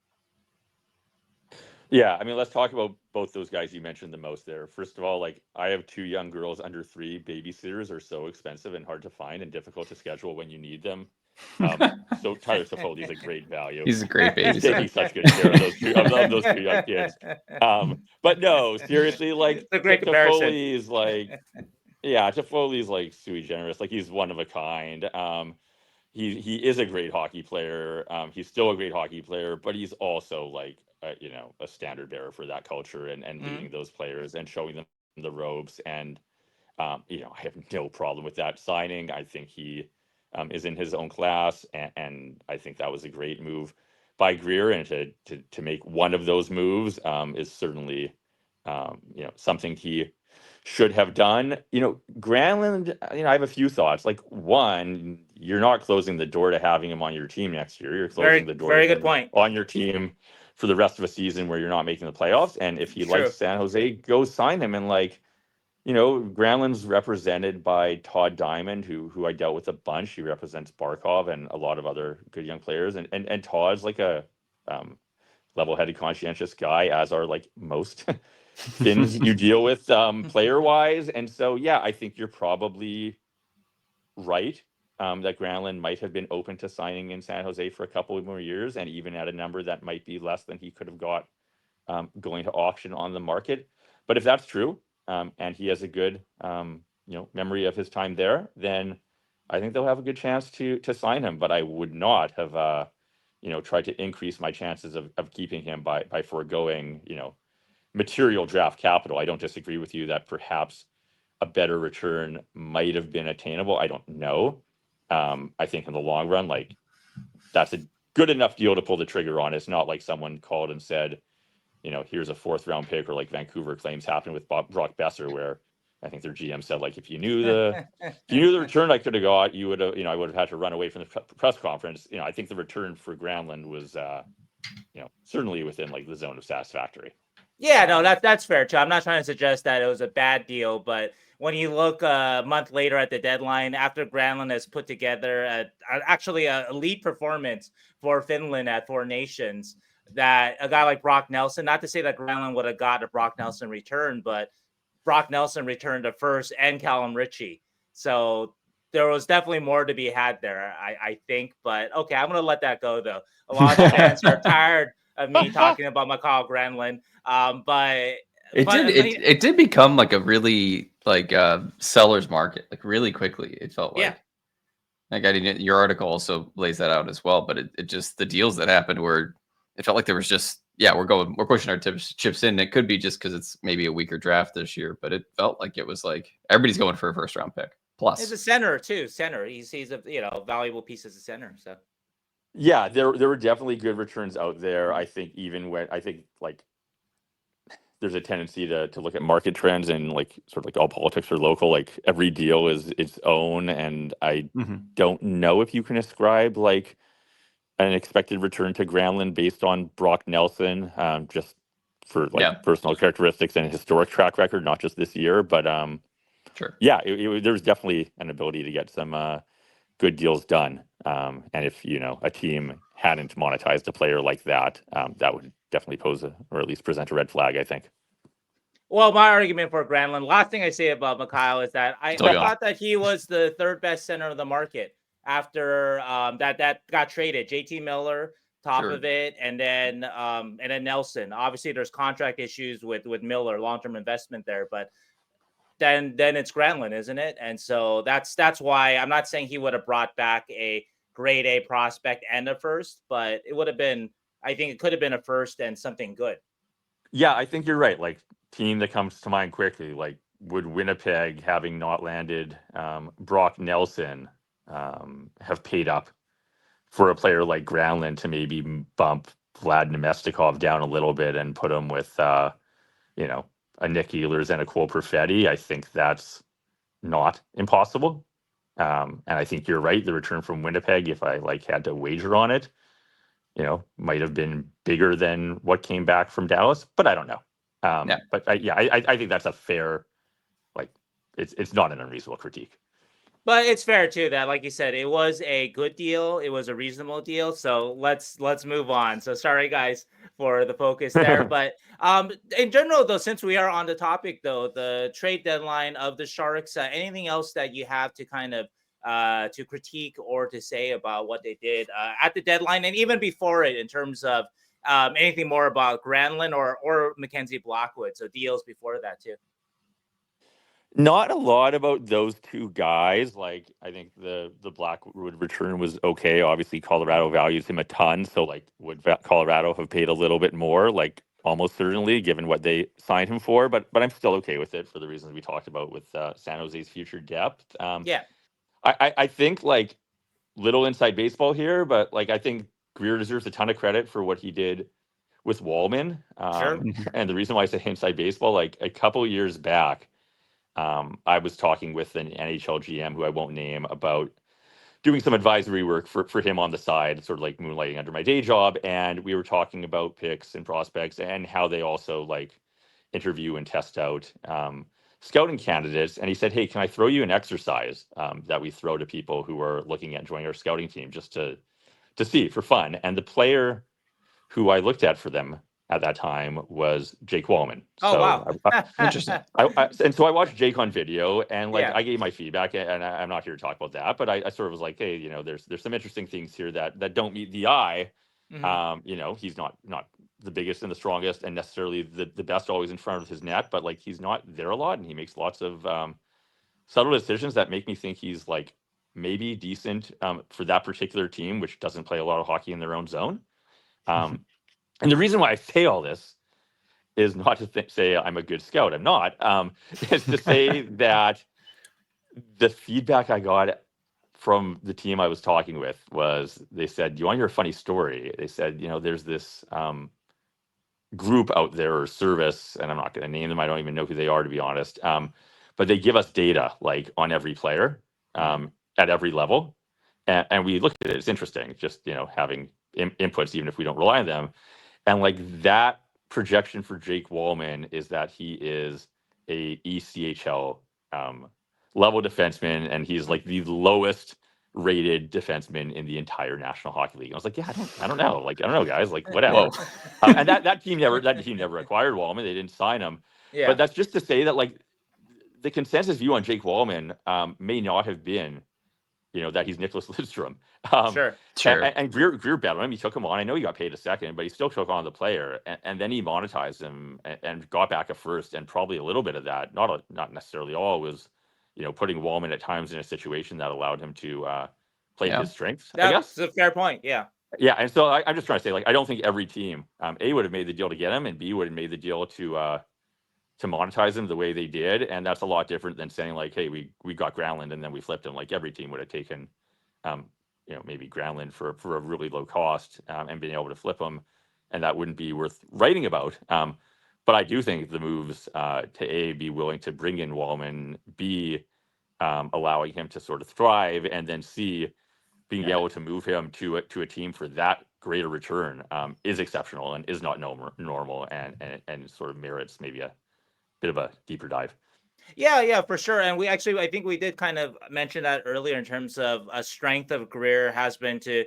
[SPEAKER 3] Yeah, I mean, let's talk about both those guys you mentioned the most there. First of all, like, I have 2 young girls under 3. Babysitters are so expensive and hard to find and difficult to schedule when you need them. So Tyler Toffoli is a great value.
[SPEAKER 2] He's a great babysitter.
[SPEAKER 3] He's taking such good care of those 2 young kids. But no, seriously, like,
[SPEAKER 1] it's a great comparison.
[SPEAKER 3] Toffoli's like, Toffoli's like sui generis. Like, he's one of a kind. He is a great hockey player. He's still a great hockey player, but he's also like a standard bearer for that culture and leading those players and showing them the ropes. And I have no problem with that signing. I think he is in his own class, and I think that was a great move by Greer. And to make one of those moves is certainly something he should have done. Granlund, I have a few thoughts. Like, one, you're not closing the door to having him on your team next year. You're closing the door
[SPEAKER 1] very good point
[SPEAKER 3] on your team for the rest of a season where you're not making the playoffs. And if he likes San Jose, go sign him. And like, Granlund's represented by Todd Diamond, who I dealt with a bunch. He represents Barkov and a lot of other good young players. And Todd's like a level-headed, conscientious guy, as are like most Finns you deal with player-wise. And so, yeah, I think you're probably right that Granlund might have been open to signing in San Jose for a couple of more years, and even at a number that might be less than he could have got going to auction on the market. But if that's true, and he has a good memory of his time there, then I think they'll have a good chance to sign him. But I would not have tried to increase my chances of keeping him by foregoing material draft capital. I don't disagree with you that perhaps a better return might have been attainable. I don't know. I think in the long run, like, that's a good enough deal to pull the trigger on. It's not like someone called and said, here's a 4th round pick, or like Vancouver claims happened with Brock Besser, where I think their GM said, like, if you knew the return I could have got, you would have, I would have had to run away from the press conference. I think the return for Granlund was, certainly within like the zone of satisfactory.
[SPEAKER 1] Yeah, no, that's fair too. I'm not trying to suggest that it was a bad deal, but when you look a month later at the deadline, after Granlund has put together actually a elite performance for Finland at Four Nations, that a guy like Brock Nelson, not to say that Granlund would have got a Brock Nelson return, but Brock Nelson returned a first and Callum Ritchie. So there was definitely more to be had there, I think. But okay, I'm going to let that go, though. A lot of fans are tired of me talking about Mikael Granlund. But
[SPEAKER 2] it did become like a really seller's market, like really quickly. It felt like.
[SPEAKER 1] Yeah.
[SPEAKER 2] Like, I didn't. Your article also lays that out as well, but it just, the deals that happened were, it felt like there was just, we're pushing our chips in. It could be just because it's maybe a weaker draft this year, but it felt like it was like everybody's going for a 1st round pick. Plus,
[SPEAKER 1] he's a center too. He's a valuable piece as a center. So
[SPEAKER 3] yeah, there were definitely good returns out there. I think there's a tendency to look at market trends, and like sort of like all politics are local. Like, every deal is its own, and I don't know if you can ascribe like an expected return to Granlund based on Brock Nelson, just for personal characteristics and historic track record, not just this year. But
[SPEAKER 2] sure,
[SPEAKER 3] there's definitely an ability to get some good deals done. And if a team hadn't monetized a player like that, that would definitely pose or at least present a red flag, I think.
[SPEAKER 1] Well, my argument for Granlund, last thing I say about Mikael is that I thought that he was the 3rd best center of the market after that got traded. JT Miller, top of it, and then Nelson. Obviously, there's contract issues with Miller, long-term investment there, but then it's Granlund, isn't it? And so that's why I'm not saying he would have brought back a grade A prospect and a 1st, but it would have been, I think it could have been a 1st and something good.
[SPEAKER 3] Yeah, I think you're right. Like, team that comes to mind quickly, like, would Winnipeg, having not landed Brock Nelson, have paid up for a player like Granlund to maybe bump Vlad Nemestikov down a little bit and put him with a Nick Ehlers and a Cole Perfetti? I think that's not impossible. And I think you're right. The return from Winnipeg, if I had to wager on it, might have been bigger than what came back from Dallas, but I don't know. But I think that's a fair, it's not an unreasonable critique.
[SPEAKER 1] But it's fair too that, like you said, it was a good deal. It was a reasonable deal. So let's move on. So sorry, guys, for the focus there. But in general, though, since we are on the topic, though, the trade deadline of the Sharks, anything else that you have to kind of to critique or to say about what they did at the deadline and even before it, in terms of anything more about Granlund or Mackenzie Blackwood? So deals before that too.
[SPEAKER 3] Not a lot about those two guys. Like, I think the Blackwood return was okay. Obviously, Colorado values him a ton. So, like, would Colorado have paid a little bit more? Like, almost certainly, given what they signed him for. But I'm still okay with it for the reasons we talked about with San Jose's future depth. I think, like, little inside baseball here, but like, I think Grier deserves a ton of credit for what he did with Wallman. And the reason why I say inside baseball, like, a couple years back, I was talking with an NHL GM who I won't name about doing some advisory work for him on the side, sort of like moonlighting under my day job. And we were talking about picks and prospects and how they also like interview and test out scouting candidates, and he said, "Hey, can I throw you an exercise that we throw to people who are looking at joining our scouting team just to see for fun?" And the player who I looked at for them at that time was Jake Wallman.
[SPEAKER 1] Oh, wow.
[SPEAKER 2] Interesting.
[SPEAKER 3] And so I watched Jake on video, and like
[SPEAKER 1] Yeah.
[SPEAKER 3] I gave my feedback, and I'm not here to talk about that, but I sort of was like, hey, you know, there's some interesting things here that don't meet the eye.
[SPEAKER 1] Mhm.
[SPEAKER 3] You know, he's not the biggest and the strongest, and necessarily the best always in front of his net, but like he's not there a lot, and he makes lots of subtle decisions that make me think he's like maybe decent for that particular team, which doesn't play a lot of hockey in their own zone. And the reason why I say all this is not to say I'm a good scout. I'm not. It's to say that the feedback I got from the team I was talking with was, they said, "Do you want to hear a funny story?" They said, you know, there's this group out there or service, and I'm not going to name them. I don't even know who they are, to be honest. But they give us data like on every player at every level. And we look at it. It's interesting, just, you know, having inputs, even if we don't rely on them. And like that projection for Jake Wallman is that he is a ECHL level defenseman, and he's like the lowest rated defenseman in the entire National Hockey League. And I was like, yeah, I don't know. Like, I don't know, guys. Like, whatever. And that team never acquired Wallman. They didn't sign him.
[SPEAKER 1] Yeah.
[SPEAKER 3] But that's just to say that like the consensus view on Jake Wallman may not have been, you know, that he's Nicholas Lidstrom.
[SPEAKER 2] Sure.
[SPEAKER 3] And Greer bet on him. He took him on. I know he got paid a second, but he still took on the player. And then he monetized him and got back a first. And probably a little bit of that, not necessarily all, was, you know, putting Wallman at times in a situation that allowed him to play his strengths, I guess.
[SPEAKER 1] That's a fair point. Yeah.
[SPEAKER 3] Yeah. And so I'm just trying to say, like, I don't think every team, A, would have made the deal to get him, and B, would have made the deal to monetize him the way they did. And that's a lot different than saying like, hey, we got Granlund and then we flipped him. Like every team would have taken, you know, maybe Granlund for a really low cost and been able to flip him, and that wouldn't be worth writing about. But I do think the moves to A, be willing to bring in Wallman, B, allowing him to sort of thrive, and then C, being able to move him to a team for that greater return is exceptional and is not normal, and sort of merits maybe a bit of a deeper dive.
[SPEAKER 1] Yeah, for sure. And I think we did kind of mention that earlier in terms of a strength of Greer has been to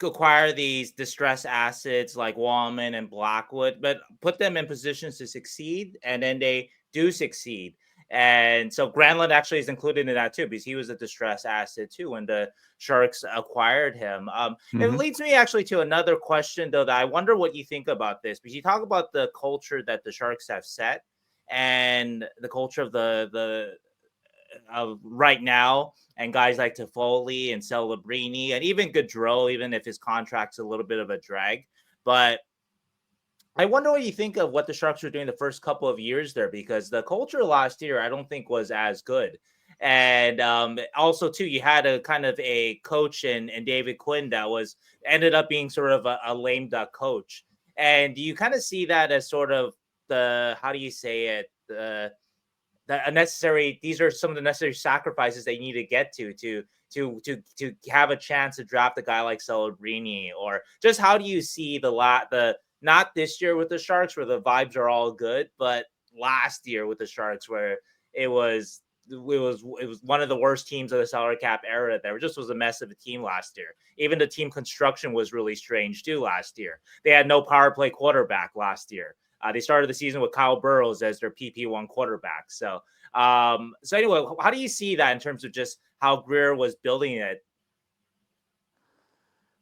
[SPEAKER 1] acquire these distress assets like Wallman and Blackwood, but put them in positions to succeed, and then they do succeed. And so Granlund actually is included in that too, because he was a distress asset too when the Sharks acquired him. It leads me actually to another question, though, that I wonder what you think about this, because you talk about the culture that the Sharks have set and the culture of the right now, and guys like Toffoli and Celebrini and even Gaudreau, even if his contract's a little bit of a drag. But I wonder what you think of what the Sharks were doing the first couple of years there, because the culture last year I don't think was as good. And also too, you had a kind of a coach in David Quinn that ended up being sort of a lame duck coach. And do you kind of see that as sort of how do you say it? These are some of the necessary sacrifices they need to get to have a chance to draft a guy like Celebrini? Or just how do you see the not this year with the Sharks where the vibes are all good, but last year with the Sharks where it was one of the worst teams of the salary cap era. There just was a mess of a team last year. Even the team construction was really strange too last year. They had no power play quarterback last year. They started the season with Kyle Burrows as their PP1 quarterback. So anyway, how do you see that in terms of just how Greer was building it?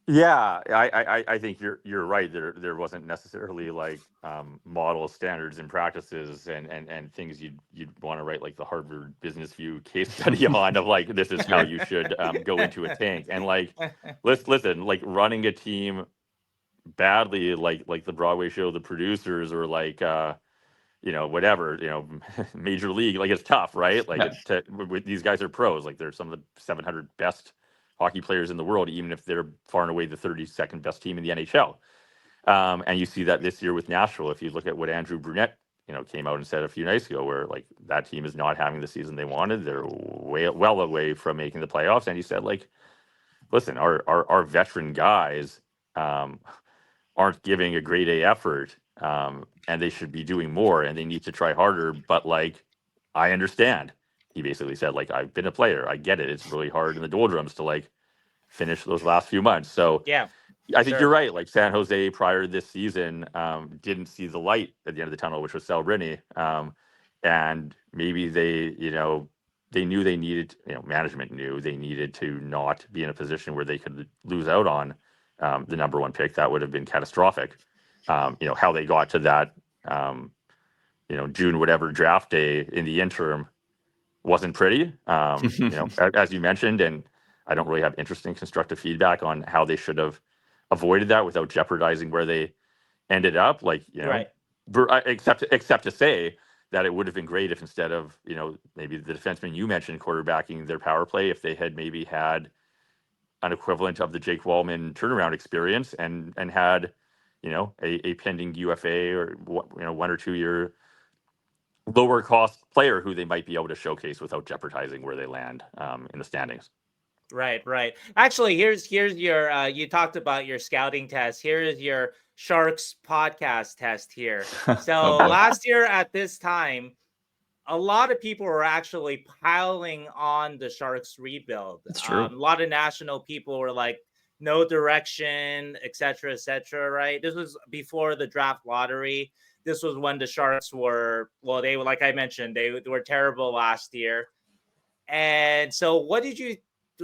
[SPEAKER 3] Yeah, I think you're right. There wasn't necessarily like model standards and practices and things you'd want to write like the Harvard Business Review case study on, of like, this is how you should go into a tank. And like, listen, like running a team badly, like the Broadway show The Producers, or like you know, whatever, you know, Major League, like, it's tough, right? Like these guys are pros. Like, they're some of the 700 best hockey players in the world, even if they're far and away the 32nd best team in the NHL. And you see that this year with Nashville. If you look at what Andrew Brunette, you know, came out and said a few nights ago, where like that team is not having the season they wanted. They're well away from making the playoffs. And he said, like, listen, our veteran guys aren't giving a grade A effort, and they should be doing more, and they need to try harder. But like, I understand. He basically said, like, I've been a player. I get it. It's really hard in the doldrums to like finish those last few months. So
[SPEAKER 1] Yeah,
[SPEAKER 3] I think
[SPEAKER 1] sure.
[SPEAKER 3] you're right. Like San Jose prior to this season didn't see the light at the end of the tunnel, which was Sal Rini. And maybe they knew they needed, management knew they needed to not be in a position where they could lose out on the number one pick. That would have been catastrophic. How they got to that, June, whatever draft day in the interim wasn't pretty, as you mentioned. And I don't really have interesting constructive feedback on how they should have avoided that without jeopardizing where they ended up.
[SPEAKER 1] Right.
[SPEAKER 3] Except to say that it would have been great if instead of, maybe the defenseman you mentioned quarterbacking their power play, if they had maybe had an equivalent of the Jake Wallman turnaround experience and had, a pending UFA or 1 or 2 year lower cost player who they might be able to showcase without jeopardizing where they land in the standings.
[SPEAKER 1] Right. Actually, here's your you talked about your scouting test. Here is your Sharks podcast test here. So last year at this time, a lot of people were actually piling on the Sharks rebuild.
[SPEAKER 2] That's true.
[SPEAKER 1] A lot of national people were like, no direction, etc., right? This was before the draft lottery. This was when the Sharks were, they were, like I mentioned, they were terrible last year. And so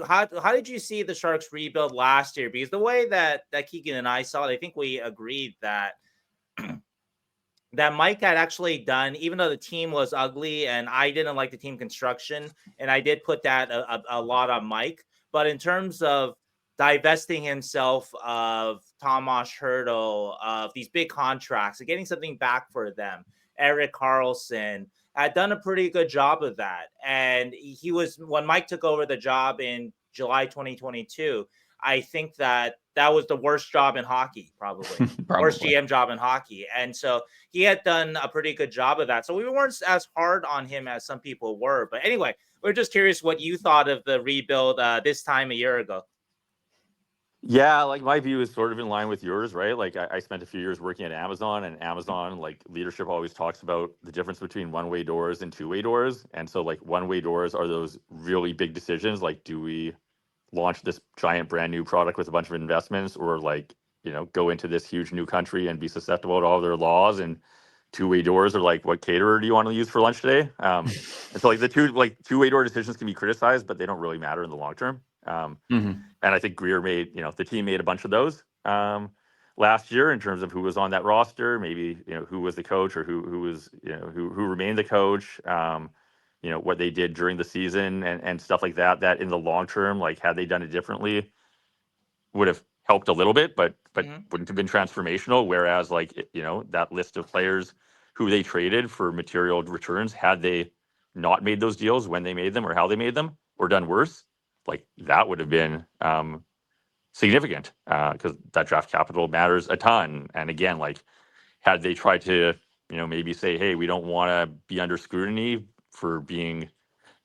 [SPEAKER 1] how did you see the Sharks rebuild last year? Because the way that Keegan and I saw it, I think we agreed that that Mike had actually done, even though the team was ugly and I didn't like the team construction, and I did put that a lot on Mike. But in terms of divesting himself of Tomas Hertl, of these big contracts, and getting something back for them, Erik Karlsson had done a pretty good job of that. And he was, when Mike took over the job in July 2022, I think that was the worst job in hockey, probably. Worst GM job in hockey. And so he had done a pretty good job of that. So we weren't as hard on him as some people were. But anyway, we're just curious what you thought of the rebuild this time a year ago.
[SPEAKER 3] Yeah, like my view is sort of in line with yours, right? Like I spent a few years working at Amazon, and Amazon, like leadership always talks about the difference between one-way doors and two-way doors. And so like one-way doors are those really big decisions. Like, do we launch this giant brand new product with a bunch of investments, or like, go into this huge new country and be susceptible to all their laws? And two-way doors are like, what caterer do you want to use for lunch today? And so like the two-way door decisions can be criticized, but they don't really matter in the long term. And I think Grier made, the team made a bunch of those last year in terms of who was on that roster, maybe, who was the coach, or who was, who remained the coach, what they did during the season and stuff like that, that in the long term, like had they done it differently, would have helped a little bit, but wouldn't have been transformational. Whereas like, that list of players who they traded for material returns, had they not made those deals when they made them or how they made them, or done worse, like that would have been significant because that draft capital matters a ton. And again, like had they tried to, maybe say, hey, we don't want to be under scrutiny for being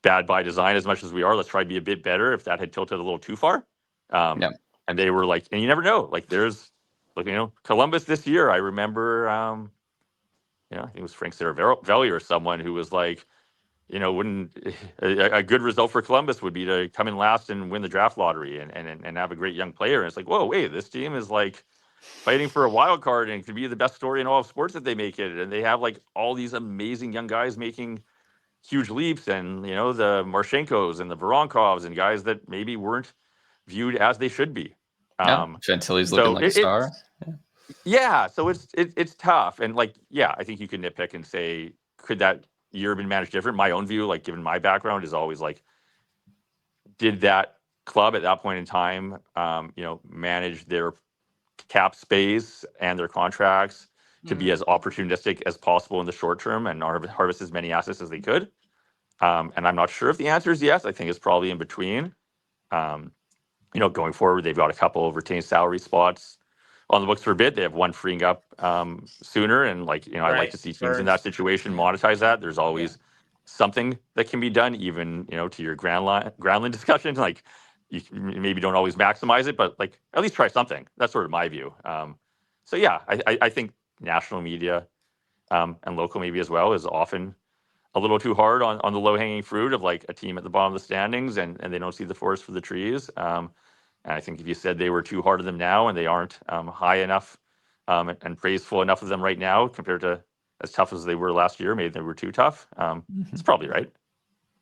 [SPEAKER 3] bad by design as much as we are, let's try to be a bit better. If that had tilted a little too far, and they were like, and you never know, like there's like, Columbus this year, I remember, I think it was Frank Saravelli or someone who was like, wouldn't a good result for Columbus would be to come in last and win the draft lottery and have a great young player. And it's like, whoa, wait, this team is like fighting for a wild card and could be the best story in all of sports if they make it. And they have like all these amazing young guys making huge leaps, and the Marchenkos and the Voronkovs and guys that maybe weren't viewed as they should be.
[SPEAKER 2] Gentili's looking like a star.
[SPEAKER 3] Yeah, so it's tough. And like, yeah, I think you can nitpick and say, could that year been managed different? My own view, like given my background, is always like, did that club at that point in time, manage their cap space and their contracts to be as opportunistic as possible in the short term and harvest as many assets as they could? And I'm not sure if the answer is yes. I think it's probably in between. Going forward, they've got a couple of retained salary spots on the books for a bit. They have one freeing up sooner, and like I'd like to see teams in that situation monetize that. There's always something that can be done, even to your Granlund discussion. Like you maybe don't always maximize it, but like at least try something. That's sort of my view. So yeah, I think national media and local media as well is often a little too hard on the low-hanging fruit of like a team at the bottom of the standings, and they don't see the forest for the trees. And I think if you said they were too hard on them now and they aren't high enough and praiseful enough of them right now compared to as tough as they were last year, maybe they were too tough. It's probably right.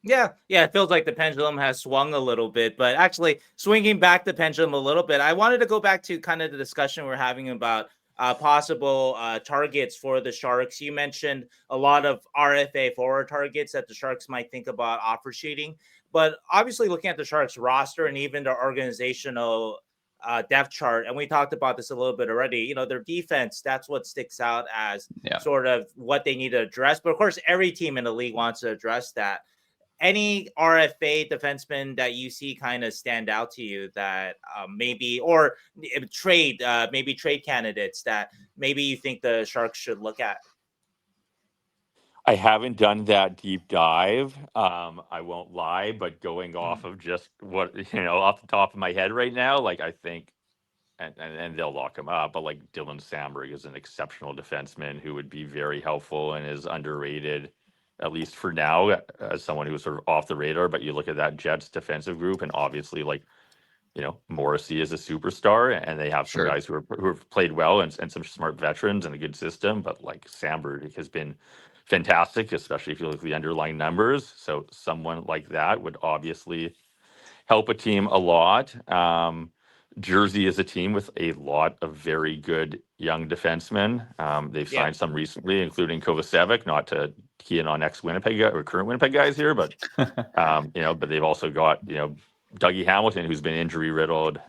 [SPEAKER 1] Yeah, it feels like the pendulum has swung a little bit, but actually swinging back the pendulum a little bit, I wanted to go back to kind of the discussion we're having about possible targets for the Sharks. You mentioned a lot of RFA forward targets that the Sharks might think about offer sheeting, but obviously looking at the Sharks roster and even their organizational depth chart, and we talked about this a little bit already, their defense, that's what sticks out as sort of what they need to address. But of course, every team in the league wants to address that. Any RFA defenseman that you see kind of stand out to you that maybe, or trade candidates that maybe you think the Sharks should look at?
[SPEAKER 3] I haven't done that deep dive. I won't lie, but going off of just what, off the top of my head right now, like I think, and they'll lock him up, but like Dylan Samberg is an exceptional defenseman who would be very helpful and is underrated, at least for now, as someone who's sort of off the radar. But you look at that Jets defensive group, and obviously, like, Morrissey is a superstar, and they have some guys who have played well and some smart veterans and a good system. But like Samberg has been fantastic, especially if you look at the underlying numbers. So someone like that would obviously help a team a lot. Jersey is a team with a lot of very good young defensemen. They've signed some recently, including Kovacevic, not to key in on ex-Winnipeg or current Winnipeg guys here, but but they've also got Dougie Hamilton, who's been injury riddled.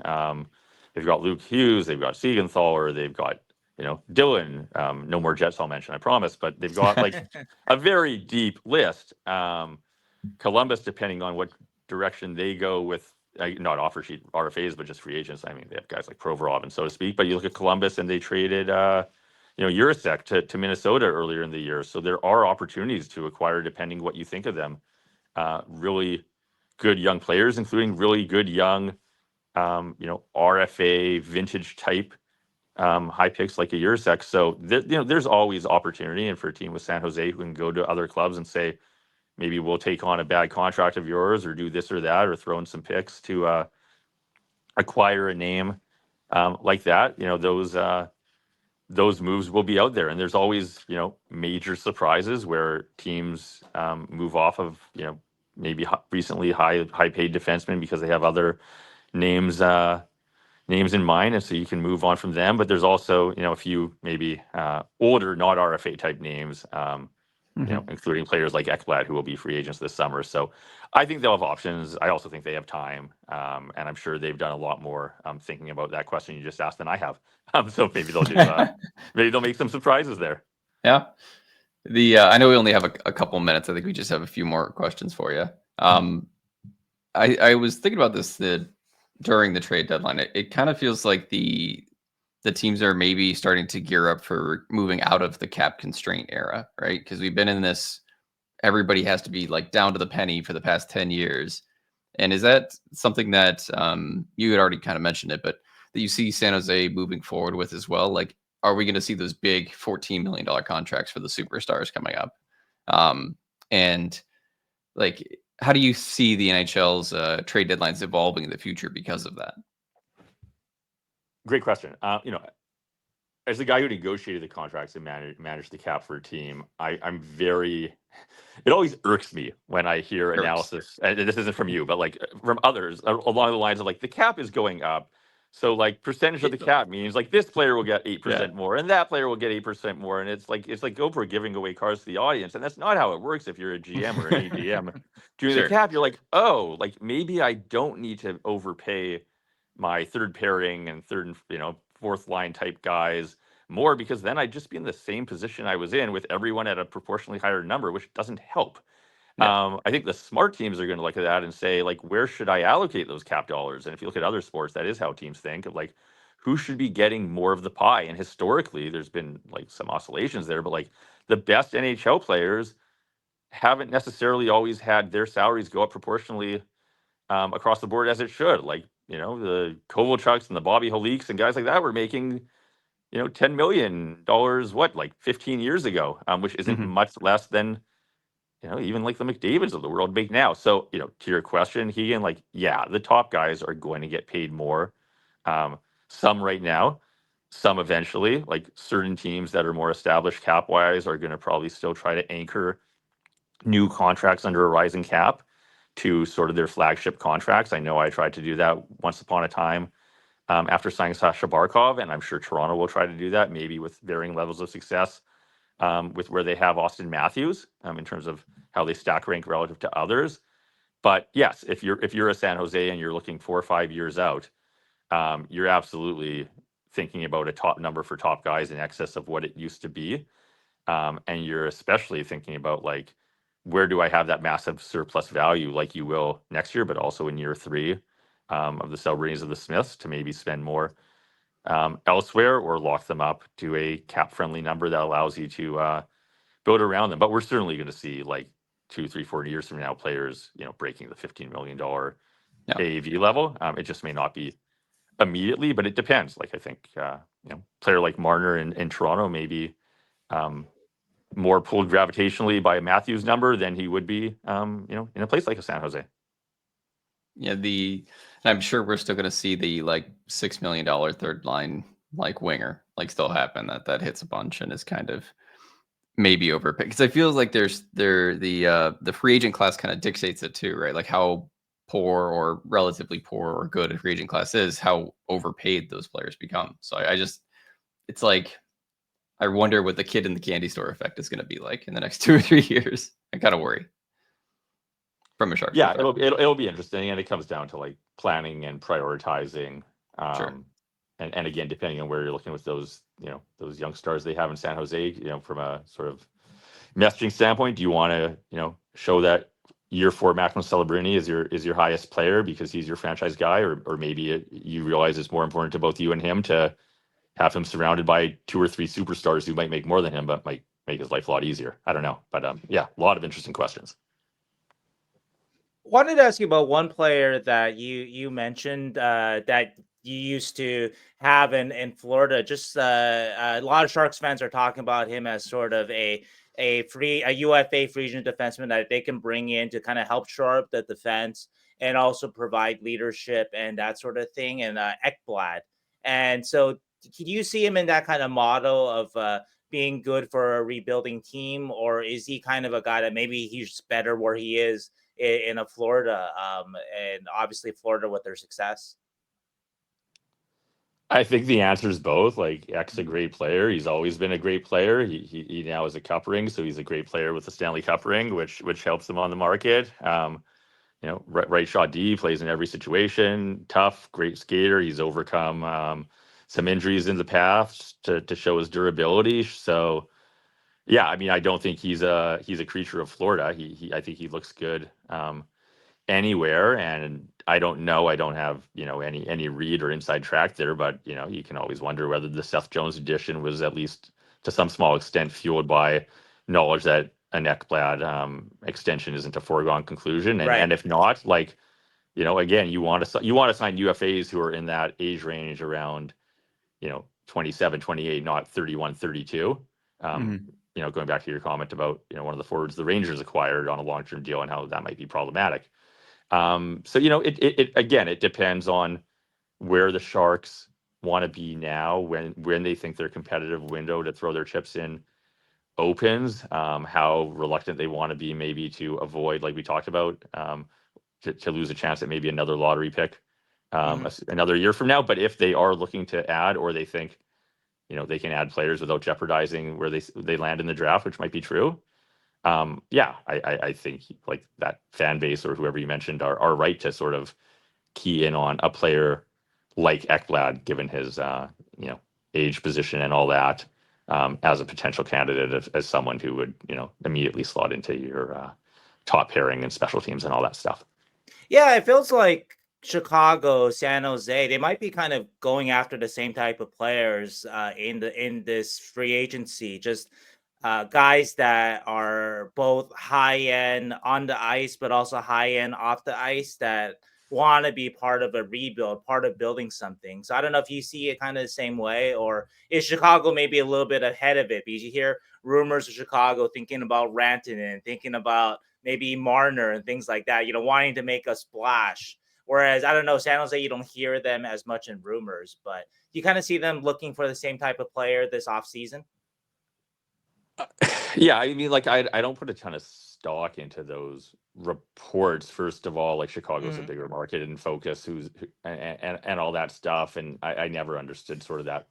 [SPEAKER 3] They've got Luke Hughes, they've got Siegenthaler, they've got Dylan. No more Jets, I'll mention, I promise. But they've got like a very deep list. Columbus, depending on what direction they go with, not offer sheet RFAs, but just free agents. I mean, they have guys like Provorov and so to speak. But you look at Columbus, and they traded Urasek to Minnesota earlier in the year. So there are opportunities to acquire, depending what you think of them. Really good young players, including really good young, RFA vintage type high picks like a Urasek. So there's always opportunity, and for a team with San Jose who can go to other clubs and say, maybe we'll take on a bad contract of yours, or do this or that, or throw in some picks to acquire a name like that. Those moves will be out there, and there's always major surprises where teams move off of maybe recently high paid defensemen because they have other names in mind, and so you can move on from them. But there's also a few maybe older, not RFA type names. Including players like Ekblad, who will be free agents this summer. So I think they'll have options. I also think they have time, and I'm sure they've done a lot more thinking about that question you just asked than I have. So maybe they'll do. Maybe they'll make some surprises there.
[SPEAKER 2] Yeah. I know we only have a couple minutes. I think we just have a few more questions for you. I was thinking about this during the trade deadline. It kind of feels like the teams are maybe starting to gear up for moving out of the cap constraint era, right? Because we've been in this, everybody has to be like down to the penny for the past 10 years. And is that something that you had already kind of mentioned it, but that you see San Jose moving forward with as well? Like, are we going to see those big $14 million contracts for the superstars coming up? And like, how do you see the NHL's trade deadlines evolving in the future because of that?
[SPEAKER 3] Great question. As the guy who negotiated the contracts and managed the cap for a team, I'm very. It always irks me when I hear analysis, and this isn't from you, but like from others along the lines of like the cap is going up, so like percentage of the cap means like this player will get 8% more, and that player will get 8% more, and it's like GoPro giving away cars to the audience, and that's not how it works. If you're a GM or an AGM doing the cap, you're like, oh, like maybe I don't need to overpay my third pairing and third and fourth line type guys more, because then I'd just be in the same position I was in with everyone at a proportionally higher number, which doesn't help. I think the smart teams are going to look at that and say, like, where should I allocate those cap dollars? And if you look at other sports, that is how teams think of like who should be getting more of the pie. And historically, there's been like some oscillations there, but like the best NHL players haven't necessarily always had their salaries go up proportionally across the board as it should. Like, the Kovalchuks and the Bobby Holiks and guys like that were making, $10 million, like 15 years ago, which isn't much less than even like the McDavids of the world make now. So, to your question, Keegan, like, yeah, the top guys are going to get paid more. Some right now, some eventually. Like certain teams that are more established cap wise are going to probably still try to anchor new contracts under a rising cap to sort of their flagship contracts. I know I tried to do that once upon a time after signing Sasha Barkov, and I'm sure Toronto will try to do that, maybe with varying levels of success with where they have Austin Matthews in terms of how they stack rank relative to others. But yes, if you're a San Jose and you're looking 4 or 5 years out, you're absolutely thinking about a top number for top guys in excess of what it used to be. And you're especially thinking about like, where do I have that massive surplus value like you will next year, but also in year 3 of the Celebritties of the Smiths to maybe spend more elsewhere or lock them up to a cap friendly number that allows you to build around them. But we're certainly going to see like 2, 3, 4 years from now players, breaking the $15 million AAV level. It just may not be immediately, but it depends. Like I think, player like Marner in Toronto may be more pulled gravitationally by Matthews number than he would be, in a place like a San Jose.
[SPEAKER 2] Yeah, and I'm sure we're still going to see the like $6 million third line like winger like still happen that hits a bunch and is kind of maybe overpaid, because I feel like the free agent class kind of dictates it too, right? Like how poor or relatively poor or good a free agent class is, how overpaid those players become. So it's like, I wonder what the kid in the candy store effect is going to be like in the next 2 or 3 years. I kind of worry from a Sharks.
[SPEAKER 3] Yeah, it'll be interesting, and it comes down to like planning and prioritizing.
[SPEAKER 2] Sure.
[SPEAKER 3] And again, depending on where you're looking with those, those young stars they have in San Jose, from a sort of messaging standpoint, do you want to, show that year 4 Maximum Celebrini is your highest player because he's your franchise guy, or maybe you realize it's more important to both you and him to have him surrounded by 2 or 3 superstars who might make more than him, but might make his life a lot easier. I don't know, but yeah, a lot of interesting questions.
[SPEAKER 1] Wanted to ask you about one player that you mentioned that you used to have in Florida. Just a lot of Sharks fans are talking about him as sort of a UFA free agent defenseman that they can bring in to kind of help shore up the defense and also provide leadership and that sort of thing. And Ekblad. And so, can you see him in that kind of model of being good for a rebuilding team, or is he kind of a guy that maybe he's better where he is in a Florida, and obviously Florida with their success?
[SPEAKER 3] I think the answer is both. Like, Ek's a great player. He's always been a great player. He now has a cup ring, so he's a great player with the Stanley Cup ring, which helps him on the market. Right shot D, plays in every situation. Tough, great skater. He's overcome some injuries in the past to show his durability. So, yeah, I mean, I don't think he's a creature of Florida. I think he looks good anywhere, and I don't know. I don't have any read or inside track there, but you can always wonder whether the Seth Jones edition was at least to some small extent fueled by knowledge that an Ekblad extension isn't a foregone conclusion, and
[SPEAKER 1] Right.
[SPEAKER 3] and if not, like again, you want to sign UFAs who are in that age range around 27, 28, not 31, 32. Going back to your comment about one of the forwards the Rangers acquired on a long-term deal and how that might be problematic. So it again, it depends on where the Sharks want to be now, when they think their competitive window to throw their chips in opens, how reluctant they want to be maybe to avoid, like we talked about, to lose a chance at maybe another lottery pick another year from now. But if they are looking to add, or they think they can add players without jeopardizing where they land in the draft, which might be true. I think like that fan base or whoever you mentioned are right to sort of key in on a player like Ekblad, given his age, position, and all that, as a potential candidate as someone who would immediately slot into your top pairing and special teams and all that stuff.
[SPEAKER 1] Yeah, it feels like Chicago, San Jose, they might be kind of going after the same type of players in this free agency. Just guys that are both high end on the ice, but also high end off the ice, that want to be part of a rebuild, part of building something. So I don't know if you see it kind of the same way, or is Chicago maybe a little bit ahead of it? Because you hear rumors of Chicago, thinking about Rantanen, thinking about maybe Marner and things like that, wanting to make a splash. Whereas, I don't know, San Jose, you don't hear them as much in rumors, but you kind of see them looking for the same type of player this offseason.
[SPEAKER 3] Yeah, I mean, like I don't put a ton of stock into those reports. First of all, like Chicago's a bigger market and focus, and all that stuff, and I never understood sort of that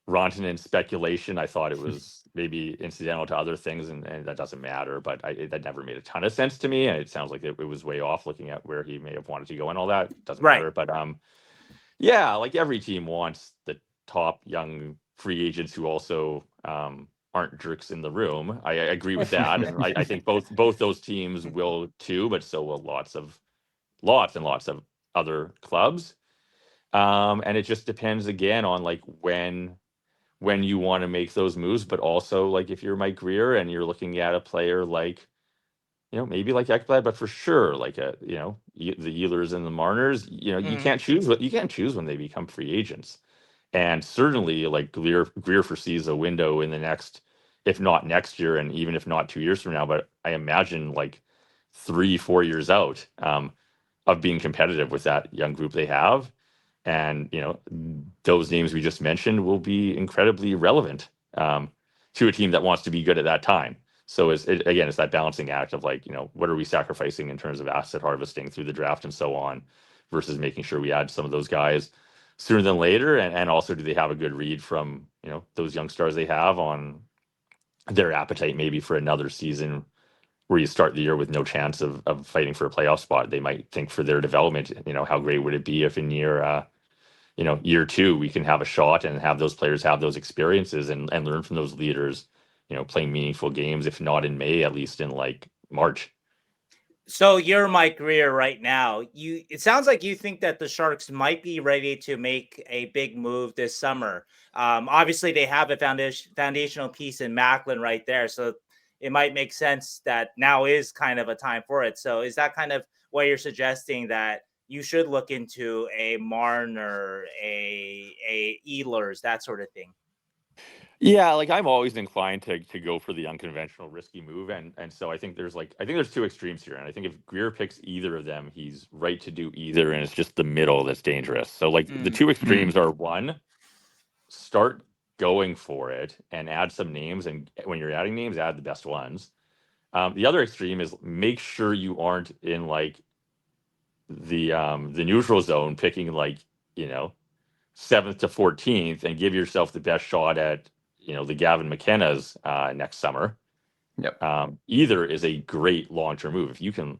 [SPEAKER 3] Rantanen speculation. I thought it was maybe incidental to other things, and that doesn't matter. But that never made a ton of sense to me, and it sounds like it was way off looking at where he may have wanted to go and all that. Doesn't matter. But yeah, like every team wants the top young free agents who also aren't jerks in the room. I agree with that, and I think both those teams will too, but so will lots and lots of other clubs. And it just depends again on like when you want to make those moves, but also like if you're Mike Grier and you're looking at a player like, maybe like Ekblad, but for sure like the Ehlers and the Marners, you can't choose when they become free agents. And certainly like Grier foresees a window in the next, if not next year, and even if not 2 years from now, but I imagine like 3-4 years out, of being competitive with that young group they have. And, those names we just mentioned will be incredibly relevant to a team that wants to be good at that time. So it's that balancing act of like, what are we sacrificing in terms of asset harvesting through the draft and so on, versus making sure we add some of those guys sooner than later. And also, do they have a good read from, those young stars they have on their appetite maybe for another season where you start the year with no chance of fighting for a playoff spot. They might think for their development, how great would it be if in year 2 we can have a shot and have those players have those experiences and learn from those leaders, playing meaningful games, if not in May, at least in like March.
[SPEAKER 1] So you're Mike Grier right now. It sounds like you think that the Sharks might be ready to make a big move this summer. Obviously, they have a foundational piece in Macklin right there, so it might make sense that now is kind of a time for it. So is that kind of what you're suggesting, that you should look into a Marner, a Ehlers, that sort of thing?
[SPEAKER 3] Yeah, like I'm always inclined to go for the unconventional, risky move, and so I think there's two extremes here, and I think if Grier picks either of them, he's right to do either, and it's just the middle that's dangerous. So like the two extremes are, one, start going for it and add some names, and when you're adding names, add the best ones. The other extreme is make sure you aren't in like the neutral zone, picking like 7th to 14th, and give yourself the best shot at the Gavin McKenna's next summer.
[SPEAKER 2] Yep.
[SPEAKER 3] Either is a great long-term move. If you can,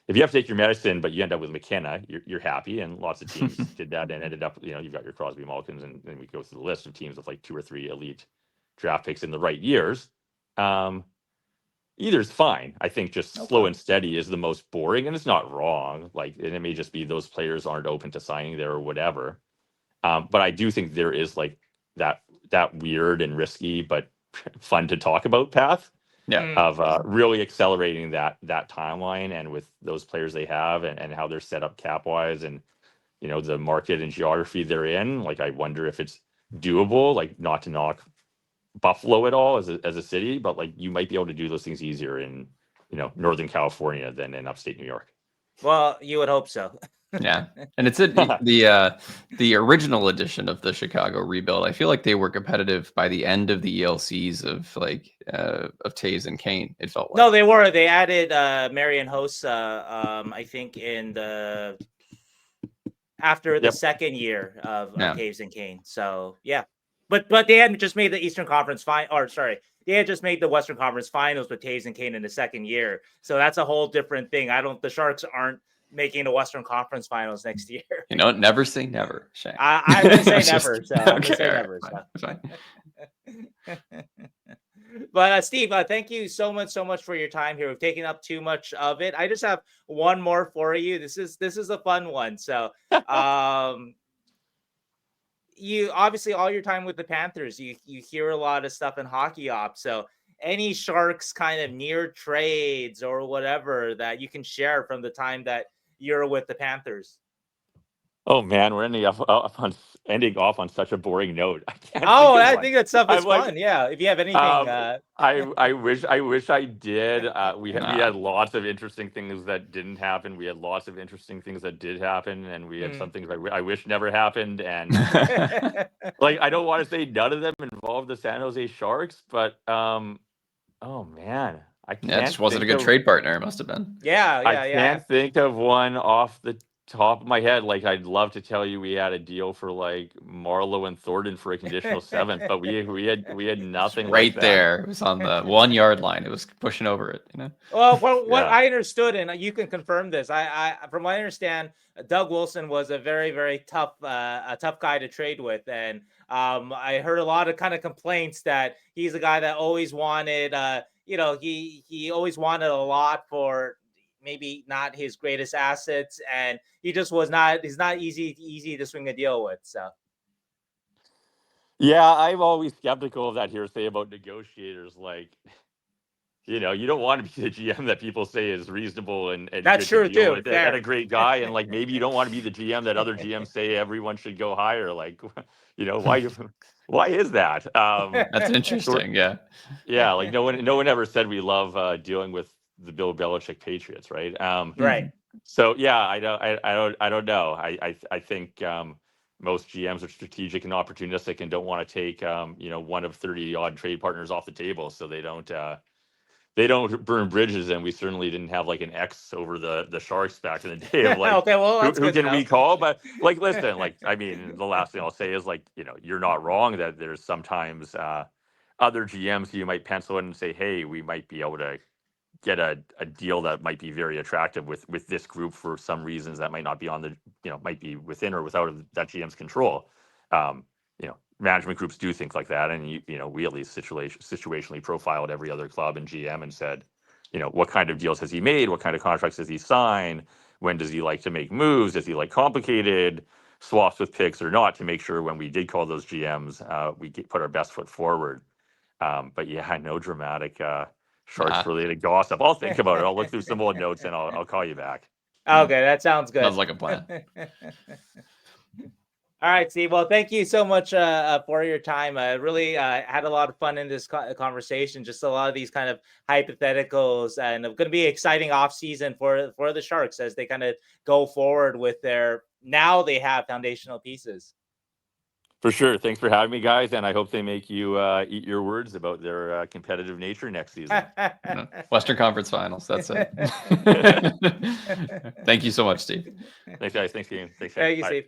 [SPEAKER 3] if you have to take your medicine, but you end up with McKenna, you're happy. And lots of teams did that and ended up, you've got your Crosby Malkins, and then we go through the list of teams with like 2 or 3 elite draft picks in the right years. Either's fine. I think just slow and steady is the most boring, and it's not wrong. Like, and it may just be those players aren't open to signing there or whatever. But I do think there is like that weird and risky but fun to talk about path of really accelerating that timeline, and with those players they have and how they're set up cap wise, and the market and geography they're in. Like, I wonder if it's doable, like not to knock Buffalo at all as a city, but like you might be able to do those things easier in Northern California than in upstate New York.
[SPEAKER 1] Well, you would hope so.
[SPEAKER 2] Yeah, and it's the original edition of the Chicago rebuild. I feel like they were competitive by the end of the ELCs of Taves and Kane. It felt like.
[SPEAKER 1] No, they were. They added Marian Hossa, I think after the second year of Taves and Kane. So yeah, but they hadn't just made the Eastern Conference they had just made the Western Conference Finals with Taves and Kane in the second year. So that's a whole different thing. The Sharks aren't making the Western Conference Finals next year.
[SPEAKER 2] Never say never, Sheng.
[SPEAKER 1] I would say never. So I'm gonna say never.
[SPEAKER 2] Fine.
[SPEAKER 1] But Steve, thank you so much for your time here. We've taken up too much of it. I just have one more for you. This is a fun one. So, you obviously, all your time with the Panthers, you hear a lot of stuff in hockey ops. So, any Sharks kind of near trades or whatever that you can share from the time that you're with the Panthers?
[SPEAKER 3] Oh man, we're ending off on such a boring note. I can't
[SPEAKER 1] Oh,
[SPEAKER 3] think of
[SPEAKER 1] I
[SPEAKER 3] one.
[SPEAKER 1] think that stuff is
[SPEAKER 3] I'm like,
[SPEAKER 1] fun. Yeah, if you have anything,
[SPEAKER 3] I wish I did. We
[SPEAKER 2] Nah.
[SPEAKER 3] had lots of interesting things that didn't happen. We had lots of interesting things that did happen, and we had some things I wish never happened. And like, I don't want to say none of them involved the San Jose Sharks, but oh man, I
[SPEAKER 2] Yeah, it
[SPEAKER 3] can't
[SPEAKER 2] just wasn't a
[SPEAKER 3] think
[SPEAKER 2] good
[SPEAKER 3] of
[SPEAKER 2] trade partner. It must have been.
[SPEAKER 1] yeah,
[SPEAKER 3] I
[SPEAKER 1] yeah, yeah.
[SPEAKER 3] can't think of one off the top of my head. Like, I'd love to tell you we had a deal for like Marlowe and Thornton for a conditional seventh, but we had
[SPEAKER 2] It's
[SPEAKER 3] nothing like
[SPEAKER 2] right
[SPEAKER 3] that.
[SPEAKER 2] there. It was on the 1 yard line. It was pushing over it. You know.
[SPEAKER 1] Well, what
[SPEAKER 3] Yeah.
[SPEAKER 1] I understood, and you can confirm this, from what I understand, Doug Wilson was a very, very tough, a tough guy to trade with, and I heard a lot of kind of complaints that he's a guy that always wanted, he always wanted a lot for maybe not his greatest assets, and he just was not. He's not easy to swing a deal with. So
[SPEAKER 3] Yeah, I'm always skeptical of that hearsay about negotiators. Like, you don't want to be the GM that people say is reasonable and
[SPEAKER 1] that's
[SPEAKER 3] good to
[SPEAKER 1] true
[SPEAKER 3] deal
[SPEAKER 1] too.
[SPEAKER 3] with and a
[SPEAKER 1] Fair.
[SPEAKER 3] great guy. And like, maybe you don't want to be the GM that other GMs say everyone should go hire. Like, why is that?
[SPEAKER 2] That's
[SPEAKER 3] So
[SPEAKER 2] interesting. Yeah.
[SPEAKER 3] yeah, like no one ever said we love dealing with the Bill Belichick Patriots, right?
[SPEAKER 1] Right.
[SPEAKER 3] So yeah, I don't know. I think most GMs are strategic and opportunistic and don't want to take one of 30 odd trade partners off the table, so they don't burn bridges. And we certainly didn't have like an X over the Sharks back in the day of like
[SPEAKER 1] Okay. Well,
[SPEAKER 3] who,
[SPEAKER 1] that's
[SPEAKER 3] who
[SPEAKER 1] good to
[SPEAKER 3] can we
[SPEAKER 1] know.
[SPEAKER 3] call. But like, listen, like, I mean, the last thing I'll say is like, you're not wrong that there's sometimes other GMs who you might pencil in and say, hey, we might be able to get a deal that might be very attractive with this group for some reasons that might not be on the might be within or without of that GM's control. Management groups do things like that, and we at least situationally profiled every other club and GM and said, what kind of deals has he made, what kind of contracts does he sign, when does he like to make moves, does he like complicated swaps with picks or not, to make sure when we did call those GMs, we put our best foot forward. But yeah, no dramatic
[SPEAKER 2] Nah.
[SPEAKER 3] Sharks related gossip. I'll think about it. I'll look through some old notes and I'll call you back.
[SPEAKER 1] Okay, that sounds good.
[SPEAKER 2] Sounds like a plan.
[SPEAKER 1] All right, Steve. Well, thank you so much for your time. I really had a lot of fun in this conversation. Just a lot of these kind of hypotheticals, and it's going to be an exciting off season for the Sharks as they kind of go forward with their. Now they have foundational pieces.
[SPEAKER 3] For sure. Thanks for having me, guys, and I hope they make you eat your words about their competitive nature next season.
[SPEAKER 2] No, Western Conference Finals. That's it. Thank you so much, Steve.
[SPEAKER 3] Thanks, guys. Thanks, Ian. Thanks,
[SPEAKER 1] Thank you,
[SPEAKER 3] Bye.
[SPEAKER 1] Steve.